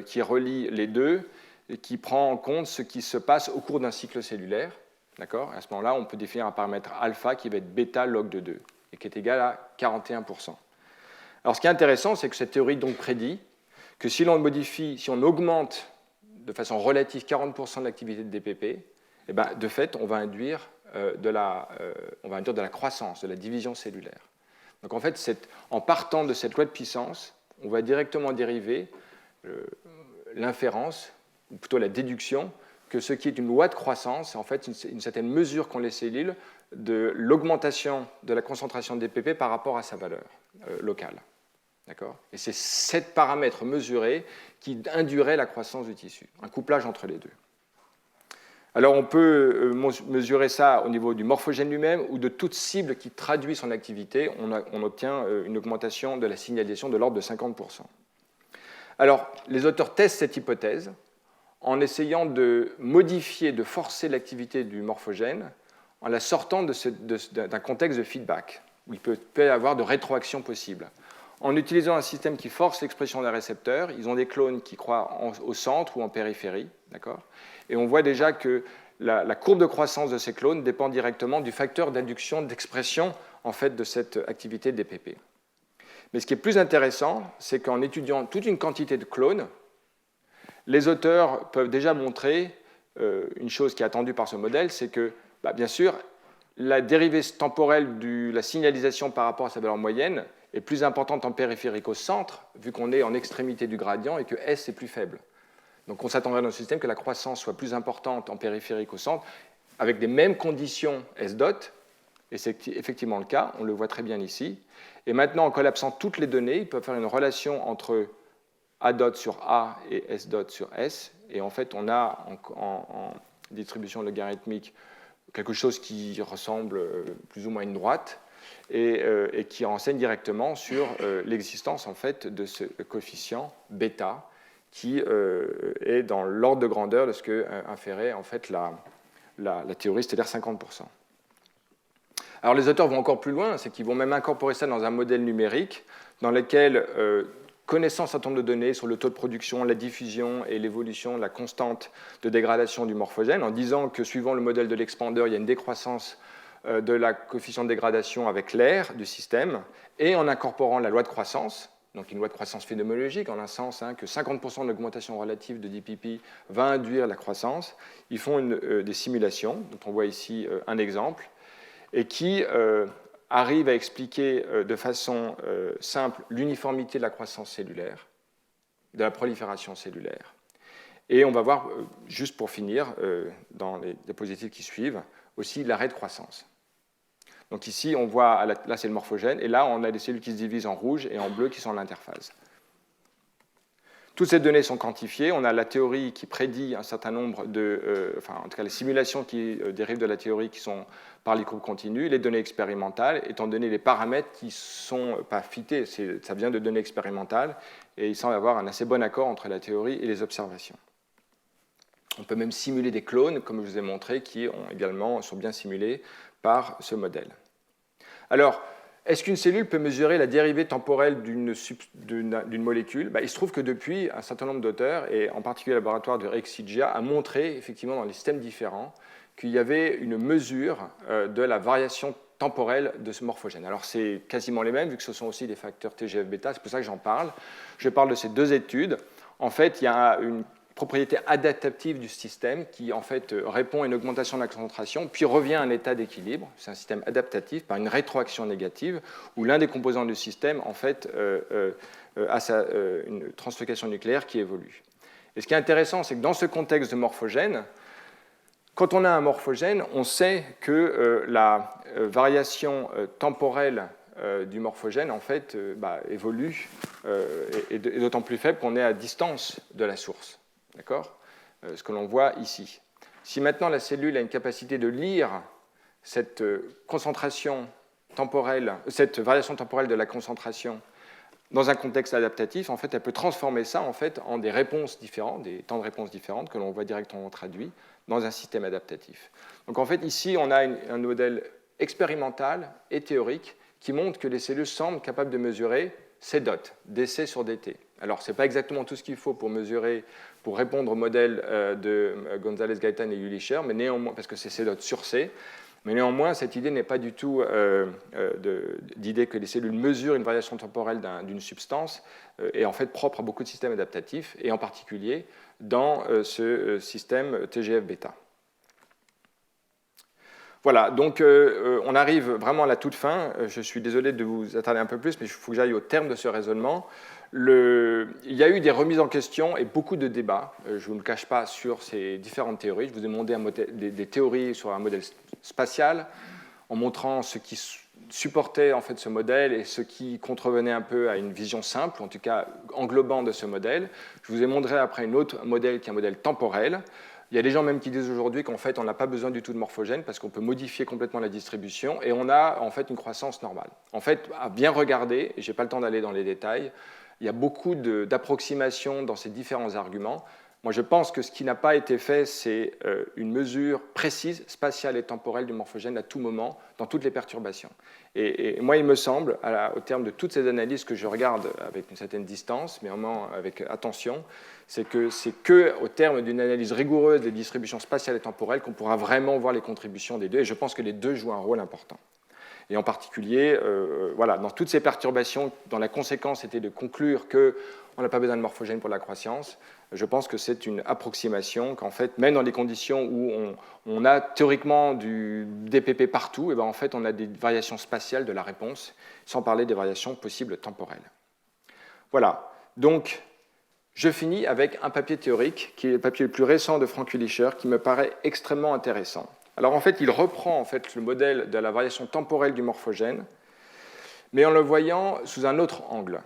qui relie les deux et qui prend en compte ce qui se passe au cours d'un cycle cellulaire. D'accord ? À ce moment-là, on peut définir un paramètre alpha qui va être bêta log de 2 et qui est égal à 41%. Alors ce qui est intéressant, c'est que cette théorie donc prédit que si l'on modifie, si on augmente de façon relative 40% de l'activité de DPP, de fait, on va induire de la croissance, de la division cellulaire. Donc en fait, en partant de cette loi de puissance, on va directement dériver l'inférence, ou plutôt la déduction, que ce qui est une loi de croissance, c'est en fait une certaine mesure qu'ont les cellules de l'augmentation de la concentration de DPP par rapport à sa valeur locale. D'accord ? Et c'est cet paramètre mesuré qui induirait la croissance du tissu, un couplage entre les deux. Alors on peut mesurer ça au niveau du morphogène lui-même ou de toute cible qui traduit son activité, on obtient une augmentation de la signalisation de l'ordre de 50%. Alors les auteurs testent cette hypothèse en essayant de modifier, de forcer l'activité du morphogène en la sortant d'un contexte de feedback, où il peut y avoir de rétroaction possible. En utilisant un système qui force l'expression d'un récepteur, ils ont des clones qui croient au centre ou en périphérie, d'accord ? Et on voit déjà que la courbe de croissance de ces clones dépend directement du facteur d'induction d'expression en fait, de cette activité DPP. Mais ce qui est plus intéressant, c'est qu'en étudiant toute une quantité de clones, les auteurs peuvent déjà montrer une chose qui est attendue par ce modèle, c'est que Bien sûr, la dérivée temporelle de la signalisation par rapport à sa valeur moyenne est plus importante en périphérique au centre, vu qu'on est en extrémité du gradient et que S est plus faible. Donc on s'attendrait dans le système que la croissance soit plus importante en périphérique au centre, avec les mêmes conditions S dot, et c'est effectivement le cas, on le voit très bien ici. Et maintenant, en collapsant toutes les données, ils peuvent faire une relation entre A dot sur A et S dot sur S, et en fait, on a en distribution logarithmique quelque chose qui ressemble plus ou moins à une droite, et qui renseigne directement sur l'existence en fait de ce coefficient bêta qui est dans l'ordre de grandeur de ce que inférait en fait la théorie, c'est-à-dire 50%. Alors les auteurs vont encore plus loin, c'est qu'ils vont même incorporer ça dans un modèle numérique dans lequel, connaissant un certain nombre de données sur le taux de production, la diffusion et l'évolution, la constante de dégradation du morphogène, en disant que suivant le modèle de l'expander, il y a une décroissance de la coefficient de dégradation avec l'air du système, et en incorporant la loi de croissance, donc une loi de croissance phénoménologique, en un sens que 50% de l'augmentation relative de dpp va induire la croissance, ils font des simulations, dont on voit ici un exemple, et qui arrivent à expliquer de façon simple l'uniformité de la croissance cellulaire, de la prolifération cellulaire. Et on va voir, juste pour finir, dans les diapositives qui suivent, aussi l'arrêt de croissance. Donc ici, on voit, là c'est le morphogène, et là on a des cellules qui se divisent en rouge et en bleu qui sont en interphase. Toutes ces données sont quantifiées, on a la théorie qui prédit un certain nombre en tout cas les simulations qui dérivent de la théorie qui sont par les courbes continues, les données expérimentales, étant donné les paramètres qui ne sont pas fités, ça vient de données expérimentales, et il semble y avoir un assez bon accord entre la théorie et les observations. On peut même simuler des clones, comme je vous ai montré, qui sont bien simulés par ce modèle. Alors, est-ce qu'une cellule peut mesurer la dérivée temporelle d'une molécule ? Il se trouve que depuis, un certain nombre d'auteurs, et en particulier le laboratoire de Rexigia, a montré, effectivement, dans les systèmes différents, qu'il y avait une mesure de la variation temporelle de ce morphogène. Alors, c'est quasiment les mêmes, vu que ce sont aussi des facteurs TGF-bêta, c'est pour ça que j'en parle. Je parle de ces deux études. En fait, il y a une propriété adaptative du système qui en fait répond à une augmentation de la concentration, puis revient à un état d'équilibre. C'est un système adaptatif par une rétroaction négative où l'un des composants du système en fait a une translocation nucléaire qui évolue. Et ce qui est intéressant, c'est que dans ce contexte de morphogène, quand on a un morphogène, on sait que la variation temporelle du morphogène en fait évolue et d'autant plus faible qu'on est à distance de la source. D'accord ? Ce que l'on voit ici. Si maintenant la cellule a une capacité de lire cette concentration temporelle, cette variation temporelle de la concentration dans un contexte adaptatif, en fait, elle peut transformer ça en fait en des réponses différentes, des temps de réponse différentes que l'on voit directement traduits dans un système adaptatif. Donc en fait, ici, on a un modèle expérimental et théorique qui montre que les cellules semblent capables de mesurer C dot, DC sur DT. Alors, ce n'est pas exactement tout ce qu'il faut pour mesurer, pour répondre au modèle de González Gaitán et Jülicher, mais néanmoins, parce que c'est C dot sur C, mais néanmoins, cette idée n'est pas du tout d'idée que les cellules mesurent une variation temporelle d'une substance, est en fait propre à beaucoup de systèmes adaptatifs, et en particulier dans ce système TGF-bêta. Voilà, donc on arrive vraiment à la toute fin. Je suis désolé de vous attarder un peu plus, mais il faut que j'aille au terme de ce raisonnement. Il y a eu des remises en question et beaucoup de débats, je ne vous le cache pas, sur ces différentes théories. Je vous ai demandé des théories sur un modèle spatial, en montrant ce qui supportait en fait ce modèle et ce qui contrevenait un peu à une vision simple, en tout cas englobant de ce modèle. Je vous ai montré après un autre modèle qui est un modèle temporel. Il y a des gens même qui disent aujourd'hui qu'en fait, on n'a pas besoin du tout de morphogène parce qu'on peut modifier complètement la distribution et on a en fait une croissance normale. En fait, à bien regarder, et je n'ai pas le temps d'aller dans les détails, il y a beaucoup d'approximations dans ces différents arguments. Moi, je pense que ce qui n'a pas été fait, c'est une mesure précise, spatiale et temporelle du morphogène à tout moment, dans toutes les perturbations. Et moi, il me semble, au terme de toutes ces analyses que je regarde avec une certaine distance, mais vraiment avec attention, c'est qu'au terme d'une analyse rigoureuse des distributions spatiales et temporelles qu'on pourra vraiment voir les contributions des deux. Et je pense que les deux jouent un rôle important. Et en particulier, voilà, dans toutes ces perturbations, dont la conséquence était de conclure qu'on n'a pas besoin de morphogène pour la croissance, je pense que c'est une approximation qu'en fait, même dans des conditions où on a théoriquement du DPP partout, et bien en fait, on a des variations spatiales de la réponse, sans parler des variations possibles temporelles. Voilà. Donc, je finis avec un papier théorique, qui est le papier le plus récent de Frank Willischer, qui me paraît extrêmement intéressant. Alors, en fait, il reprend en fait, le modèle de la variation temporelle du morphogène, mais en le voyant sous un autre angle.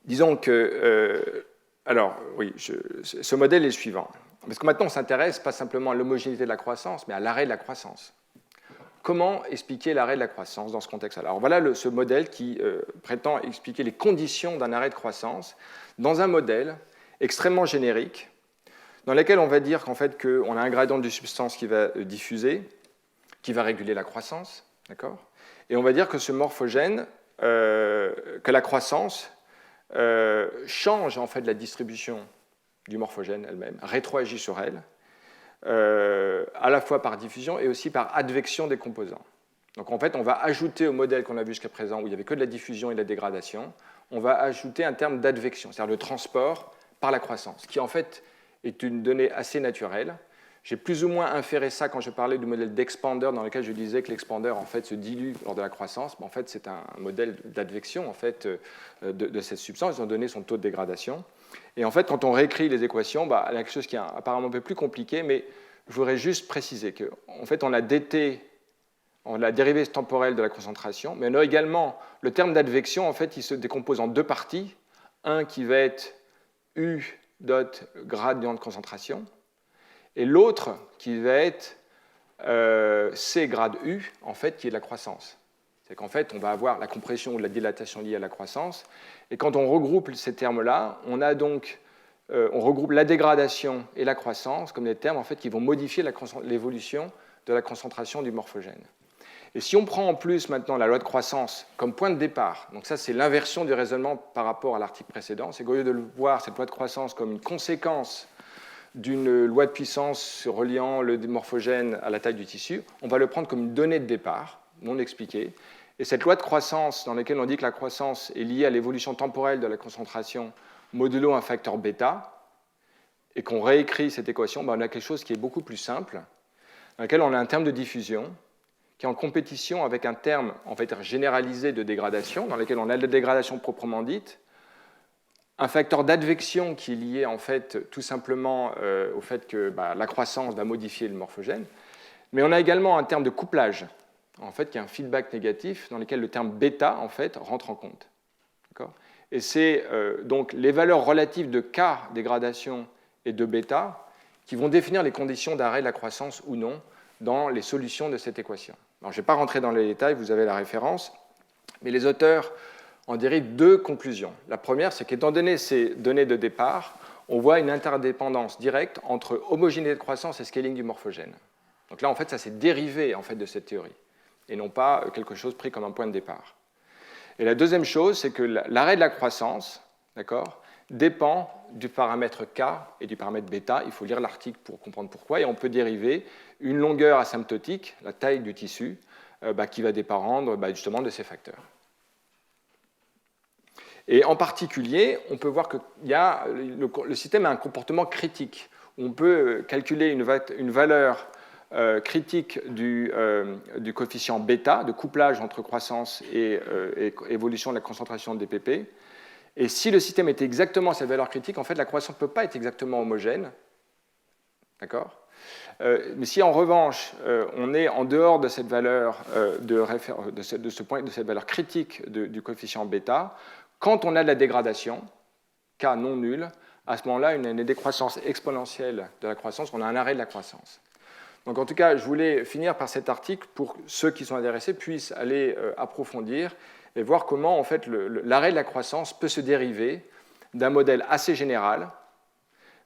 Disons que... alors, oui, ce modèle est le suivant. Parce que maintenant, on s'intéresse pas simplement à l'homogénéité de la croissance, mais à l'arrêt de la croissance. Comment expliquer l'arrêt de la croissance dans ce contexte-là? Alors, voilà ce modèle qui prétend expliquer les conditions d'un arrêt de croissance dans un modèle extrêmement générique, dans lequel on va dire qu'en fait, qu'on a un gradient de substance qui va diffuser, qui va réguler la croissance, d'accord? Et on va dire que ce morphogène, que la croissance change en fait la distribution du morphogène elle-même, rétroagit sur elle, à la fois par diffusion et aussi par advection des composants. Donc en fait, on va ajouter au modèle qu'on a vu jusqu'à présent, où il n'y avait que de la diffusion et de la dégradation, on va ajouter un terme d'advection, c'est-à-dire le transport par la croissance, qui en fait est une donnée assez naturelle. J'ai plus ou moins inféré ça quand je parlais du modèle d'expander, dans lequel je disais que l'expander en fait se dilue lors de la croissance. Mais en fait, c'est un modèle d'advection en fait, de cette substance, étant donné son taux de dégradation. Et en fait, quand on réécrit les équations, il y a quelque chose qui est apparemment un peu plus compliqué, mais je voudrais juste préciser qu'en fait, on a dt, on a la dérivée temporelle de la concentration, mais on a également le terme d'advection, en fait, il se décompose en deux parties. Un qui va être U dot gradient de concentration, et l'autre qui va être C grade U, en fait, qui est la croissance. C'est qu'en fait, on va avoir la compression ou la dilatation liée à la croissance. Et quand on regroupe ces termes-là, on a donc, on regroupe la dégradation et la croissance comme des termes en fait, qui vont modifier l'évolution de la concentration du morphogène. Et si on prend en plus maintenant la loi de croissance comme point de départ, donc ça c'est l'inversion du raisonnement par rapport à l'article précédent, c'est qu'au lieu de voir cette loi de croissance comme une conséquence d'une loi de puissance reliant le morphogène à la taille du tissu, on va le prendre comme une donnée de départ, non expliquée. Et cette loi de croissance, dans laquelle on dit que la croissance est liée à l'évolution temporelle de la concentration modulo un facteur bêta, et qu'on réécrit cette équation, on a quelque chose qui est beaucoup plus simple, dans lequel on a un terme de diffusion, qui est en compétition avec un terme en fait, généralisé de dégradation, dans lequel on a la dégradation proprement dite, un facteur d'advection qui est lié en fait, tout simplement au fait que la croissance va modifier le morphogène, mais on a également un terme de couplage, en fait, qui est un feedback négatif dans lequel le terme bêta en fait, rentre en compte. Et c'est donc les valeurs relatives de K dégradation et de bêta qui vont définir les conditions d'arrêt de la croissance ou non dans les solutions de cette équation. Alors, je ne vais pas rentrer dans les détails, vous avez la référence, mais les auteurs en dérivent deux conclusions. La première, c'est qu'étant donné ces données de départ, on voit une interdépendance directe entre homogénéité de croissance et scaling du morphogène. Donc là, en fait, ça s'est dérivé en fait, de cette théorie, et non pas quelque chose pris comme un point de départ. Et la deuxième chose, c'est que l'arrêt de la croissance, dépend du paramètre K et du paramètre bêta. Il faut lire l'article pour comprendre pourquoi. Et on peut dériver une longueur asymptotique, la taille du tissu, qui va dépendre justement de ces facteurs. Et en particulier, on peut voir que le système a un comportement critique. On peut calculer une valeur critique du coefficient bêta, de couplage entre croissance et évolution de la concentration de DPP. Et si le système était exactement cette valeur critique, en fait, la croissance ne peut pas être exactement homogène. D'accord ? Mais si en revanche, on est en dehors de cette valeur de cette valeur critique du coefficient bêta, quand on a de la dégradation, K non nul, à ce moment-là, une décroissance exponentielle de la croissance, on a un arrêt de la croissance. Donc en tout cas, je voulais finir par cet article pour que ceux qui sont intéressés puissent aller approfondir et voir comment en fait, l'arrêt de la croissance peut se dériver d'un modèle assez général,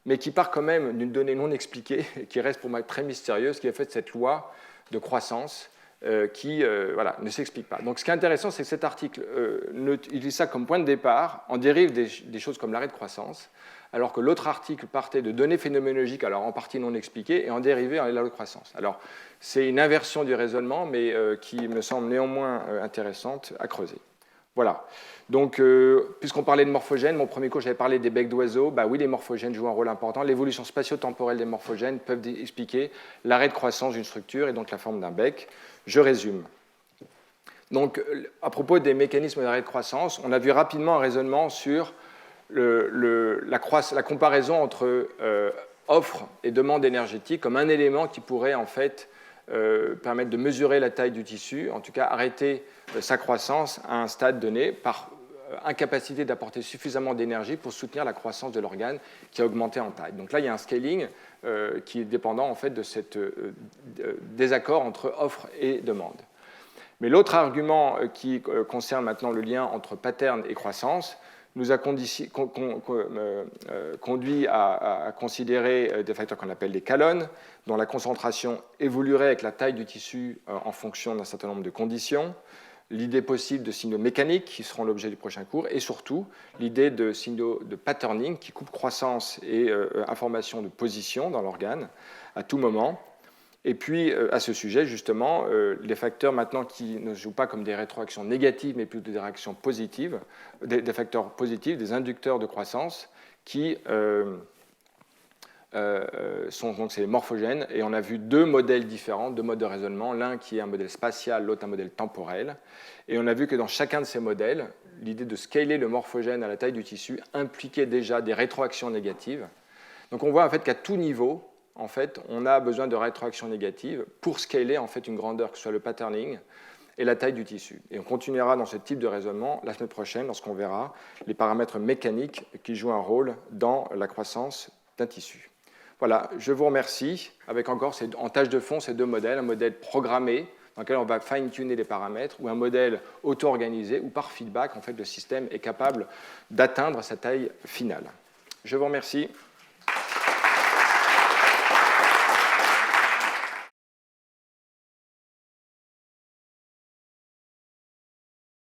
mais qui part quand même d'une donnée non expliquée, et qui reste pour moi très mystérieuse, qui est faite cette loi de croissance qui ne s'explique pas. Donc ce qui est intéressant, c'est que cet article utilise ça comme point de départ, en dérive des choses comme l'arrêt de croissance, alors que l'autre article partait de données phénoménologiques, alors en partie non expliquées, et en dérivait en l'arrêt de croissance. Alors c'est une inversion du raisonnement, mais qui me semble néanmoins intéressante à creuser. Voilà. Donc, puisqu'on parlait de morphogènes, mon premier cours, j'avais parlé des becs d'oiseaux. Bah oui, les morphogènes jouent un rôle important. L'évolution spatio-temporelle des morphogènes peuvent expliquer l'arrêt de croissance d'une structure et donc la forme d'un bec. Je résume. Donc, à propos des mécanismes d'arrêt de croissance, on a vu rapidement un raisonnement sur la comparaison entre offre et demande énergétique comme un élément qui pourrait en fait permettre de mesurer la taille du tissu, en tout cas arrêter sa croissance à un stade donné par incapacité d'apporter suffisamment d'énergie pour soutenir la croissance de l'organe qui a augmenté en taille. Donc là, il y a un scaling qui est dépendant en fait de ce désaccord entre offre et demande. Mais l'autre argument qui concerne maintenant le lien entre pattern et croissance nous a conduit à considérer des facteurs qu'on appelle des calones, dont la concentration évoluerait avec la taille du tissu en fonction d'un certain nombre de conditions, l'idée possible de signaux mécaniques qui seront l'objet du prochain cours, et surtout l'idée de signaux de patterning qui coupent croissance et information de position dans l'organe à tout moment. Et puis, à ce sujet, justement, les facteurs maintenant qui ne jouent pas comme des rétroactions négatives, mais plutôt des réactions positives, des facteurs positifs, des inducteurs de croissance, qui sont donc ces morphogènes. Et on a vu deux modèles différents, deux modes de raisonnement, l'un qui est un modèle spatial, l'autre un modèle temporel. Et on a vu que dans chacun de ces modèles, l'idée de scaler le morphogène à la taille du tissu impliquait déjà des rétroactions négatives. Donc on voit en fait qu'à tout niveau, en fait, on a besoin de rétroaction négative pour scaler en fait une grandeur, que ce soit le patterning et la taille du tissu. Et on continuera dans ce type de raisonnement la semaine prochaine lorsqu'on verra les paramètres mécaniques qui jouent un rôle dans la croissance d'un tissu. Voilà, je vous remercie. Avec encore en tâche de fond ces deux modèles, un modèle programmé dans lequel on va fine-tuner les paramètres, ou un modèle auto-organisé où par feedback, en fait, le système est capable d'atteindre sa taille finale. Je vous remercie.